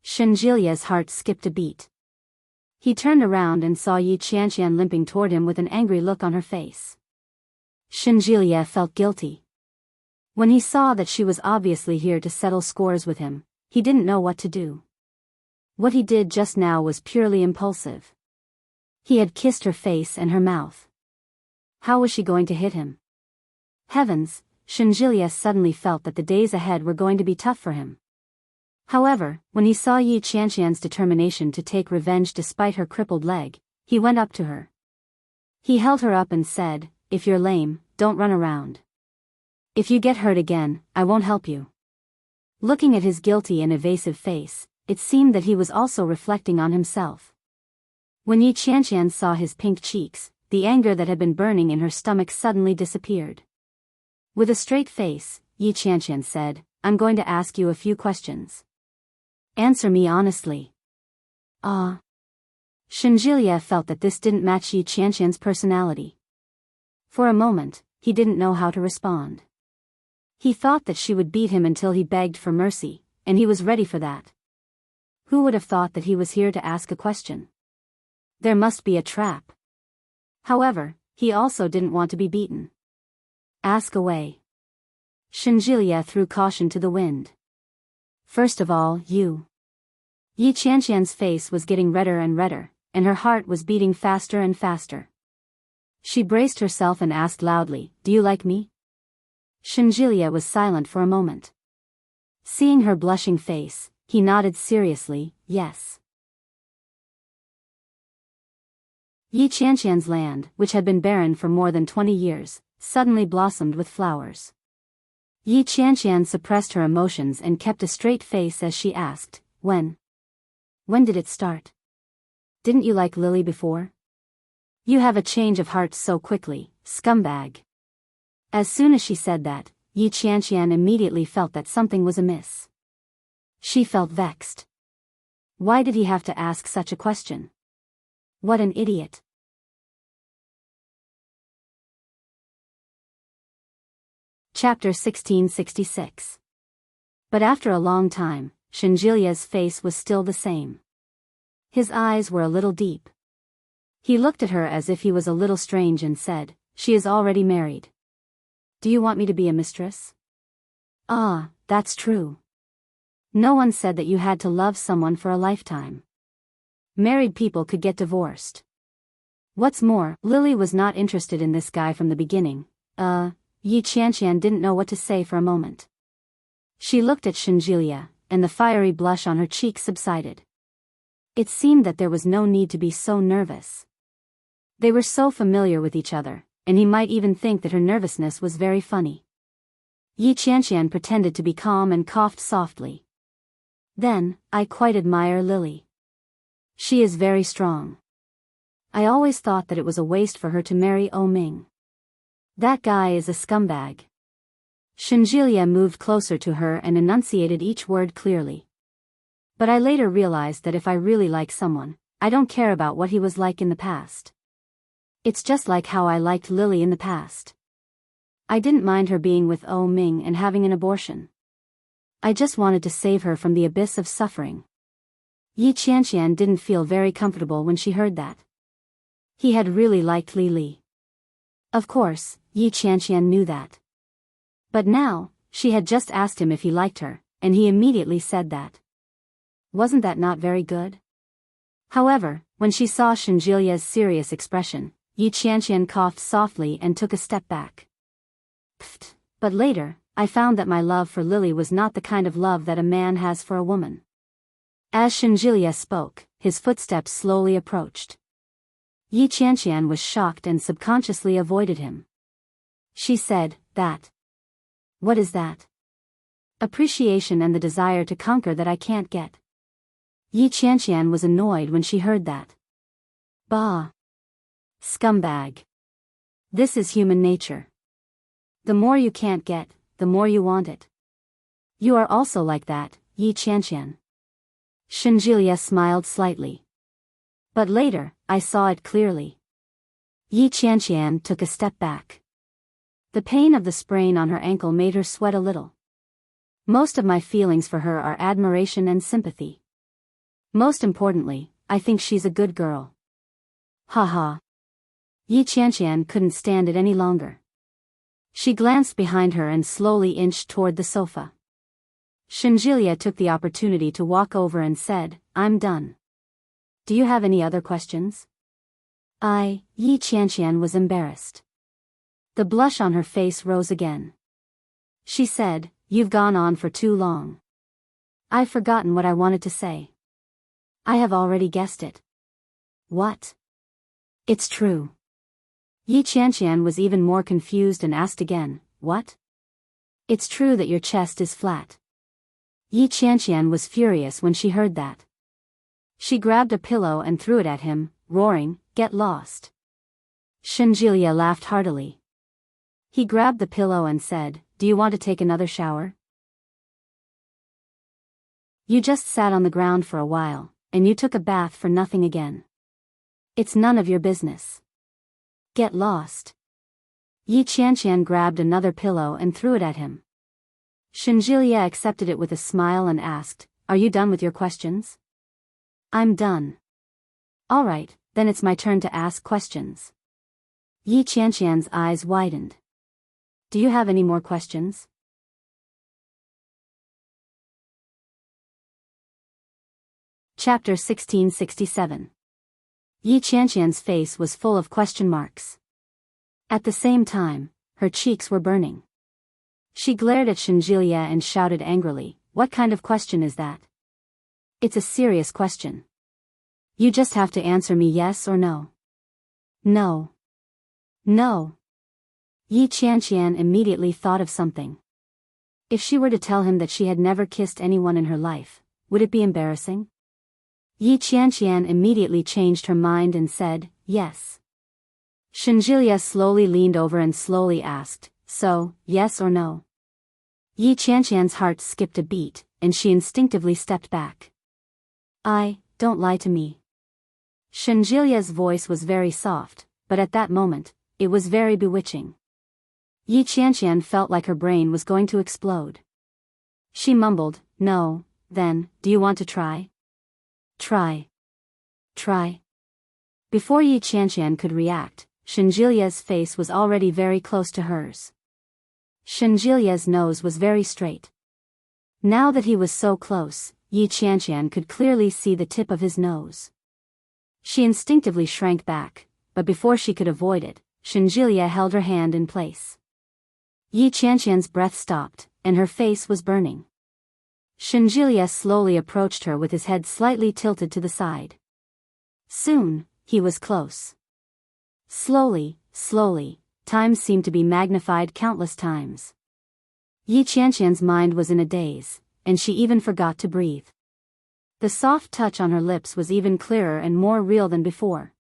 Shenjilia's heart skipped a beat. He turned around and saw Yi Qianqian limping toward him with an angry look on her face. Shenjilia felt guilty. When he saw that she was obviously here to settle scores with him, he didn't know what to do. What he did just now was purely impulsive. He had kissed her face and her mouth. How was she going to hit him? Heavens, Shenjilia suddenly felt that the days ahead were going to be tough for him. However, when he saw Yi Qianqian's determination to take revenge despite her crippled leg, he went up to her. He held her up and said, "If you're lame, don't run around. If you get hurt again, I won't help you." Looking at his guilty and evasive face, it seemed that he was also reflecting on himself. When Yi Qianqian saw his pink cheeks, the anger that had been burning in her stomach suddenly disappeared. With a straight face, Yi Qianqian said, "I'm going to ask you a few questions. Answer me honestly." Ah. Shenjilia felt that this didn't match Yi Qianqian's personality. For a moment, he didn't know how to respond. He thought that she would beat him until he begged for mercy, and he was ready for that. Who would have thought that he was here to ask a question? There must be a trap. However, he also didn't want to be beaten. Ask away. Shenjilia threw caution to the wind. First of all, you. Yi Qianqian's face was getting redder and redder, and her heart was beating faster and faster. She braced herself and asked loudly, "Do you like me?" Shinjilia was silent for a moment. Seeing her blushing face, he nodded seriously, "Yes." Yi Qianqian's land, which had been barren for more than 20 years, suddenly blossomed with flowers. Yi Qianqian suppressed her emotions and kept a straight face as she asked, "When? When did it start? Didn't you like Lily before? You have a change of heart so quickly, scumbag." As soon as she said that, Yi Qianqian immediately felt that something was amiss. She felt vexed. Why did he have to ask such a question? What an idiot. Chapter 1666. But after a long time, Shinjilia's face was still the same. His eyes were a little deep. He looked at her as if he was a little strange and said, "She is already married. Do you want me to be a mistress?" "Ah, that's true. No one said that you had to love someone for a lifetime. Married people could get divorced. What's more, Lily was not interested in this guy from the beginning." Yi Qianqian didn't know what to say for a moment. She looked at Shinjilia, and the fiery blush on her cheeks subsided. It seemed that there was no need to be so nervous. They were so familiar with each other, and he might even think that her nervousness was very funny. Yi Qianqian pretended to be calm and coughed softly. "Then, I quite admire Lily. She is very strong. I always thought that it was a waste for her to marry O Ming. That guy is a scumbag." Shinjilia moved closer to her and enunciated each word clearly. "But I later realized that if I really like someone, I don't care about what he was like in the past. It's just like how I liked Lily in the past. I didn't mind her being with O Ming and having an abortion. I just wanted to save her from the abyss of suffering." Yi Qianqian didn't feel very comfortable when she heard that. He had really liked Li. Of course, Yi Qianqian knew that. But now, she had just asked him if he liked her, and he immediately said that. Wasn't that not very good? However, when she saw Shinjilia's serious expression, Yi Qianqian coughed softly and took a step back. "Pfft, but later, I found that my love for Lily was not the kind of love that a man has for a woman." As Shinjilia spoke, his footsteps slowly approached. Yi Qianqian was shocked and subconsciously avoided him. She said, "That. What is that?" "Appreciation and the desire to conquer that I can't get." Yi Qianqian was annoyed when she heard that. "Bah! Scumbag. This is human nature. The more you can't get, the more you want it. You are also like that, Yi Qianqian." Shinjilia smiled slightly. "But later, I saw it clearly." Yi Qianqian took a step back. The pain of the sprain on her ankle made her sweat a little. "Most of my feelings for her are admiration and sympathy. Most importantly, I think she's a good girl." "Ha." Yi Qianqian couldn't stand it any longer. She glanced behind her and slowly inched toward the sofa. Shinjilia took the opportunity to walk over and said, "I'm done. Do you have any other questions?" Yi Qianqian was embarrassed. The blush on her face rose again. She said, "You've gone on for too long. I've forgotten what I wanted to say." "I have already guessed it." "What?" "It's true." Yi Qianqian was even more confused and asked again, "What?" "It's true that your chest is flat." Yi Qianqian was furious when she heard that. She grabbed a pillow and threw it at him, roaring, "Get lost." Shinjilia laughed heartily. He grabbed the pillow and said, "Do you want to take another shower? You just sat on the ground for a while, and you took a bath for nothing again. It's none of your business. Get lost." Yi Qianqian grabbed another pillow and threw it at him. Shinjilia accepted it with a smile and asked, "Are you done with your questions?" "I'm done." "All right, then it's my turn to ask questions." Yi Qianqian's eyes widened. "Do you have any more questions?" Chapter 1667. Yi Qianqian's face was full of question marks. At the same time, her cheeks were burning. She glared at Shenjilia and shouted angrily, "What kind of question is that? It's a serious question. You just have to answer me yes or no." "No. No." Yi Qianqian immediately thought of something. If she were to tell him that she had never kissed anyone in her life, would it be embarrassing? Yi Qianqian immediately changed her mind and said, "Yes." Shenjilia slowly leaned over and slowly asked, "So, yes or no?" Yi Qianqian's heart skipped a beat, and she instinctively stepped back. Don't lie to me." Shenjilia's voice was very soft, but at that moment, it was very bewitching. Yi Qianqian felt like her brain was going to explode. She mumbled, "No, then, do you want to try?" "Try. Try." Before Yi Qianqian could react, Shenjilia's face was already very close to hers. Shenjilia's nose was very straight. Now that he was so close, Yi Qianqian could clearly see the tip of his nose. She instinctively shrank back, but before she could avoid it, Shenjilia held her hand in place. Yi Qianqian's breath stopped, and her face was burning. Shenjilia slowly approached her with his head slightly tilted to the side. Soon, he was close. Slowly, time seemed to be magnified countless times. Yi Qianqian's mind was in a daze, and she even forgot to breathe. The soft touch on her lips was even clearer and more real than before.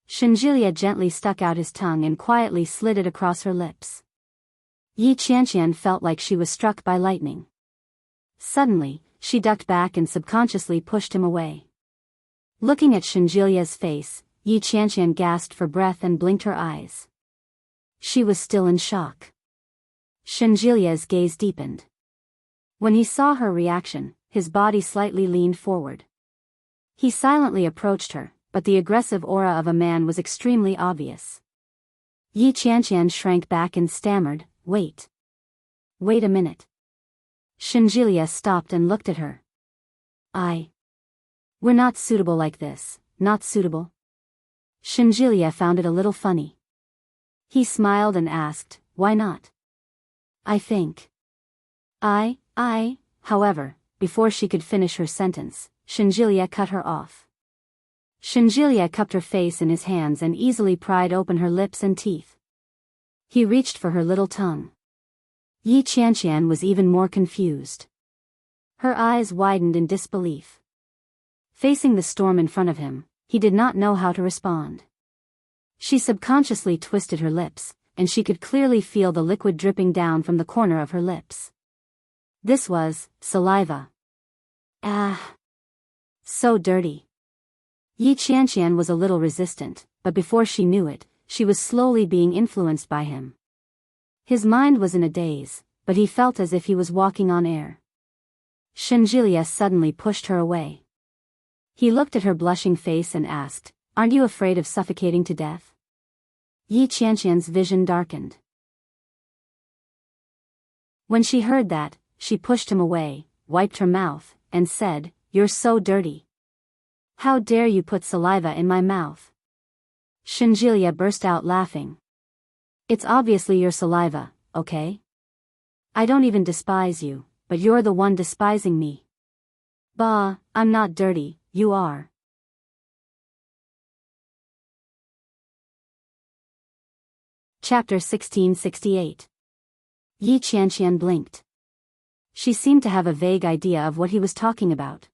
Shenjilia gently stuck out his tongue and quietly slid it across her lips. Yi Qianqian felt like she was struck by lightning. Suddenly, she ducked back and subconsciously pushed him away. Looking at Shenjilia's face, Yi Qianqian gasped for breath and blinked her eyes. She was still in shock. Shenjilia's gaze deepened. When he saw her reaction, his body slightly leaned forward. He silently approached her, but the aggressive aura of a man was extremely obvious. Yi Qianqian shrank back and stammered, "Wait. Wait a minute." Shenjilia stopped and looked at her. We're not suitable like this, not suitable." Shenjilia found it a little funny. He smiled and asked, "Why not?" "I think. However, before she could finish her sentence, Shenjilia cut her off. Shenjilia cupped her face in his hands and easily pried open her lips and teeth. He reached for her little tongue. Yi Qianqian was even more confused. Her eyes widened in disbelief. Facing the storm in front of him, he did not know how to respond. She subconsciously twisted her lips, and she could clearly feel the liquid dripping down from the corner of her lips. This was saliva. So dirty. Yi Qianqian was a little resistant, but before she knew it, she was slowly being influenced by him. His mind was in a daze, but he felt as if he was walking on air. Shenjilia suddenly pushed her away. He looked at her blushing face and asked, "Aren't you afraid of suffocating to death?" Yi Qianqian's vision darkened. When she heard that, she pushed him away, wiped her mouth, and said, "You're so dirty. How dare you put saliva in my mouth?" Shenjilia burst out laughing. "It's obviously your saliva, okay? I don't even despise you, but you're the one despising me." "Bah, I'm not dirty, you are." Chapter 1668. Yi Qianqian blinked. She seemed to have a vague idea of what he was talking about.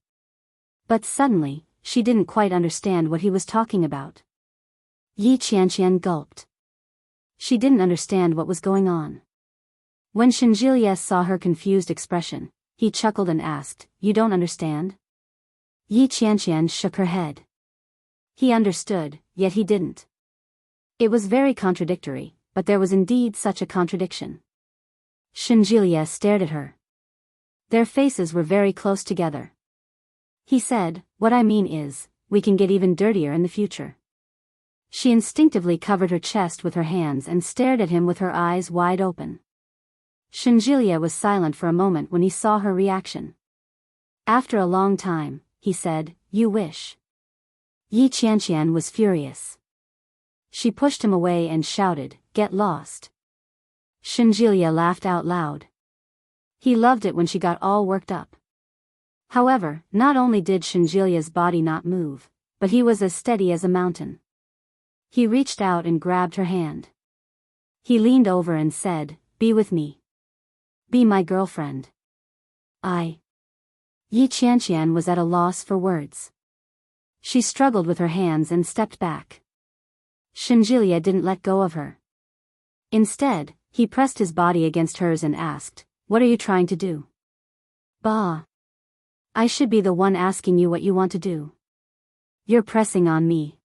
But suddenly, she didn't quite understand what he was talking about. Yi Qianqian gulped. She didn't understand what was going on. When Shenjilia saw her confused expression, he chuckled and asked, "You don't understand?" Yi Qianqian shook her head. He understood, yet he didn't. It was very contradictory, but there was indeed such a contradiction. Shenjilia stared at her. Their faces were very close together. He said, "What I mean is, we can get even dirtier in the future." She instinctively covered her chest with her hands and stared at him with her eyes wide open. Shenjilia was silent for a moment when he saw her reaction. After a long time, he said, "You wish." Yi Qianqian was furious. She pushed him away and shouted, "Get lost." Shenjilia laughed out loud. He loved it when she got all worked up. However, not only did Shenjilia's body not move, but he was as steady as a mountain. He reached out and grabbed her hand. He leaned over and said, "Be with me. Be my girlfriend." Yi Qianqian was at a loss for words. She struggled with her hands and stepped back. Shenjilia didn't let go of her. Instead, he pressed his body against hers and asked, "What are you trying to do?" "Bah. I should be the one asking you what you want to do. You're pressing on me.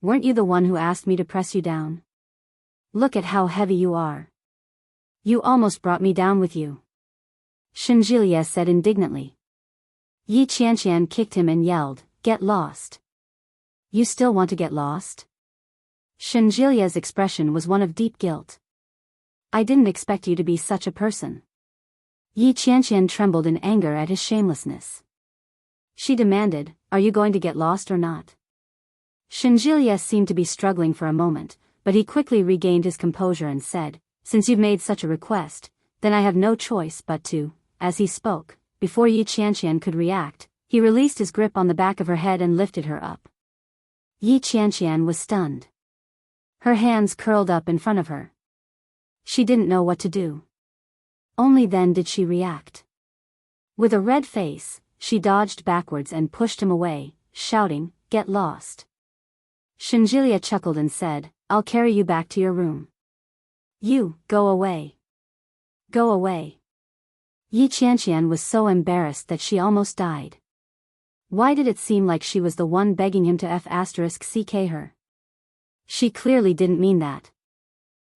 Weren't you the one who asked me to press you down? Look at how heavy you are. You almost brought me down with you." Shenjilia said indignantly. Yi Qianqian kicked him and yelled, "Get lost. You still want to get lost?" Shenjilia's expression was one of deep guilt. "I didn't expect you to be such a person." Yi Qianqian trembled in anger at his shamelessness. She demanded, "Are you going to get lost or not?" Shenjilia seemed to be struggling for a moment, but he quickly regained his composure and said, "Since you've made such a request, then I have no choice but to." As he spoke, before Yi Qianqian could react, he released his grip on the back of her head and lifted her up. Yi Qianqian was stunned. Her hands curled up in front of her. She didn't know what to do. Only then did she react. With a red face, she dodged backwards and pushed him away, shouting, "Get lost." Shenjilia chuckled and said, "I'll carry you back to your room." "You, go away. Go away." Yi Qianqian was so embarrassed that she almost died. Why did it seem like she was the one begging him to f*ck her? She clearly didn't mean that.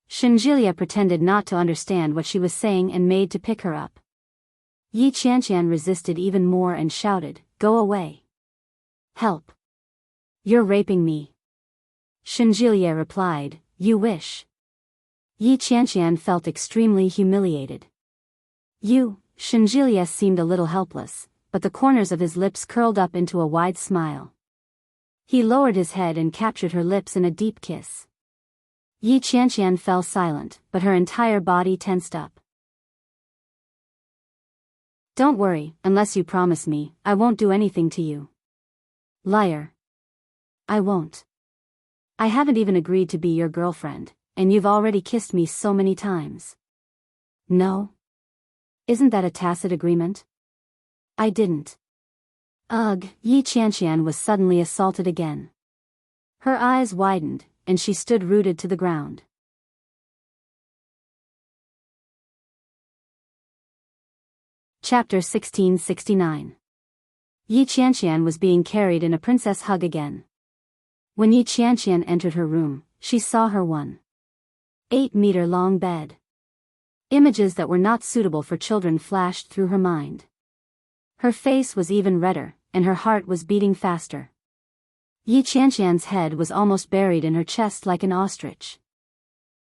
Shenjilia pretended not to understand what she was saying and made to pick her up. Yi Qianqian resisted even more and shouted, "Go away. Help. You're raping me." Shenjilia replied, "You wish." Yi Qianqian felt extremely humiliated. Shenjilia seemed a little helpless, but the corners of his lips curled up into a wide smile. He lowered his head and captured her lips in a deep kiss. Yi Qianqian fell silent, but her entire body tensed up. "Don't worry, unless you promise me, I won't do anything to you." "Liar. I won't. I haven't even agreed to be your girlfriend, and you've already kissed me so many times." "No? Isn't that a tacit agreement?" "I didn't." Ugh, Yi Qianqian was suddenly assaulted again. Her eyes widened, and she stood rooted to the ground. Chapter 1669. Yi Qianqian was being carried in a princess hug again. When Yi Qianqian entered her room, she saw her 1.8-meter-long bed. Images that were not suitable for children flashed through her mind. Her face was even redder, and her heart was beating faster. Yi Qianqian's head was almost buried in her chest like an ostrich.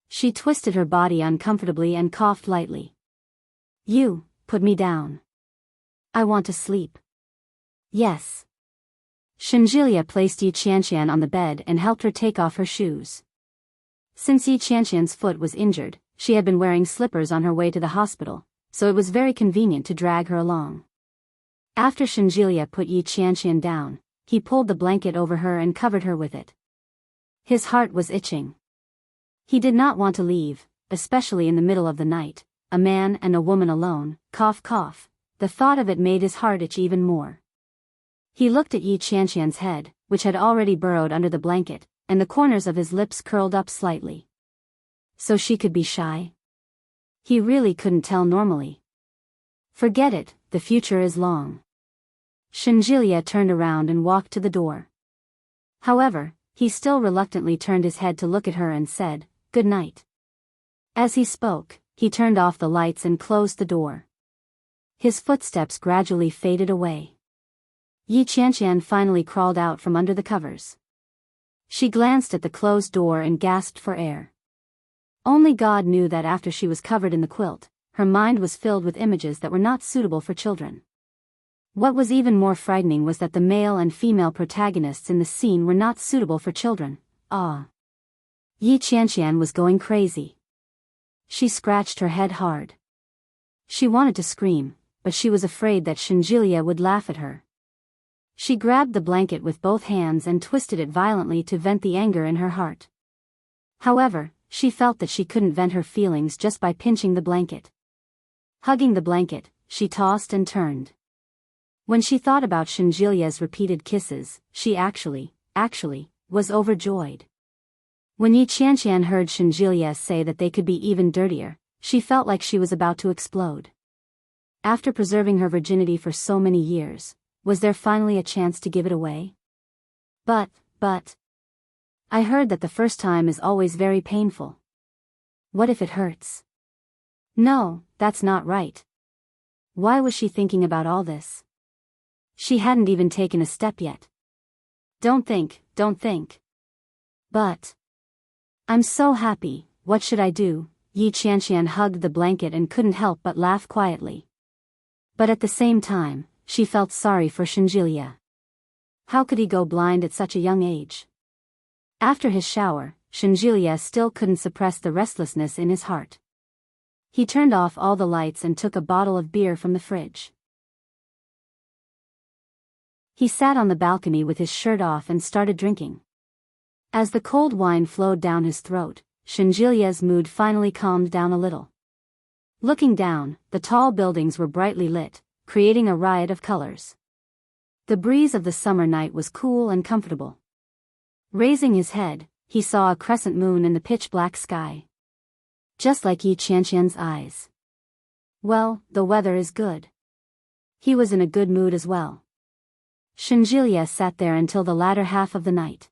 She twisted her body uncomfortably and coughed lightly. "You, put me down. I want to sleep." "Yes." Shenjilia placed Yi Qianqian on the bed and helped her take off her shoes. Since Yi Qianqian's foot was injured, she had been wearing slippers on her way to the hospital, so it was very convenient to drag her along. After Shenjilia put Yi Qianqian down, he pulled the blanket over her and covered her with it. His heart was itching. He did not want to leave, especially in the middle of the night, a man and a woman alone, cough cough. The thought of it made his heart itch even more. He looked at Yi Qianqian's head, which had already burrowed under the blanket, and the corners of his lips curled up slightly. So she could be shy? He really couldn't tell normally. Forget it, the future is long. Shenjilia turned around and walked to the door. However, he still reluctantly turned his head to look at her and said, "Good night." As he spoke, he turned off the lights and closed the door. His footsteps gradually faded away. Yi Qianqian finally crawled out from under the covers. She glanced at the closed door and gasped for air. Only God knew that after she was covered in the quilt, her mind was filled with images that were not suitable for children. What was even more frightening was that the male and female protagonists in the scene were not suitable for children. Yi Qianqian was going crazy. She scratched her head hard. She wanted to scream, but she was afraid that Shinjilia would laugh at her. She grabbed the blanket with both hands and twisted it violently to vent the anger in her heart. However, she felt that she couldn't vent her feelings just by pinching the blanket. Hugging the blanket, she tossed and turned. When she thought about Shinjilia's repeated kisses, she actually, was overjoyed. When Yi Qianqian heard Shinjilia say that they could be even dirtier, she felt like she was about to explode. After preserving her virginity for so many years, was there finally a chance to give it away? But, I heard that the first time is always very painful. What if it hurts? No, that's not right. Why was she thinking about all this? She hadn't even taken a step yet. Don't think. But I'm so happy, what should I do? Yi Qianqian hugged the blanket and couldn't help but laugh quietly. But at the same time, she felt sorry for Shinjilia. How could he go blind at such a young age? After his shower, Shinjilia still couldn't suppress the restlessness in his heart. He turned off all the lights and took a bottle of beer from the fridge. He sat on the balcony with his shirt off and started drinking. As the cold wine flowed down his throat, Shinjilia's mood finally calmed down a little. Looking down, the tall buildings were brightly lit, creating a riot of colors. The breeze of the summer night was cool and comfortable. Raising his head, he saw a crescent moon in the pitch-black sky. Just like Yi Qianqian's eyes. Well, the weather is good. He was in a good mood as well. Shinjilia sat there until the latter half of the night.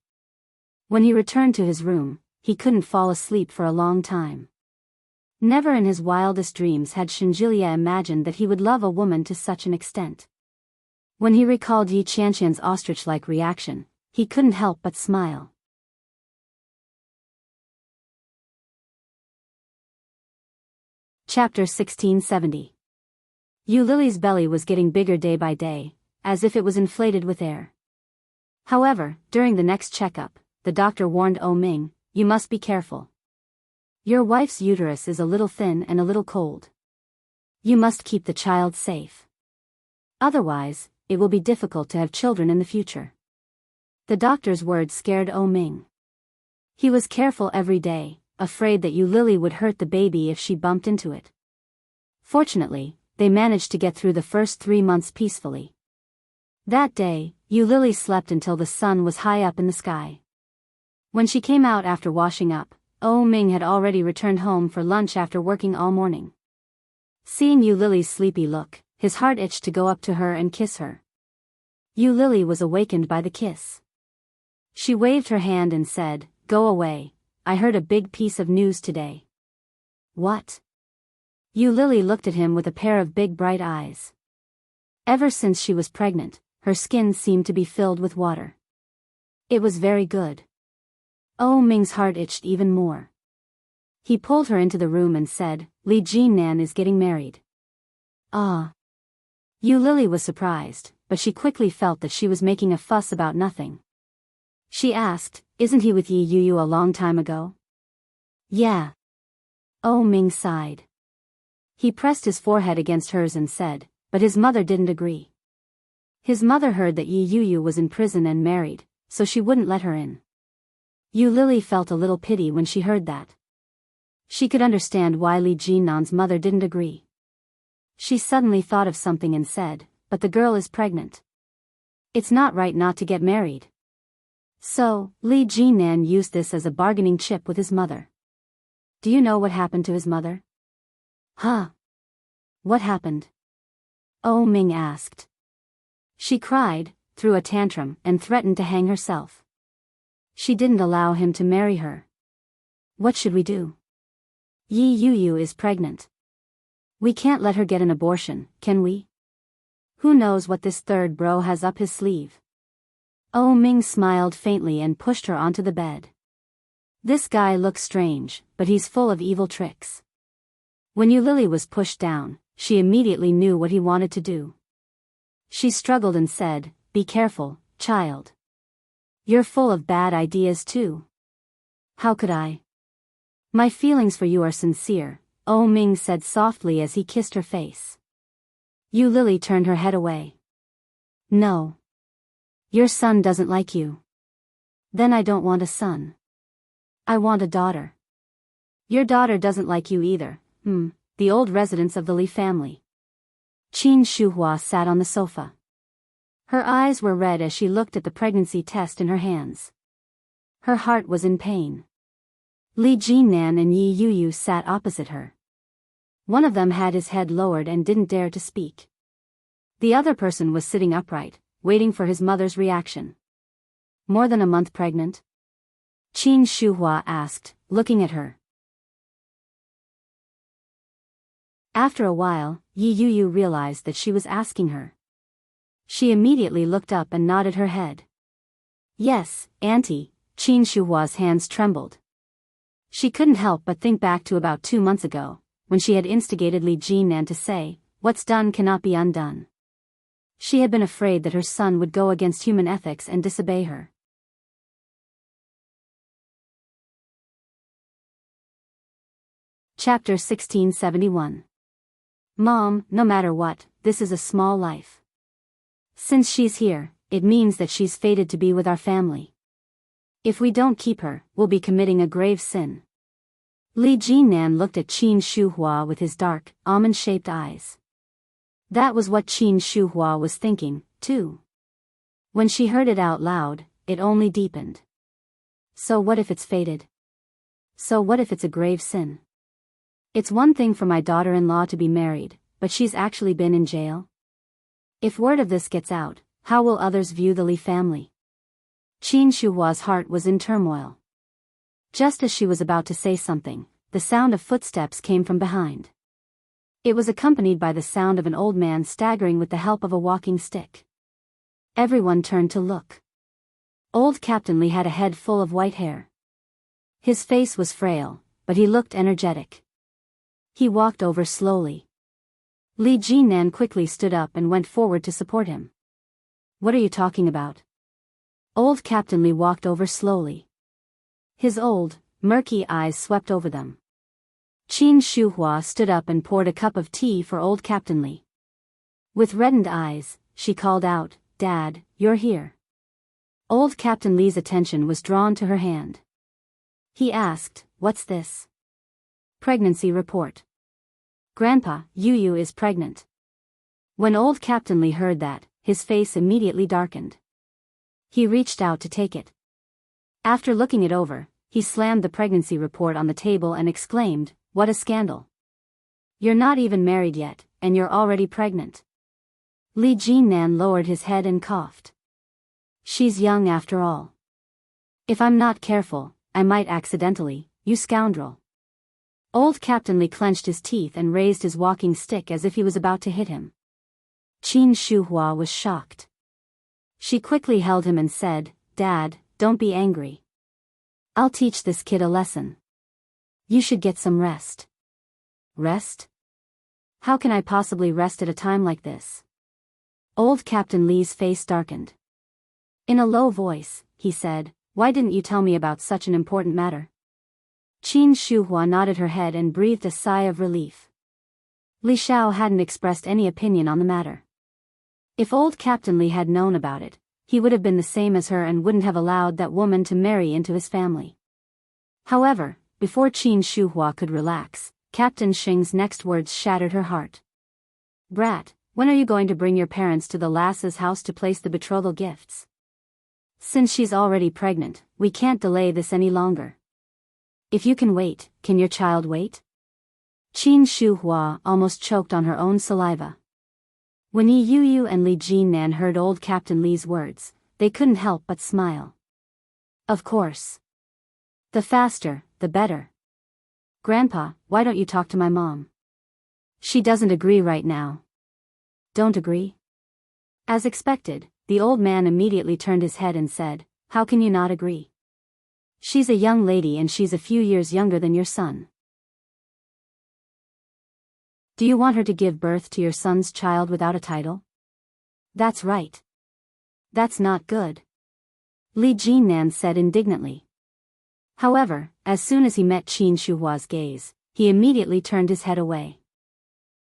When he returned to his room, he couldn't fall asleep for a long time. Never in his wildest dreams had Shinjilia imagined that he would love a woman to such an extent. When he recalled Yi Qianqian's ostrich-like reaction, he couldn't help but smile. Chapter 1670. Yu Lily's belly was getting bigger day by day, as if it was inflated with air. However, during the next checkup, the doctor warned Ming, "You must be careful. Your wife's uterus is a little thin and a little cold. You must keep the child safe. Otherwise, it will be difficult to have children in the future." The doctor's words scared Ming. He was careful every day, afraid that Yu Lily would hurt the baby if she bumped into it. Fortunately, they managed to get through the first 3 months peacefully. That day, Yu Lily slept until the sun was high up in the sky. When she came out after washing up, Ming had already returned home for lunch after working all morning. Seeing Yu Lily's sleepy look, his heart itched to go up to her and kiss her. Yu Lily was awakened by the kiss. She waved her hand and said, "Go away, I heard a big piece of news today." "What?" Yu Lily looked at him with a pair of big bright eyes. Ever since she was pregnant, her skin seemed to be filled with water. It was very good. Ming's heart itched even more. He pulled her into the room and said, "Li Jinnan is getting married." Ah. Yu Lily was surprised, but she quickly felt that she was making a fuss about nothing. She asked, "Isn't he with Yi Yu a long time ago?" "Yeah." Ming sighed. He pressed his forehead against hers and said, but his mother didn't agree. His mother heard that Yi Yu was in prison and married, so she wouldn't let her in. Yu Lily felt a little pity when she heard that. She could understand why Li Jinnan's mother didn't agree. She suddenly thought of something and said, "But the girl is pregnant. It's not right not to get married." So, Li Jinnan used this as a bargaining chip with his mother. Do you know what happened to his mother? Huh? What happened? Ming asked. She cried, threw a tantrum, and threatened to hang herself. She didn't allow him to marry her. What should we do? Yi Yu is pregnant. We can't let her get an abortion, can we? Who knows what this third bro has up his sleeve? Ming smiled faintly and pushed her onto the bed. This guy looks strange, but he's full of evil tricks. When Yu Lily was pushed down, she immediately knew what he wanted to do. She struggled and said, "Be careful, child. You're full of bad ideas too." "How could I? My feelings for you are sincere," Oh Ming said softly as he kissed her face. Yu Lily turned her head away. "No. Your son doesn't like you." "Then I don't want a son. I want a daughter." "Your daughter doesn't like you either." The old residents of the Li family. Qin Shuhua sat on the sofa. Her eyes were red as she looked at the pregnancy test in her hands. Her heart was in pain. Li Jinnan and Yi Yuyu sat opposite her. One of them had his head lowered and didn't dare to speak. The other person was sitting upright, waiting for his mother's reaction. "More than a month pregnant?" Qin Shuhua asked, looking at her. After a while, Yi Yuyu realized that she was asking her. She immediately looked up and nodded her head. "Yes, Auntie." Qin Shuhua's hands trembled. She couldn't help but think back to about 2 months ago, when she had instigated Li Jinnan to say, "What's done cannot be undone." She had been afraid that her son would go against human ethics and disobey her. Chapter 1671. Mom, no matter what, this is a small life. Since she's here, it means that she's fated to be with our family. If we don't keep her, we'll be committing a grave sin. Li Jinnan looked at Qin Shuhua with his dark, almond-shaped eyes. That was what Qin Shuhua was thinking, too. When she heard it out loud, it only deepened. So what if it's fated? So what if it's a grave sin? It's one thing for my daughter-in-law to be married, but she's actually been in jail? If word of this gets out, how will others view the Li family? Qin Shuhua's heart was in turmoil. Just as she was about to say something, the sound of footsteps came from behind. It was accompanied by the sound of an old man staggering with the help of a walking stick. Everyone turned to look. Old Captain Li had a head full of white hair. His face was frail, but he looked energetic. He walked over slowly. Li Jinnan quickly stood up and went forward to support him. "What are you talking about?" Old Captain Li walked over slowly. His old, murky eyes swept over them. Qin Shuhua stood up and poured a cup of tea for old Captain Li. With reddened eyes, she called out, "Dad, you're here." Old Captain Li's attention was drawn to her hand. He asked, "What's this?" "Pregnancy report. Grandpa, Yuyu is pregnant." When old Captain Li heard that, his face immediately darkened. He reached out to take it. After looking it over, he slammed the pregnancy report on the table and exclaimed, "What a scandal. You're not even married yet, and you're already pregnant." Li Jinnan lowered his head and coughed. "She's young after all. If I'm not careful, I might accidentally, you scoundrel." Old Captain Li clenched his teeth and raised his walking stick as if he was about to hit him. Qin Shuhua was shocked. She quickly held him and said, "Dad, don't be angry. I'll teach this kid a lesson. You should get some rest." "Rest? How can I possibly rest at a time like this?" Old Captain Li's face darkened. In a low voice, he said, "Why didn't you tell me about such an important matter?" Qin Shuhua nodded her head and breathed a sigh of relief. Li Xiao hadn't expressed any opinion on the matter. If old Captain Li had known about it, he would have been the same as her and wouldn't have allowed that woman to marry into his family. However, before Qin Shuhua could relax, Captain Xing's next words shattered her heart. "Brat, when are you going to bring your parents to the lass's house to place the betrothal gifts? Since she's already pregnant, we can't delay this any longer. If you can wait, can your child wait?" Qin Shuhua almost choked on her own saliva. When Yi Yuyu and Li Jinnan heard old Captain Li's words, they couldn't help but smile. Of course. The faster, the better. "Grandpa, why don't you talk to my mom? She doesn't agree right now." "Don't agree?" As expected, the old man immediately turned his head and said, "How can you not agree? She's a young lady and she's a few years younger than your son. Do you want her to give birth to your son's child without a title? That's right. That's not good, Li Jinnan said indignantly. However, as soon as he met Qin Shuhua's gaze, he immediately turned his head away.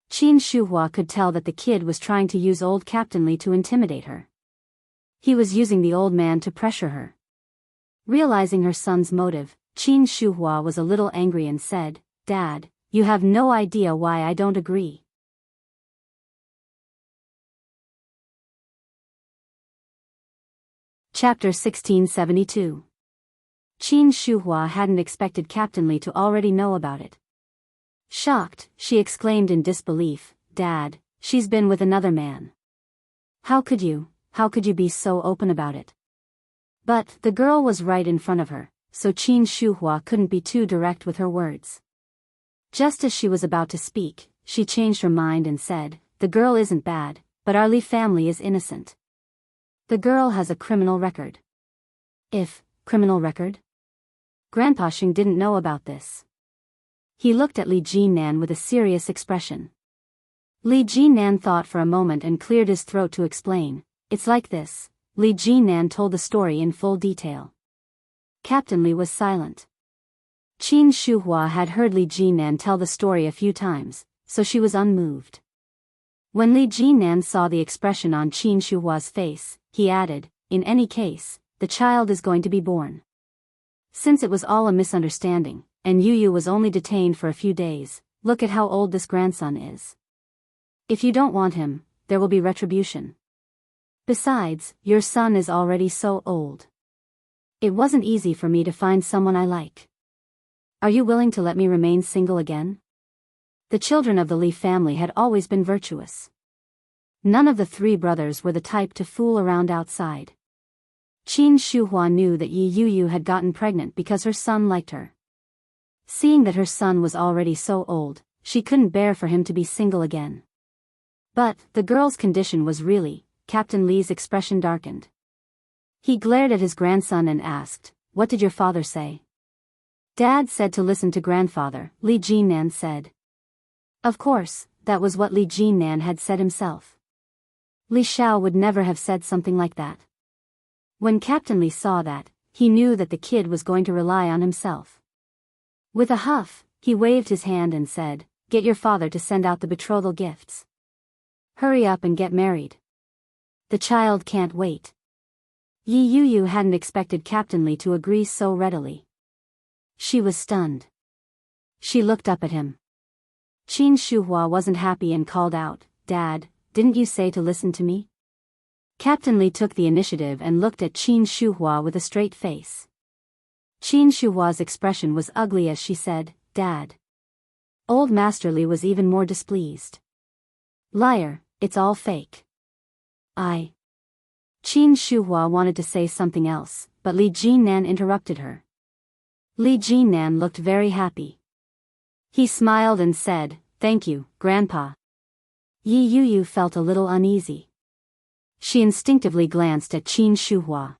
Qin Shuhua could tell that the kid was trying to use old Captain Li to intimidate her. He was using the old man to pressure her. Realizing her son's motive, Qin Shuhua was a little angry and said, "Dad, you have no idea why I don't agree." Chapter 1672. Qin Shuhua hadn't expected Captain Li to already know about it. Shocked, she exclaimed in disbelief, "Dad, she's been with another man. How could you be so open about it?" But the girl was right in front of her, so Qin Shuhua couldn't be too direct with her words. Just as she was about to speak, she changed her mind and said, "The girl isn't bad, but our Li family is innocent. The girl has a criminal record." Criminal record? Grandpa Xing didn't know about this. He looked at Li Jinnan with a serious expression. Li Jinnan thought for a moment and cleared his throat to explain. "It's like this." Li Jinnan told the story in full detail. Captain Li was silent. Qin Shuhua had heard Li Jinnan tell the story a few times, so she was unmoved. When Li Jinnan saw the expression on Qin Shuhua's face, he added, "In any case, the child is going to be born. Since it was all a misunderstanding, and Yu was only detained for a few days, look at how old this grandson is. If you don't want him, there will be retribution. Besides, your son is already so old. It wasn't easy for me to find someone I like. Are you willing to let me remain single again?" The children of the Li family had always been virtuous. None of the three brothers were the type to fool around outside. Qin Shuhua knew that Yi Yu had gotten pregnant because her son liked her. Seeing that her son was already so old, she couldn't bear for him to be single again. But the girl's condition was really, Captain Li's expression darkened. He glared at his grandson and asked, "What did your father say?" "Dad said to listen to grandfather," Li Jinnan said. Of course, that was what Li Jinnan had said himself. Li Xiao would never have said something like that. When Captain Li saw that, he knew that the kid was going to rely on himself. With a huff, he waved his hand and said, "Get your father to send out the betrothal gifts. Hurry up and get married. The child can't wait." Yi Yu hadn't expected Captain Li to agree so readily. She was stunned. She looked up at him. Qin Shuhua wasn't happy and called out, "Dad, didn't you say to listen to me?" Captain Li took the initiative and looked at Qin Shuhua with a straight face. Qin Shuhua's expression was ugly as she said, "Dad." Old Master Li was even more displeased. "Liar, it's all fake." Qin Shuhua wanted to say something else, but Li Jinnan interrupted her. Li Jinnan looked very happy. He smiled and said, "Thank you, Grandpa." Yi Yu felt a little uneasy. She instinctively glanced at Qin Shuhua.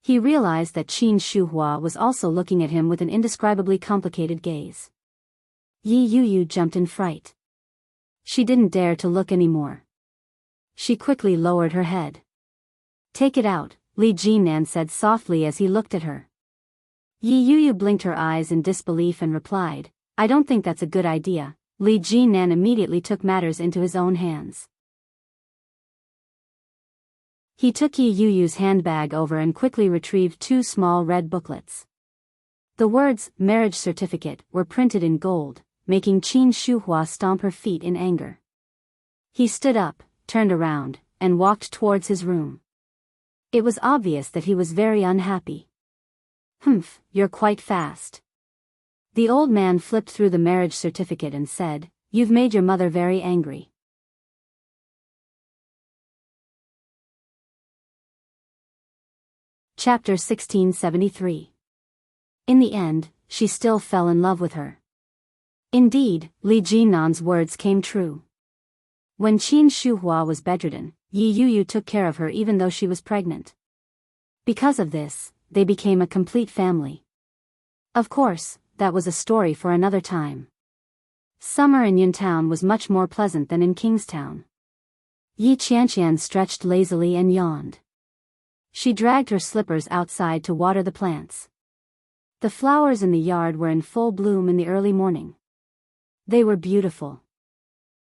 He realized that Qin Shuhua was also looking at him with an indescribably complicated gaze. Yi Yu jumped in fright. She didn't dare to look anymore. She quickly lowered her head. "Take it out," Li Jinnan said softly as he looked at her. Yi Yu blinked her eyes in disbelief and replied, "I don't think that's a good idea." Li Jinnan immediately took matters into his own hands. He took Yi Yu's handbag over and quickly retrieved two small red booklets. The words, "marriage certificate," were printed in gold, making Qin Shuhua stomp her feet in anger. He stood up, turned around, and walked towards his room. It was obvious that he was very unhappy. "Humph, you're quite fast." The old man flipped through the marriage certificate and said, "You've made your mother very angry." Chapter 1673. In the end, she still fell in love with her. Indeed, Li Jinnan's words came true. When Qin Shuhua was bedridden, Yi Yu took care of her even though she was pregnant. Because of this, they became a complete family. Of course, that was a story for another time. Summer in Yuntown was much more pleasant than in Kingstown. Yi Qianqian stretched lazily and yawned. She dragged her slippers outside to water the plants. The flowers in the yard were in full bloom in the early morning. They were beautiful.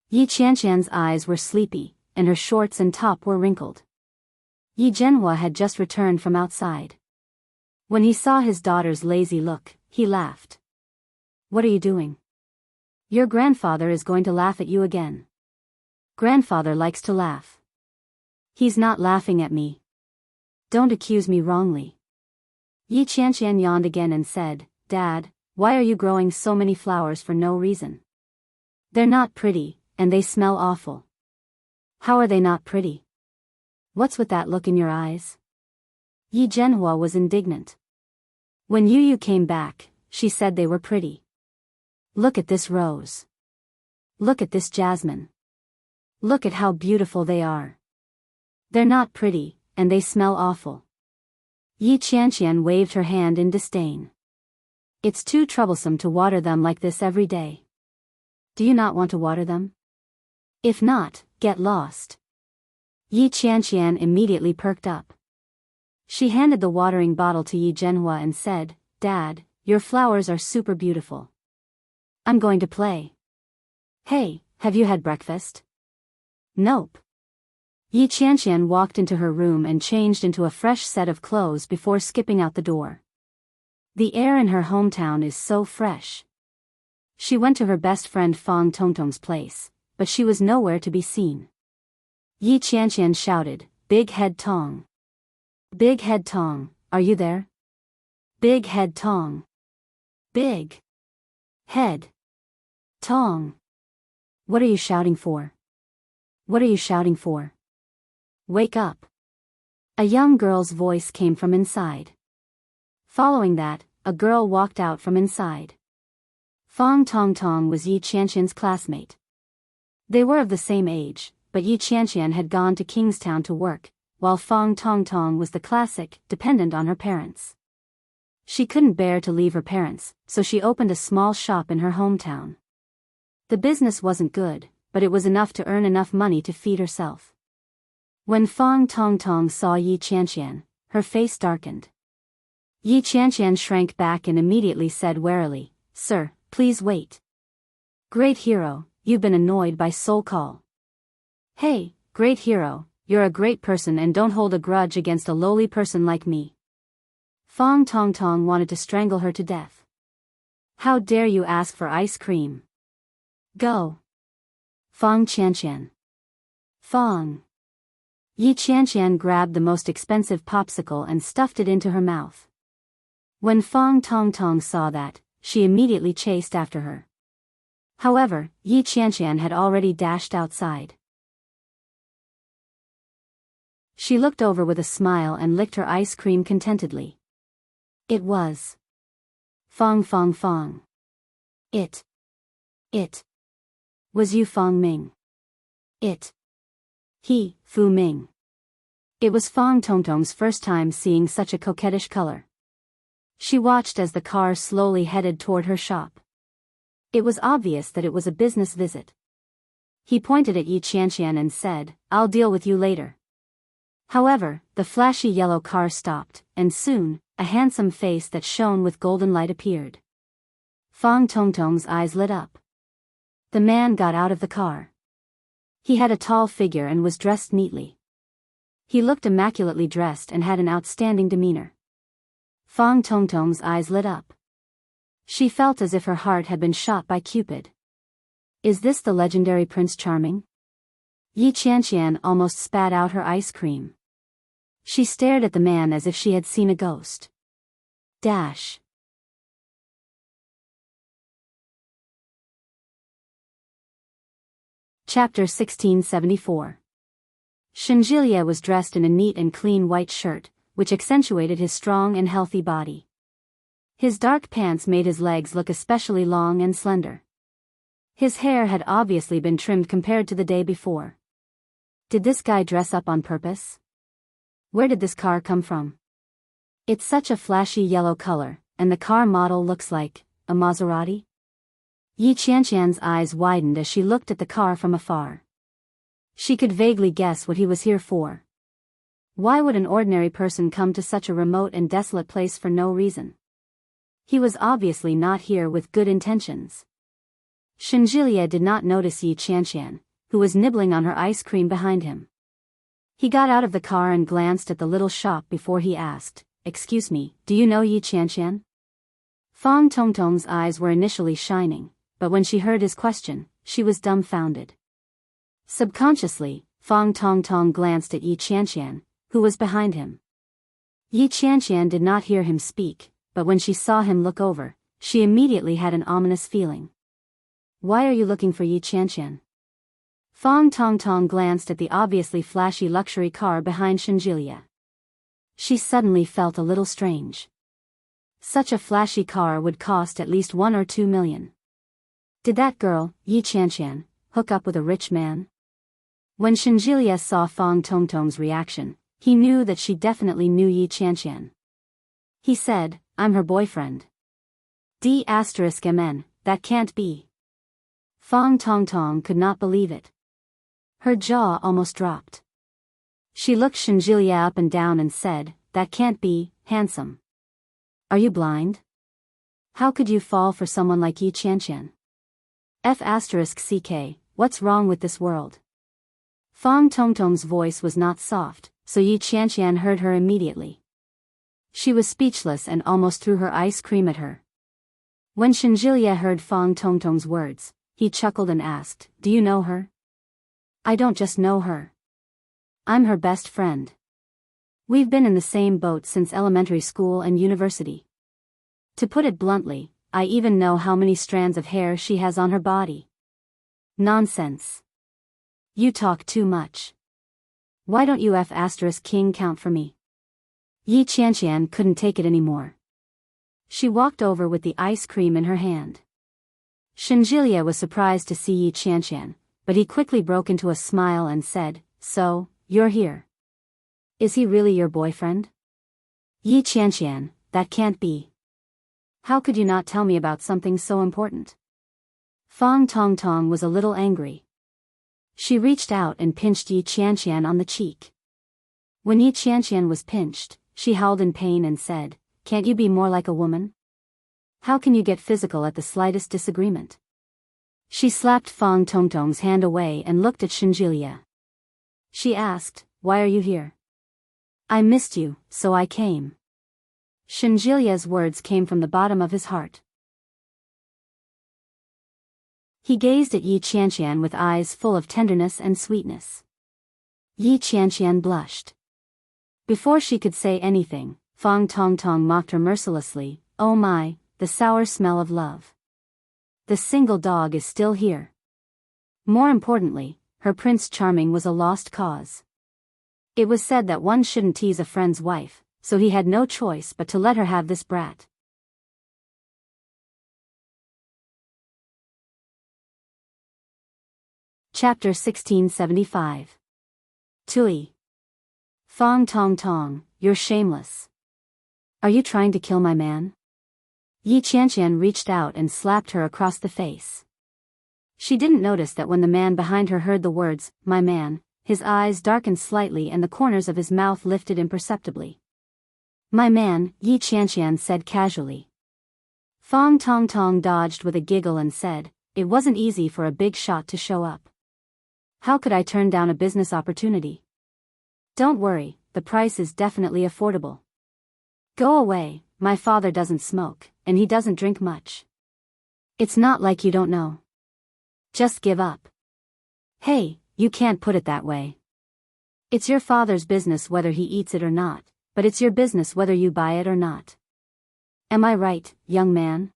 Yi Qianqian's eyes were sleepy, and her shorts and top were wrinkled. Yi Zhenhua had just returned from outside. When he saw his daughter's lazy look, he laughed. "What are you doing? Your grandfather is going to laugh at you again." "Grandfather likes to laugh." "He's not laughing at me. Don't accuse me wrongly." Yi Qianqian yawned again and said, "Dad, why are you growing so many flowers for no reason? They're not pretty, and they smell awful." "How are they not pretty? What's with that look in your eyes?" Yi Zhenhua was indignant. When Yu came back, she said they were pretty. "Look at this rose. Look at this jasmine. Look at how beautiful they are. They're not pretty, and they smell awful." Yi Qianqian waved her hand in disdain. "It's too troublesome to water them like this every day. Do you not want to water them? If not, get lost." Yi Qianqian immediately perked up. She handed the watering bottle to Yi Zhenhua and said, "Dad, your flowers are super beautiful. I'm going to play." "Hey, have you had breakfast?" "Nope." Yi Qianqian walked into her room and changed into a fresh set of clothes before skipping out the door. The air in her hometown is so fresh. She went to her best friend Fang Tongtong's place, but she was nowhere to be seen. Yi Qianqian shouted, "Big Head Tong! Big Head Tong, are you there? Big Head Tong! Big Head Tong! What are you shouting for? What are you shouting for? Wake up!" A young girl's voice came from inside. Following that, a girl walked out from inside. Fang Tongtong was Yi Qianqian's classmate. They were of the same age, but Yi Qianqian had gone to Kingstown to work, while Fang Tongtong was the classic, dependent on her parents. She couldn't bear to leave her parents, so she opened a small shop in her hometown. The business wasn't good, but it was enough to earn enough money to feed herself. When Fang Tongtong saw Yi Qianqian, her face darkened. Yi Qianqian shrank back and immediately said warily, "Sir, please wait. Great hero, you've been annoyed by soul call. Hey, great hero, you're a great person and don't hold a grudge against a lowly person like me." Fang Tongtong wanted to strangle her to death. "How dare you ask for ice cream? Go. Fang Qianqian. Fang." Yi Qianqian grabbed the most expensive popsicle and stuffed it into her mouth. When Fang Tongtong saw that, she immediately chased after her. However, Yi Qianqian had already dashed outside. She looked over with a smile and licked her ice cream contentedly. It was Fang Fang Fang. It was Yu Fang Ming. He, Fu Ming. It was Fang Tongtong's first time seeing such a coquettish color. She watched as the car slowly headed toward her shop. It was obvious that it was a business visit. He pointed at Yi Qianqian and said, "I'll deal with you later." However, the flashy yellow car stopped, and soon, a handsome face that shone with golden light appeared. Fang Tongtong's eyes lit up. The man got out of the car. He had a tall figure and was dressed neatly. He looked immaculately dressed and had an outstanding demeanor. Fang Tongtong's eyes lit up. She felt as if her heart had been shot by Cupid. Is this the legendary Prince Charming? Yi Qianqian almost spat out her ice cream. She stared at the man as if she had seen a ghost. Dash. Chapter 1674. Shenjilia was dressed in a neat and clean white shirt, which accentuated his strong and healthy body. His dark pants made his legs look especially long and slender. His hair had obviously been trimmed compared to the day before. Did this guy dress up on purpose? Where did this car come from? It's such a flashy yellow color, and the car model looks like a Maserati? Yi Qianqian's eyes widened as she looked at the car from afar. She could vaguely guess what he was here for. Why would an ordinary person come to such a remote and desolate place for no reason? He was obviously not here with good intentions. Shenjilia did not notice Yi Qianqian, who was nibbling on her ice cream behind him. He got out of the car and glanced at the little shop before he asked, "Excuse me, do you know Yi Qianqian?" Fang Tongtong's eyes were initially shining, but when she heard his question, she was dumbfounded. Subconsciously, Fang Tongtong glanced at Yi Qianqian, who was behind him. Yi Qianqian did not hear him speak, but when she saw him look over, she immediately had an ominous feeling. "Why are you looking for Yi Qianqian?" Fang Tongtong glanced at the obviously flashy luxury car behind Shenjilia. She suddenly felt a little strange. Such a flashy car would cost at least 1 or 2 million. Did that girl, Yi Qianqian, hook up with a rich man? When Shenjilia saw Fang Tongtong's reaction, he knew that she definitely knew Yi Qianqian. He said, "I'm her boyfriend." D**mn, that can't be. Fang Tongtong could not believe it. Her jaw almost dropped. She looked Shenjilia up and down and said, "That can't be, handsome. Are you blind? How could you fall for someone like Yi Qianqian? F***ck, what's wrong with this world?" Fang Tongtong's voice was not soft, so Yi Qianqian heard her immediately. She was speechless and almost threw her ice cream at her. When Shenjilia heard Fang Tongtong's words, he chuckled and asked, "Do you know her?" "I don't just know her. I'm her best friend. We've been in the same boat since elementary school and university. To put it bluntly, I even know how many strands of hair she has on her body." "Nonsense. You talk too much. Why don't you F***king count for me?" Yi Qianqian couldn't take it anymore. She walked over with the ice cream in her hand. Shenjilia was surprised to see Yi Qianqian, but he quickly broke into a smile and said, "So, you're here. Is he really your boyfriend?" "Yi Qianqian, that can't be. How could you not tell me about something so important?" Fang Tongtong was a little angry. She reached out and pinched Yi Qianqian on the cheek. When Yi Qianqian was pinched, she howled in pain and said, "Can't you be more like a woman? How can you get physical at the slightest disagreement?" She slapped Fang Tongtong's hand away and looked at Shenjilia. She asked, "Why are you here?" "I missed you, so I came." Shenjilia's words came from the bottom of his heart. He gazed at Yi Qianqian with eyes full of tenderness and sweetness. Yi Qianqian blushed. Before she could say anything, Fang Tongtong mocked her mercilessly, "Oh my, the sour smell of love. The single dog is still here." More importantly, her Prince Charming was a lost cause. It was said that one shouldn't tease a friend's wife, so he had no choice but to let her have this brat. Chapter 1675. Tui. Fang Tongtong, you're shameless. Are you trying to kill my man? Yi Qianqian reached out and slapped her across the face. She didn't notice that when the man behind her heard the words, "my man," his eyes darkened slightly and the corners of his mouth lifted imperceptibly. "My man," Yi Qianqian said casually. Fang Tongtong dodged with a giggle and said, "It wasn't easy for a big shot to show up. How could I turn down a business opportunity? Don't worry, the price is definitely affordable. Go away, my father doesn't smoke, and he doesn't drink much. It's not like you don't know. Just give up." "Hey, you can't put it that way. It's your father's business whether he eats it or not, but it's your business whether you buy it or not. Am I right, young man?"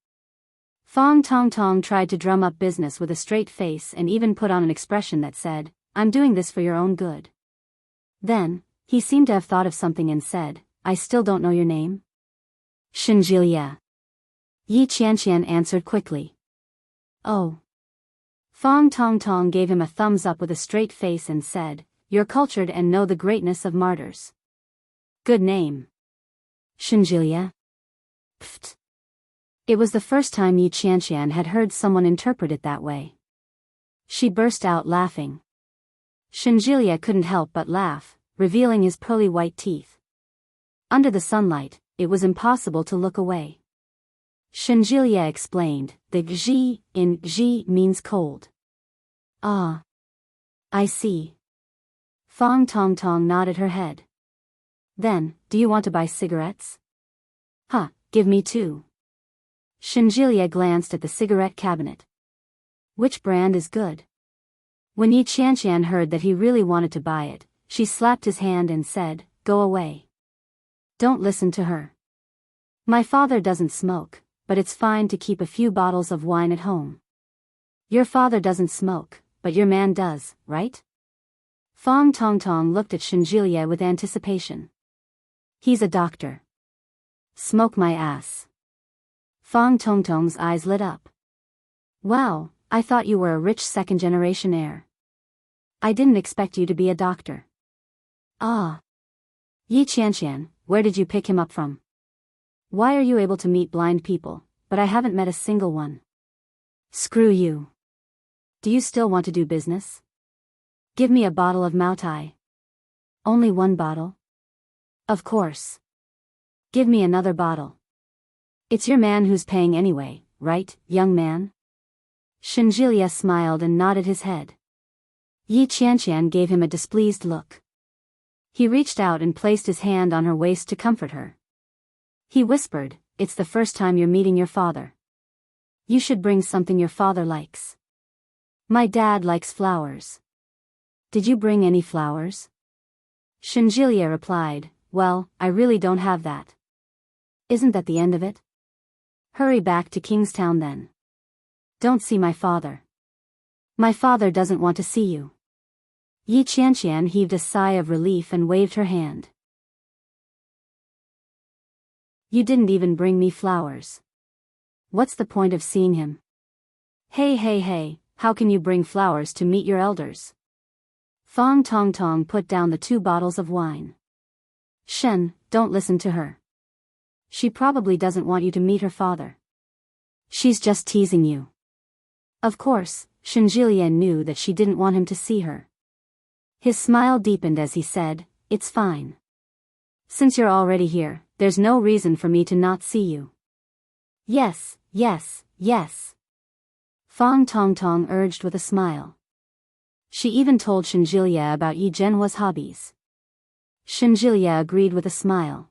Fang Tongtong tried to drum up business with a straight face and even put on an expression that said, "I'm doing this for your own good." Then, he seemed to have thought of something and said, "I still don't know your name." "Shenjilia." Yi Qianqian answered quickly. "Oh." Fang Tongtong gave him a thumbs up with a straight face and said, "You're cultured and know the greatness of martyrs. Good name. Shenjilia." Pfft. It was the first time Yi Qianqian had heard someone interpret it that way. She burst out laughing. Shinjilia couldn't help but laugh, revealing his pearly white teeth. Under the sunlight, it was impossible to look away. Shinjilia explained, the Ji in Ji means cold. Ah. I see. Fong Tong Tong nodded her head. Then, do you want to buy cigarettes? Huh, give me two. Shinjilia glanced at the cigarette cabinet. Which brand is good? When Yi Qianqian heard that he really wanted to buy it, she slapped his hand and said, go away. Don't listen to her. My father doesn't smoke, but it's fine to keep a few bottles of wine at home. Your father doesn't smoke, but your man does, right? Fong Tong Tong looked at Shinjilia with anticipation. He's a doctor. Smoke my ass. Fong Tong Tong's eyes lit up. Wow, I thought you were a rich second-generation heir. I didn't expect you to be a doctor. Ah. Yi Qianqian, where did you pick him up from? Why are you able to meet blind people, but I haven't met a single one? Screw you. Do you still want to do business? Give me a bottle of Moutai. Only one bottle? Of course. Give me another bottle. It's your man who's paying anyway, right, young man? Shinjilia smiled and nodded his head. Yi Qianqian gave him a displeased look. He reached out and placed his hand on her waist to comfort her. He whispered, it's the first time you're meeting your father. You should bring something your father likes. My dad likes flowers. Did you bring any flowers? Shinjilia replied, well, I really don't have that. Isn't that the end of it? Hurry back to Kingstown then. Don't see my father. My father doesn't want to see you. Yi Qianqian heaved a sigh of relief and waved her hand. You didn't even bring me flowers. What's the point of seeing him? Hey, how can you bring flowers to meet your elders? Fong Tong Tong put down the 2 bottles of wine. Shen, don't listen to her. She probably doesn't want you to meet her father. She's just teasing you. Of course, Shinjilia knew that she didn't want him to see her. His smile deepened as he said, it's fine. Since you're already here, there's no reason for me to not see you. Yes. Fong Tong Tong urged with a smile. She even told Shinjilia about Yi Zhenhua's hobbies. Shinjilia agreed with a smile.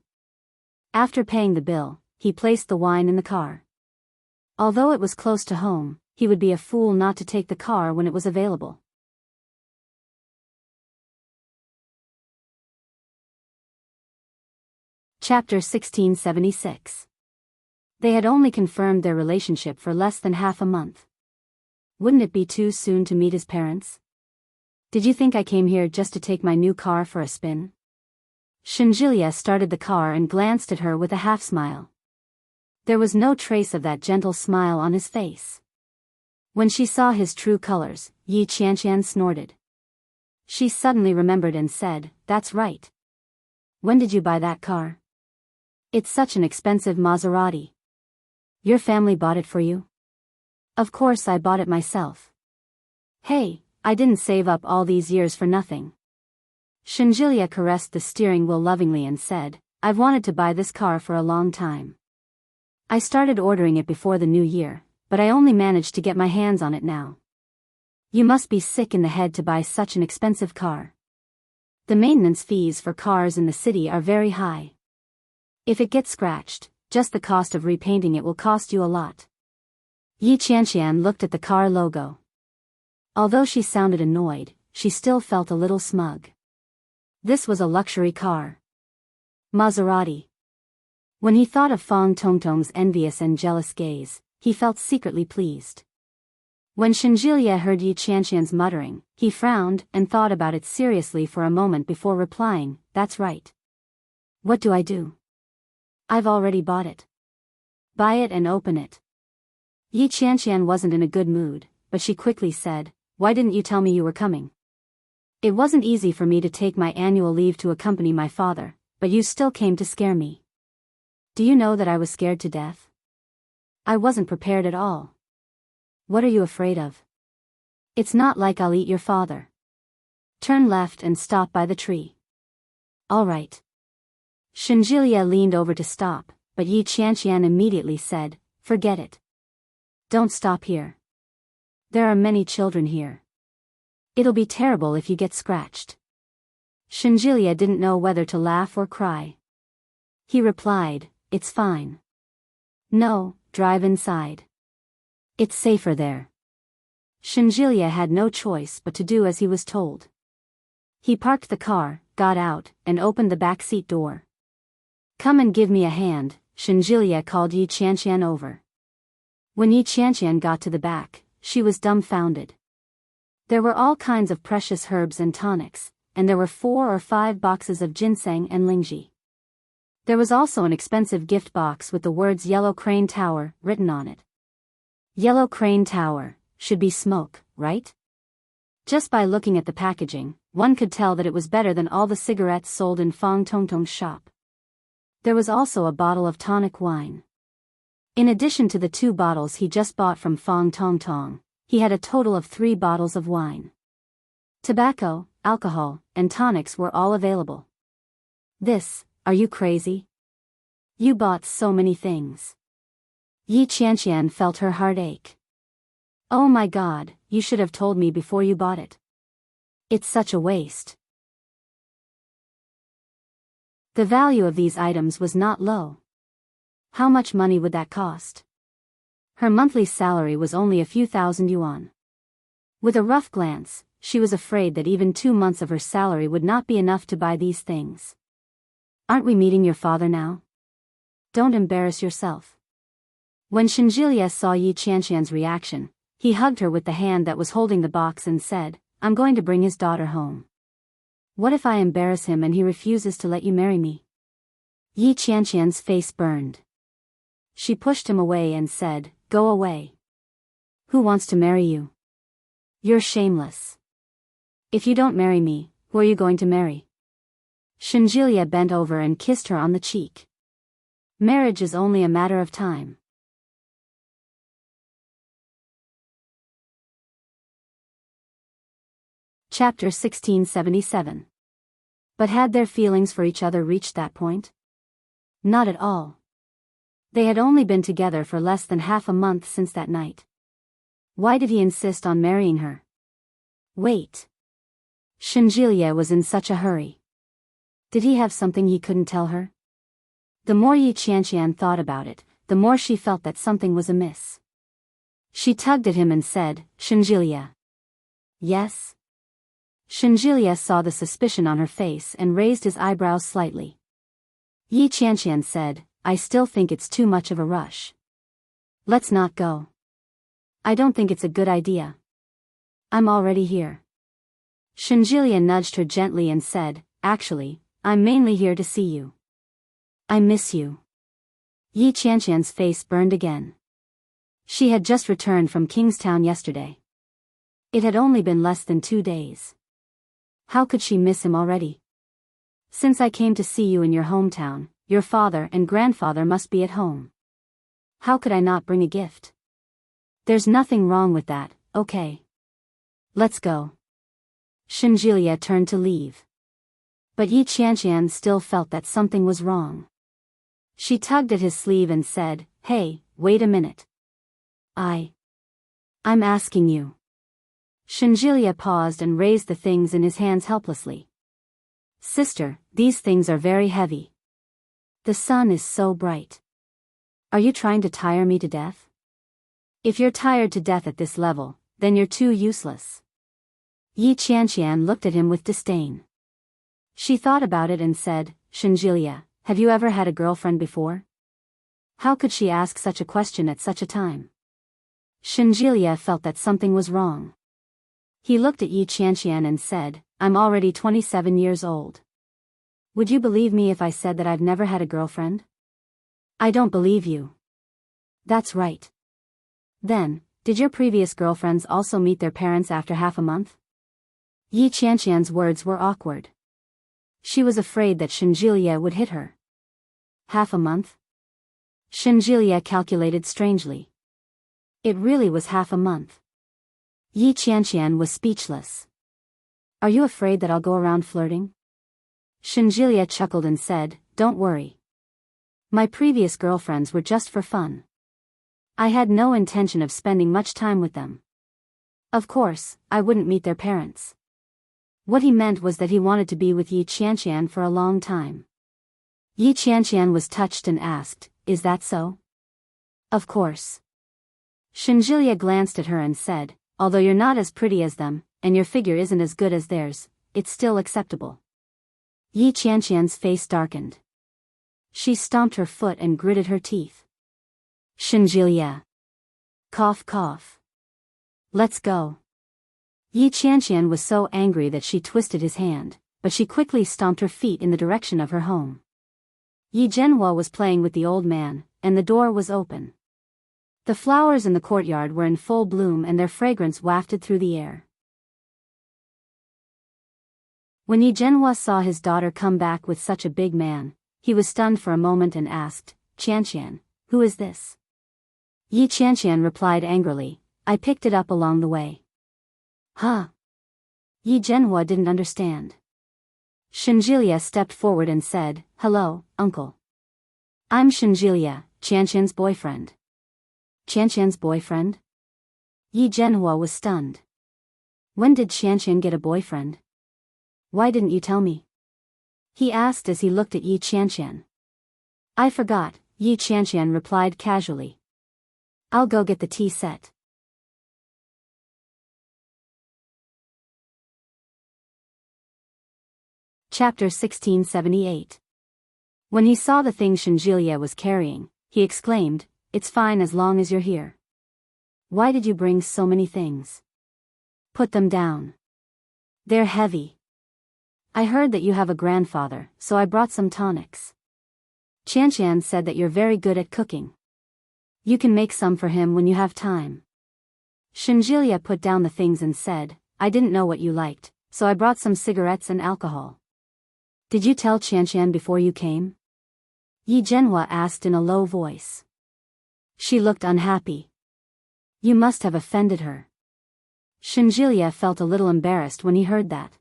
After paying the bill, he placed the wine in the car. Although it was close to home, he would be a fool not to take the car when it was available. Chapter 1676. They had only confirmed their relationship for less than half a month. Wouldn't it be too soon to meet his parents? Did you think I came here just to take my new car for a spin? Shinjilia started the car and glanced at her with a half-smile. There was no trace of that gentle smile on his face. When she saw his true colors, Yi Qianqian snorted. She suddenly remembered and said, that's right. When did you buy that car? It's such an expensive Maserati. Your family bought it for you? Of course I bought it myself. Hey, I didn't save up all these years for nothing. Shinjilia caressed the steering wheel lovingly and said, I've wanted to buy this car for a long time. I started ordering it before the new year, but I only managed to get my hands on it now. You must be sick in the head to buy such an expensive car. The maintenance fees for cars in the city are very high. If it gets scratched, just the cost of repainting it will cost you a lot. Yi Qianqian looked at the car logo. Although she sounded annoyed, she still felt a little smug. This was a luxury car. Maserati. When he thought of Fong Tong Tong's envious and jealous gaze, he felt secretly pleased. When Shinjilia heard Yi Qianqian's muttering, he frowned and thought about it seriously for a moment before replying, that's right. What do I do? I've already bought it. Buy it and open it. Yi Qianqian wasn't in a good mood, but she quickly said, why didn't you tell me you were coming? It wasn't easy for me to take my annual leave to accompany my father, but you still came to scare me. Do you know that I was scared to death? I wasn't prepared at all. What are you afraid of? It's not like I'll eat your father. Turn left and stop by the tree. All right. Shinjilia leaned over to stop, but Yi Qianqian immediately said, forget it. Don't stop here. There are many children here. It'll be terrible if you get scratched. Shinjilia didn't know whether to laugh or cry. He replied, it's fine. No, drive inside. It's safer there. Shinjilia had no choice but to do as he was told. He parked the car, got out, and opened the back seat door. Come and give me a hand, Shinjilia called Yi Qianqian over. When Yi Qianqian got to the back, she was dumbfounded. There were all kinds of precious herbs and tonics, and there were 4 or 5 boxes of ginseng and lingji. There was also an expensive gift box with the words Yellow Crane Tower written on it. Yellow Crane Tower, should be smoke, right? Just by looking at the packaging, one could tell that it was better than all the cigarettes sold in Fang Tongtong's shop. There was also a bottle of tonic wine. In addition to the 2 bottles he just bought from Fang Tongtong, he had a total of 3 bottles of wine. Tobacco, alcohol, and tonics were all available. Are you crazy? You bought so many things. Yi Qianqian felt her heart ache. Oh my God, you should have told me before you bought it. It's such a waste. The value of these items was not low. How much money would that cost? Her monthly salary was only a few thousand yuan. With a rough glance, she was afraid that even 2 months of her salary would not be enough to buy these things. Aren't we meeting your father now? Don't embarrass yourself. When Shinjilia saw Yi Qianqian's reaction, he hugged her with the hand that was holding the box and said, I'm going to bring his daughter home. What if I embarrass him and he refuses to let you marry me? Yi Qianqian's face burned. She pushed him away and said, go away. Who wants to marry you? You're shameless. If you don't marry me, who are you going to marry? Shinjilia bent over and kissed her on the cheek. Marriage is only a matter of time. Chapter 1677. But had their feelings for each other reached that point? Not at all. They had only been together for less than half a month since that night. Why did he insist on marrying her? Wait. Shinjilia was in such a hurry. Did he have something he couldn't tell her? The more Yi Qianqian thought about it, the more she felt that something was amiss. She tugged at him and said, Shinjilia. Yes? Shinjilia saw the suspicion on her face and raised his eyebrows slightly. Yi Qianqian said, I still think it's too much of a rush. Let's not go. I don't think it's a good idea. I'm already here. Shinjilia nudged her gently and said, actually, I'm mainly here to see you. I miss you. Yi Qianqian's face burned again. She had just returned from Kingstown yesterday. It had only been less than 2 days. How could she miss him already? Since I came to see you in your hometown, your father and grandfather must be at home. How could I not bring a gift? There's nothing wrong with that, okay? Let's go. Shinjilia turned to leave. But Yi Qianqian still felt that something was wrong. She tugged at his sleeve and said, hey, wait a minute. I'm asking you. Shinjilia paused and raised the things in his hands helplessly. Sister, these things are very heavy. The sun is so bright. Are you trying to tire me to death? If you're tired to death at this level, then you're too useless. Yi Qianqian looked at him with disdain. She thought about it and said, Shinjilia, have you ever had a girlfriend before? How could she ask such a question at such a time? Shinjilia felt that something was wrong. He looked at Yi Qianqian and said, I'm already 27 years old. Would you believe me if I said that I've never had a girlfriend? I don't believe you. That's right. Then, did your previous girlfriends also meet their parents after half a month? Yi Qianqian's words were awkward. She was afraid that Shinjilia would hit her. Half a month? Shinjilia calculated strangely. It really was half a month. Yi Qianqian was speechless. Are you afraid that I'll go around flirting? Shinjilia chuckled and said, don't worry. My previous girlfriends were just for fun. I had no intention of spending much time with them. Of course, I wouldn't meet their parents. What he meant was that he wanted to be with Yi Qianqian for a long time. Yi Qianqian was touched and asked, is that so? Of course. Shinjilia glanced at her and said, although you're not as pretty as them, and your figure isn't as good as theirs, it's still acceptable. Yi Qianqian's face darkened. She stomped her foot and gritted her teeth. Shinjilia. Cough cough. Let's go. Yi Qianqian was so angry that she twisted his hand, but she quickly stomped her feet in the direction of her home. Yi Zhenhua was playing with the old man, and the door was open. The flowers in the courtyard were in full bloom and their fragrance wafted through the air. When Yi Zhenhua saw his daughter come back with such a big man, he was stunned for a moment and asked, Qianqian, who is this? Yi Qianqian replied angrily, I picked it up along the way. Huh? Yi Zhenhua didn't understand. Shinjilia stepped forward and said, hello, uncle. I'm Shinjilia, Qianqian's boyfriend. Qianqian's boyfriend? Yi Zhenhua was stunned. When did Qianqian get a boyfriend? Why didn't you tell me? He asked as he looked at Yi Qianqian. I forgot, Yi Qianqian replied casually. I'll go get the tea set. Chapter 1678. When he saw the thing Shinjilia was carrying, he exclaimed, it's fine as long as you're here. Why did you bring so many things? Put them down. They're heavy. I heard that you have a grandfather, so I brought some tonics. Qianqian said that you're very good at cooking. You can make some for him when you have time. Shinjilia put down the things and said, I didn't know what you liked, so I brought some cigarettes and alcohol. Did you tell Qianqian before you came? Yi Zhenhua asked in a low voice. She looked unhappy. You must have offended her. Shinjilia felt a little embarrassed when he heard that.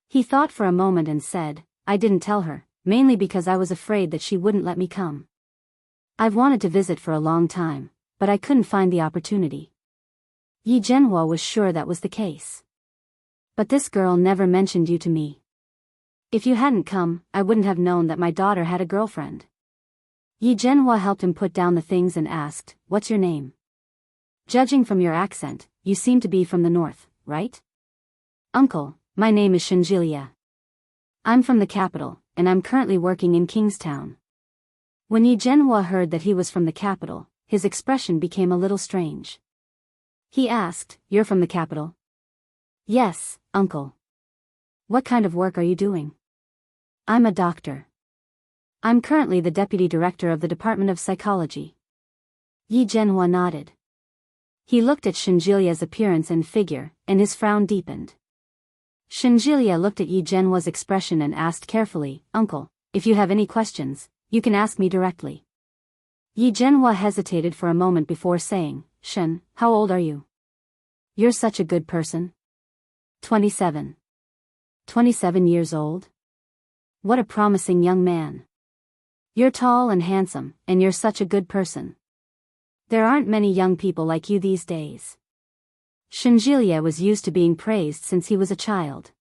He thought for a moment and said, I didn't tell her, mainly because I was afraid that she wouldn't let me come. I've wanted to visit for a long time, but I couldn't find the opportunity. Yi Zhenhua was sure that was the case. But this girl never mentioned you to me. If you hadn't come, I wouldn't have known that my daughter had a girlfriend. Yi Zhenhua helped him put down the things and asked, what's your name? Judging from your accent, you seem to be from the north, right? Uncle, my name is Shinjilia. I'm from the capital, and I'm currently working in Kingstown. When Yi Zhenhua heard that he was from the capital, his expression became a little strange. He asked, you're from the capital? Yes, uncle. What kind of work are you doing? I'm a doctor. I'm currently the deputy director of the Department of Psychology. Yi Zhenhua nodded. He looked at Shinjilia's appearance and figure, and his frown deepened. Shinjilia looked at Yi Zhenhua's expression and asked carefully, Uncle, if you have any questions, you can ask me directly. Yi Zhenhua hesitated for a moment before saying, Shen, how old are you? You're such a good person. 27. 27 years old? What a promising young man. You're tall and handsome, and you're such a good person. There aren't many young people like you these days. Shinjilia was used to being praised since he was a child.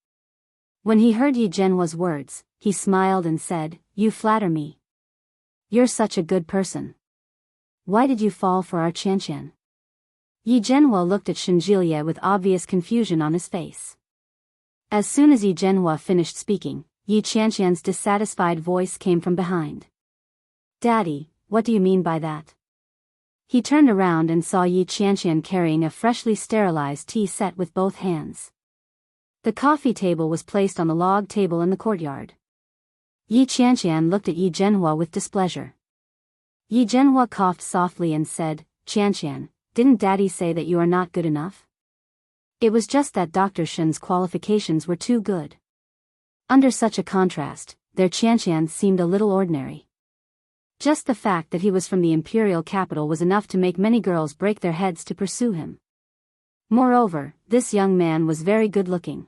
When he heard Yi Zhenhua's words, he smiled and said, You flatter me. You're such a good person. Why did you fall for our Qianqian? Yi Zhenhua looked at Shinjilia with obvious confusion on his face. As soon as Yi Zhenhua finished speaking, Yi Qianqian's dissatisfied voice came from behind. Daddy, what do you mean by that? He turned around and saw Yi Qianqian carrying a freshly sterilized tea set with both hands. The coffee table was placed on the log table in the courtyard. Yi Qianqian looked at Yi Zhenhua with displeasure. Yi Zhenhua coughed softly and said, Qianqian, didn't Daddy say that you are not good enough? It was just that Dr. Shen's qualifications were too good. Under such a contrast, their Qianqian seemed a little ordinary. Just the fact that he was from the imperial capital was enough to make many girls break their heads to pursue him. Moreover, this young man was very good-looking.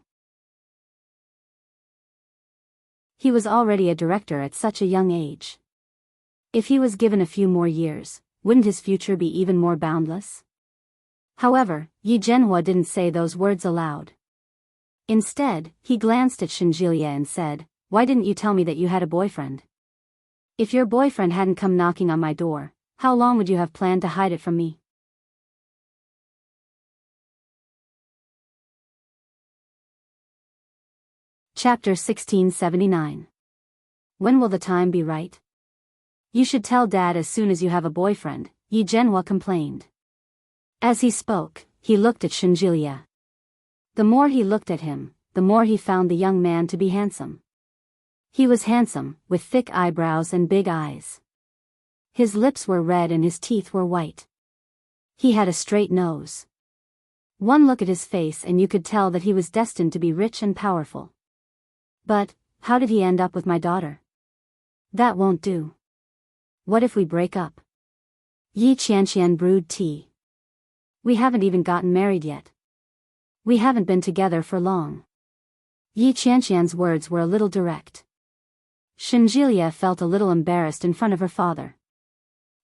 He was already a director at such a young age. If he was given a few more years, wouldn't his future be even more boundless? However, Yi Zhenhua didn't say those words aloud. Instead, he glanced at Shenjilia and said, "Why didn't you tell me that you had a boyfriend? If your boyfriend hadn't come knocking on my door, how long would you have planned to hide it from me?" Chapter 1679. When will the time be right? You should tell Dad as soon as you have a boyfriend, Yi Zhenhua complained. As he spoke, he looked at Shenjilia. The more he looked at him, the more he found the young man to be handsome. He was handsome, with thick eyebrows and big eyes. His lips were red and his teeth were white. He had a straight nose. One look at his face and you could tell that he was destined to be rich and powerful. But, how did he end up with my daughter? That won't do. What if we break up? Yi Qianqian brewed tea. We haven't even gotten married yet. We haven't been together for long. Yi Qianqian's words were a little direct. Shenjilia felt a little embarrassed in front of her father.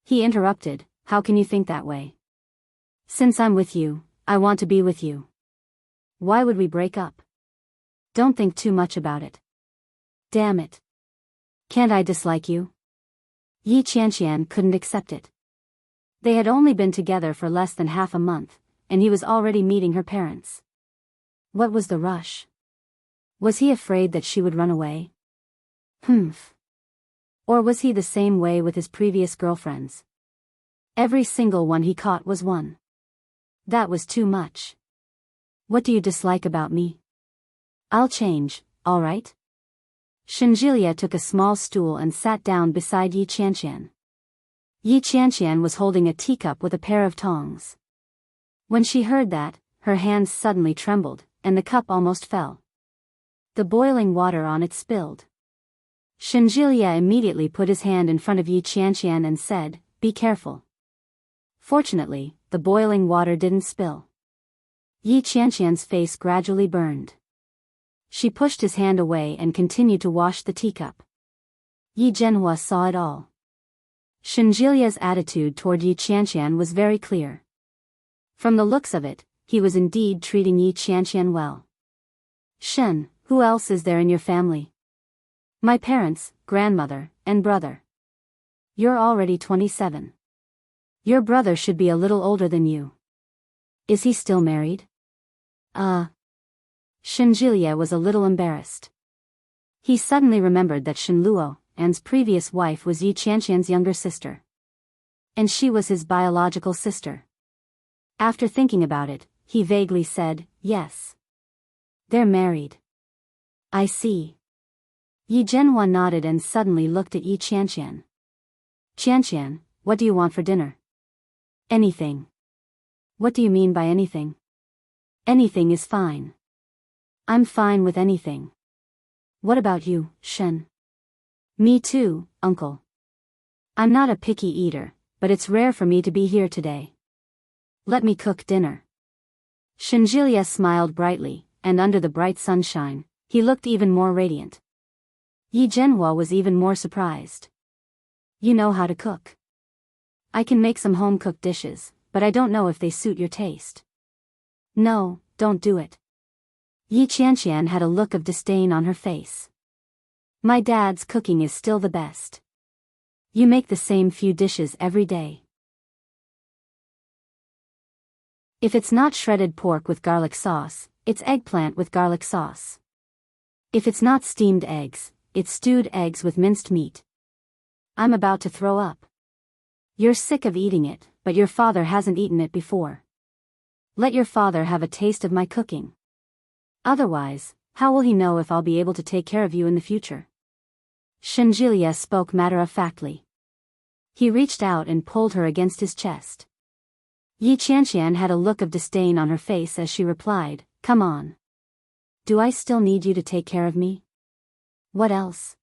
He interrupted, "How can you think that way? Since I'm with you, I want to be with you. Why would we break up? Don't think too much about it." Damn it. Can't I dislike you? Yi Qianqian couldn't accept it. They had only been together for less than half a month, and he was already meeting her parents. What was the rush? Was he afraid that she would run away? Humph. Or was he the same way with his previous girlfriends? Every single one he caught was one. That was too much. What do you dislike about me? I'll change, all right? Shenjilia took a small stool and sat down beside Yi Qianqian. Yi Qianqian was holding a teacup with a pair of tongs. When she heard that, her hands suddenly trembled, and the cup almost fell. The boiling water on it spilled. Shenjilia immediately put his hand in front of Yi Qianqian and said, "Be careful." Fortunately, the boiling water didn't spill. Yi Qianqian's face gradually burned. She pushed his hand away and continued to wash the teacup. Yi Zhenhua saw it all. Shenjilia's attitude toward Yi Qianqian was very clear. From the looks of it, he was indeed treating Yi Qianqian well. "Shen, who else is there in your family?" "My parents, grandmother, and brother." "You're already 27. Your brother should be a little older than you. Is he still married?" Shenjilia was a little embarrassed. He suddenly remembered that Shen Luo, An's previous wife, was Yi Qianqian's younger sister. And she was his biological sister. After thinking about it, he vaguely said, "Yes. They're married." "I see." Yi Zhenhua nodded and suddenly looked at Yi Qianqian. "Qianqian, what do you want for dinner?" "Anything." "What do you mean by anything?" "Anything is fine." "I'm fine with anything." "What about you, Shen?" "Me too, uncle. I'm not a picky eater, but it's rare for me to be here today. Let me cook dinner." Shenjilia smiled brightly, and under the bright sunshine, he looked even more radiant. Yi Zhenhua was even more surprised. "You know how to cook?" "I can make some home-cooked dishes, but I don't know if they suit your taste." "No, don't do it." Yi Qianqian had a look of disdain on her face. "My dad's cooking is still the best. You make the same few dishes every day. If it's not shredded pork with garlic sauce, it's eggplant with garlic sauce. If it's not steamed eggs, it's stewed eggs with minced meat. I'm about to throw up. You're sick of eating it, but your father hasn't eaten it before. Let your father have a taste of my cooking. Otherwise, how will he know if I'll be able to take care of you in the future?" Shenjilia spoke matter-of-factly. He reached out and pulled her against his chest. Yi Qianqian had a look of disdain on her face as she replied, "Come on. Do I still need you to take care of me? What else?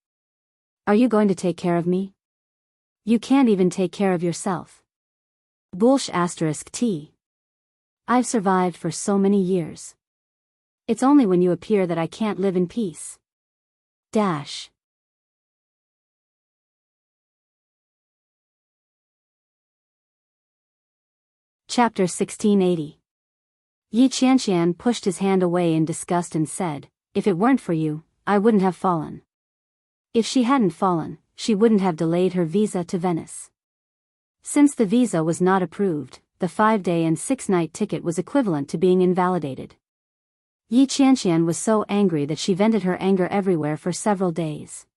Are you going to take care of me? You can't even take care of yourself." *T. I've survived for so many years. It's only when you appear that I can't live in peace. Chapter 1680. Yi Qianqian pushed his hand away in disgust and said, "If it weren't for you, I wouldn't have fallen." If she hadn't fallen, she wouldn't have delayed her visa to Venice. Since the visa was not approved, the 5-day and 6-night ticket was equivalent to being invalidated. Yi Qianqian was so angry that she vented her anger everywhere for several days.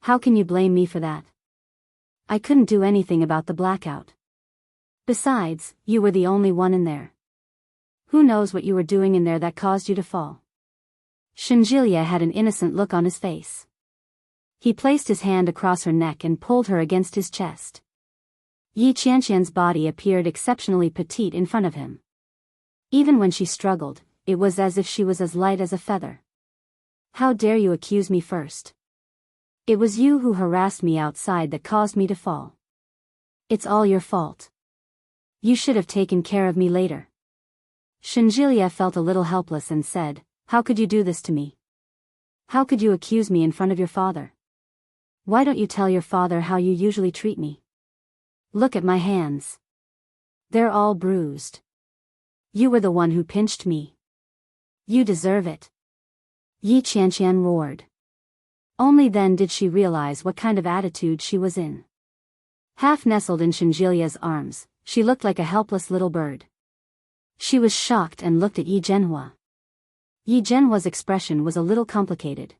"How can you blame me for that? I couldn't do anything about the blackout. Besides, you were the only one in there. Who knows what you were doing in there that caused you to fall?" Shenjilia had an innocent look on his face. He placed his hand across her neck and pulled her against his chest. Yi Qianqian's body appeared exceptionally petite in front of him. Even when she struggled, it was as if she was as light as a feather. "How dare you accuse me first? It was you who harassed me outside that caused me to fall. It's all your fault. You should have taken care of me later." Shenjilia felt a little helpless and said, "How could you do this to me? How could you accuse me in front of your father? Why don't you tell your father how you usually treat me? Look at my hands. They're all bruised. You were the one who pinched me. You deserve it." Yi Qianqian roared. Only then did she realize what kind of attitude she was in. Half nestled in Shenjilia's arms, she looked like a helpless little bird. She was shocked and looked at Yi Zhenhua. Yi Zhenhua's expression was a little complicated.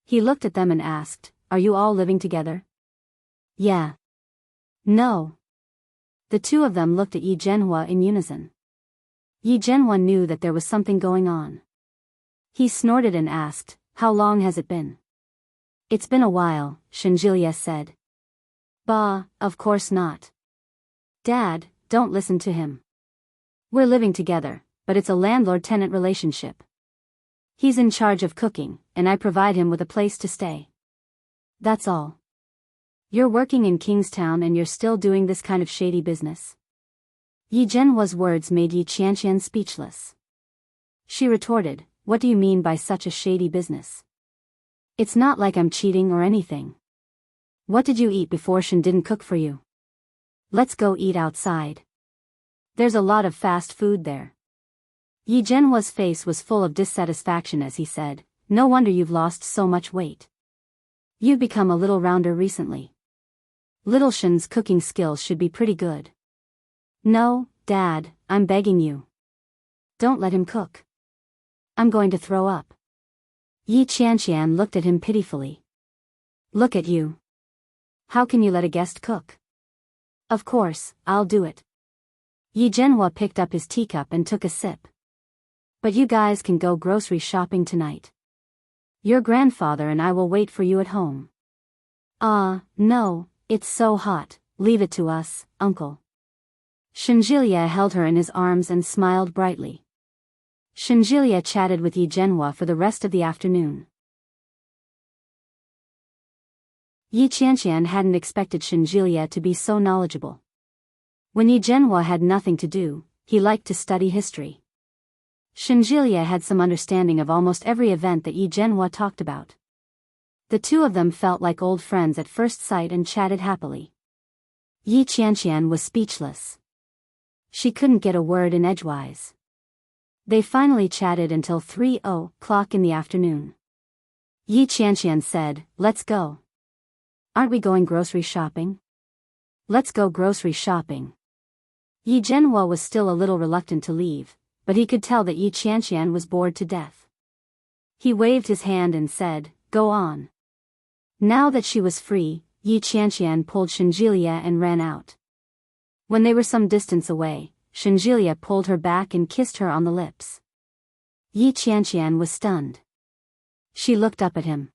He looked at them and asked, "Are you all living together?" "Yeah." "No." The two of them looked at Yi Zhenhua in unison. Yi Zhenhua knew that there was something going on. He snorted and asked, "How long has it been?" "It's been a while," Shenjilia said. "Bah, of course not. Dad, don't listen to him. We're living together, but it's a landlord-tenant relationship. He's in charge of cooking, and I provide him with a place to stay. That's all. You're working in Kingstown and you're still doing this kind of shady business?" Yi Zhenhua's words made Yi Qianqian speechless. She retorted, "What do you mean by such a shady business? It's not like I'm cheating or anything. What did you eat before Shen didn't cook for you? Let's go eat outside. There's a lot of fast food there." Yi Zhenhua's face was full of dissatisfaction as he said, "No wonder you've lost so much weight. You've become a little rounder recently. Little Shen's cooking skills should be pretty good." "No, Dad, I'm begging you. Don't let him cook. I'm going to throw up." Yi Qianqian looked at him pitifully. "Look at you. How can you let a guest cook?" "Of course, I'll do it." Yi Zhenhua picked up his teacup and took a sip. "But you guys can go grocery shopping tonight. Your grandfather and I will wait for you at home." No, it's so hot, leave it to us, Uncle." Shenjilia held her in his arms and smiled brightly. Shenjilia chatted with Yi Zhenhua for the rest of the afternoon. Yi Qianqian hadn't expected Shenjilia to be so knowledgeable. When Yi Zhenhua had nothing to do, he liked to study history. Shenjilia had some understanding of almost every event that Yi Zhenhua talked about. The two of them felt like old friends at first sight and chatted happily. Yi Qianqian was speechless. She couldn't get a word in edgewise. They finally chatted until 3:00 in the afternoon. Yi Qianqian said, "Let's go. Aren't we going grocery shopping?" "Let's go grocery shopping." Yi Zhenhua was still a little reluctant to leave, but he could tell that Yi Qianqian was bored to death. He waved his hand and said, "Go on." Now that she was free, Yi Qianqian pulled Shenjilia and ran out. When they were some distance away, Shenjilia pulled her back and kissed her on the lips. Yi Qianqian was stunned. She looked up at him.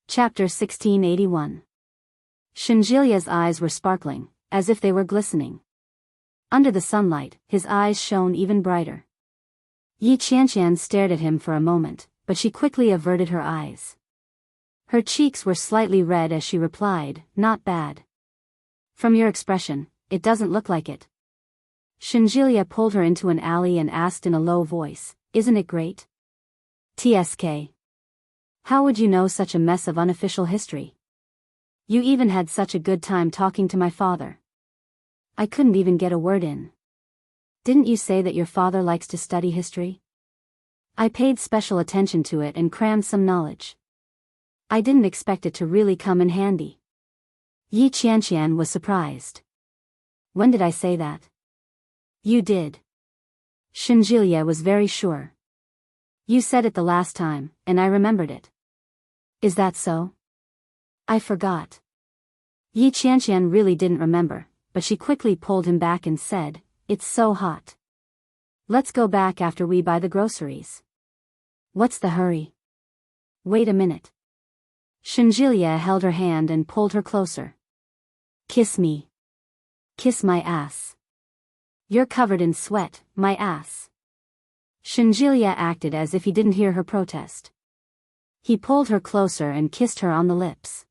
Chapter 1681. Shenjilia's eyes were sparkling, as if they were glistening. Under the sunlight, his eyes shone even brighter. Yi Qianqian stared at him for a moment, but she quickly averted her eyes. Her cheeks were slightly red as she replied, "Not bad. From your expression, it doesn't look like it." Shenjilia pulled her into an alley and asked in a low voice, "Isn't it great?" "TSK. How would you know such a mess of unofficial history? You even had such a good time talking to my father. I couldn't even get a word in. Didn't you say that your father likes to study history? I paid special attention to it and crammed some knowledge. I didn't expect it to really come in handy. Yi Qianqian was surprised. When did I say that? You did. Shinjilie was very sure. You said it the last time, and I remembered it. Is that so? I forgot. Yi Qianqian really didn't remember, but she quickly pulled him back and said, "It's so hot. Let's go back after we buy the groceries." What's the hurry? Wait a minute. Shinjilie held her hand and pulled her closer. Kiss me. Kiss my ass. You're covered in sweat, my ass. Shinjilie acted as if he didn't hear her protest. He pulled her closer and kissed her on the lips.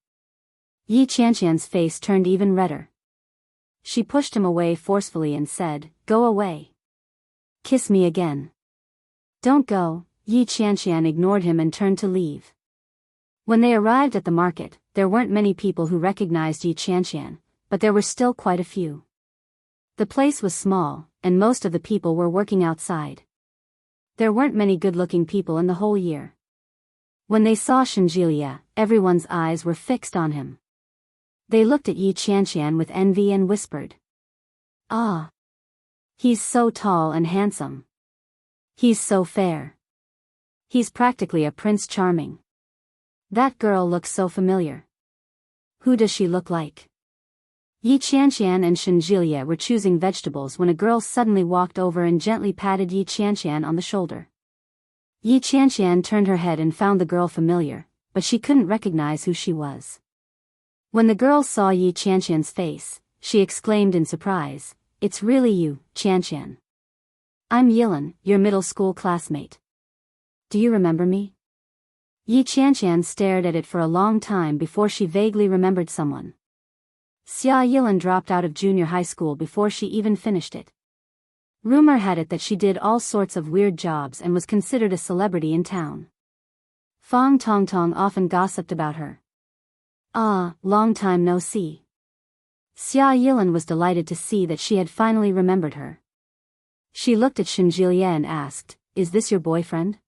Yi Qianqian's face turned even redder. She pushed him away forcefully and said, "Go away. Kiss me again." "Don't go." Yi Qianqian ignored him and turned to leave. When they arrived at the market, there weren't many people who recognized Yi Qianqian, but there were still quite a few. The place was small, and most of the people were working outside. There weren't many good-looking people in the whole year. When they saw Shinjilie, everyone's eyes were fixed on him. They looked at Yi Qianqian with envy and whispered, "Ah! He's so tall and handsome. He's so fair. He's practically a Prince Charming. That girl looks so familiar. Who does she look like?" Yi Qianqian and Shinjilie were choosing vegetables when a girl suddenly walked over and gently patted Yi Qianqian on the shoulder. Yi Qianqian turned her head and found the girl familiar, but she couldn't recognize who she was. When the girl saw Yi Qianqian's face, she exclaimed in surprise, "It's really you, Qianqian. I'm Yilin, your middle school classmate. Do you remember me?" Yi Qianqian stared at it for a long time before she vaguely remembered someone. Xia Yilin dropped out of junior high school before she even finished it. Rumor had it that she did all sorts of weird jobs and was considered a celebrity in town. Fang Tongtong often gossiped about her. "Ah, long time no see." Xia Yilin was delighted to see that she had finally remembered her. She looked at Shinjilie and asked, "Is this your boyfriend?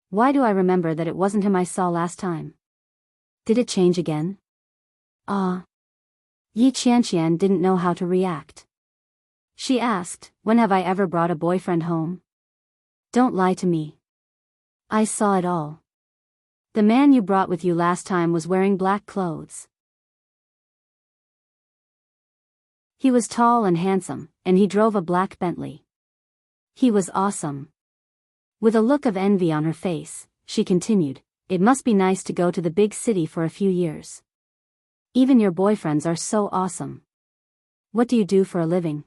Why do I remember that it wasn't him I saw last time? Did it change again?" "Ah." Yi Qianqian didn't know how to react. She asked, "When have I ever brought a boyfriend home? Don't lie to me. I saw it all. The man you brought with you last time was wearing black clothes. He was tall and handsome, and he drove a black Bentley. He was awesome." With a look of envy on her face, she continued, "It must be nice to go to the big city for a few years. Even your boyfriends are so awesome. What do you do for a living?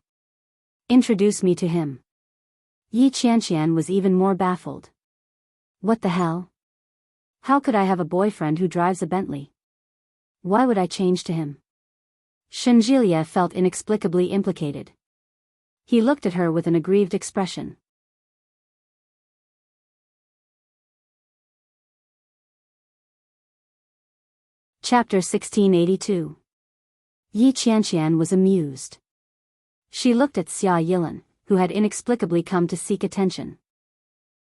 Introduce me to him." Yi Qianqian was even more baffled. What the hell? How could I have a boyfriend who drives a Bentley? Why would I change to him? Shinjilie felt inexplicably implicated. He looked at her with an aggrieved expression. Chapter 1682. Yi Qianqian was amused. She looked at Xia Yilin, who had inexplicably come to seek attention.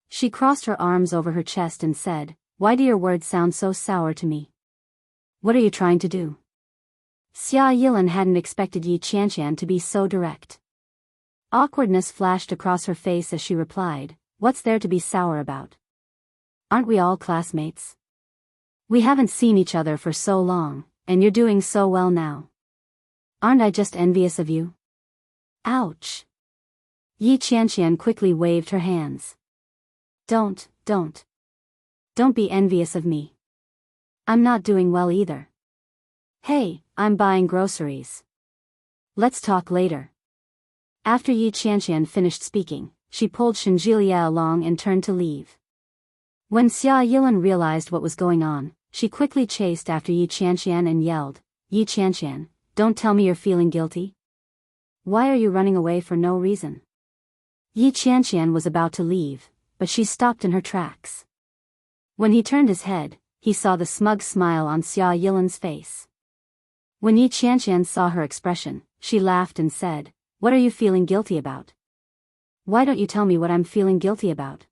She crossed her arms over her chest and said, "Why do your words sound so sour to me? What are you trying to do?" Xia Yilin hadn't expected Yi Qianqian to be so direct. Awkwardness flashed across her face as she replied, "What's there to be sour about? Aren't we all classmates? We haven't seen each other for so long, and you're doing so well now. Aren't I just envious of you?" Ouch. Yi Qianqian quickly waved her hands. Don't be envious of me. I'm not doing well either. Hey, I'm buying groceries. Let's talk later." After Yi Qianqian finished speaking, she pulled Shinjilie along and turned to leave. When Xia Yilin realized what was going on, she quickly chased after Yi Qianqian and yelled, "Yi Qianqian, don't tell me you're feeling guilty. Why are you running away for no reason?" Yi Qianqian was about to leave, but she stopped in her tracks. When he turned his head, he saw the smug smile on Xia Yilan's face. When Yi Qianqian saw her expression, she laughed and said, "What are you feeling guilty about? Why don't you tell me what I'm feeling guilty about?"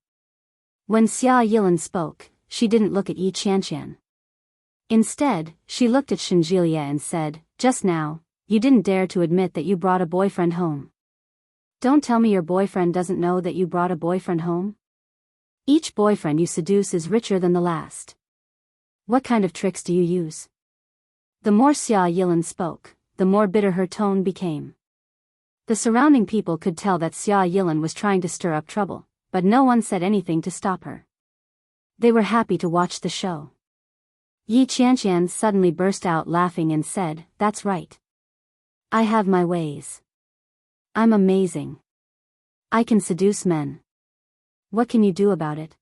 When Xia Yilan spoke, she didn't look at Yi Qianqian. Instead, she looked at Shenjilia and said, "Just now, you didn't dare to admit that you brought a boyfriend home. Don't tell me your boyfriend doesn't know that you brought a boyfriend home? Each boyfriend you seduce is richer than the last. What kind of tricks do you use?" The more Xia Yilan spoke, the more bitter her tone became. The surrounding people could tell that Xia Yilan was trying to stir up trouble, but no one said anything to stop her. They were happy to watch the show. Yi Qianqian suddenly burst out laughing and said, "That's right. I have my ways. I'm amazing. I can seduce men. What can you do about it?"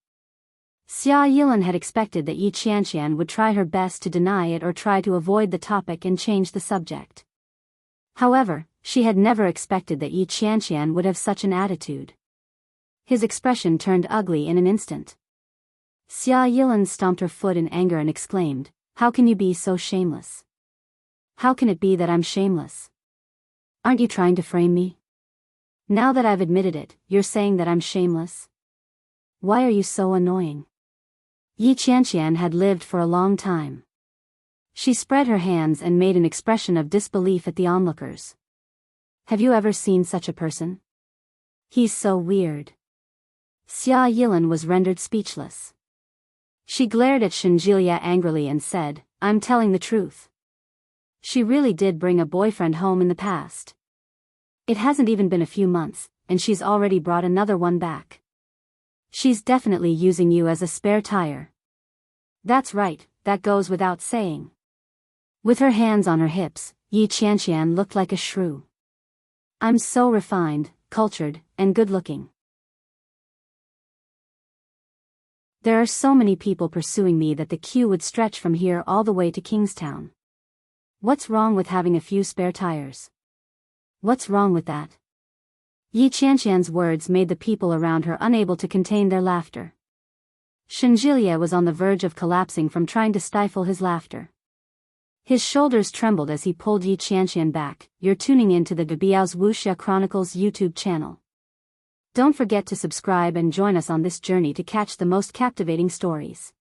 Xia Yilan had expected that Yi Qianqian would try her best to deny it or try to avoid the topic and change the subject. However, she had never expected that Yi Qianqian would have such an attitude. His expression turned ugly in an instant. Xia Yilan stomped her foot in anger and exclaimed, "How can you be so shameless? How can it be that I'm shameless? Aren't you trying to frame me? Now that I've admitted it, you're saying that I'm shameless? Why are you so annoying?" Yi Qianqian had lived for a long time. She spread her hands and made an expression of disbelief at the onlookers. "Have you ever seen such a person? He's so weird." Xia Yilan was rendered speechless. She glared at Shenjilia angrily and said, "I'm telling the truth. She really did bring a boyfriend home in the past. It hasn't even been a few months, and she's already brought another one back. She's definitely using you as a spare tire." "That's right, that goes without saying." With her hands on her hips, Yi Qianqian looked like a shrew. "I'm so refined, cultured, and good-looking. There are so many people pursuing me that the queue would stretch from here all the way to Kingstown. What's wrong with having a few spare tires? What's wrong with that?" Yi Qianqian's words made the people around her unable to contain their laughter. Shenjilia was on the verge of collapsing from trying to stifle his laughter. His shoulders trembled as he pulled Yi Qianqian back. "You're tuning in to the Biyao's Wuxia Chronicles YouTube channel. Don't forget to subscribe and join us on this journey to catch the most captivating stories.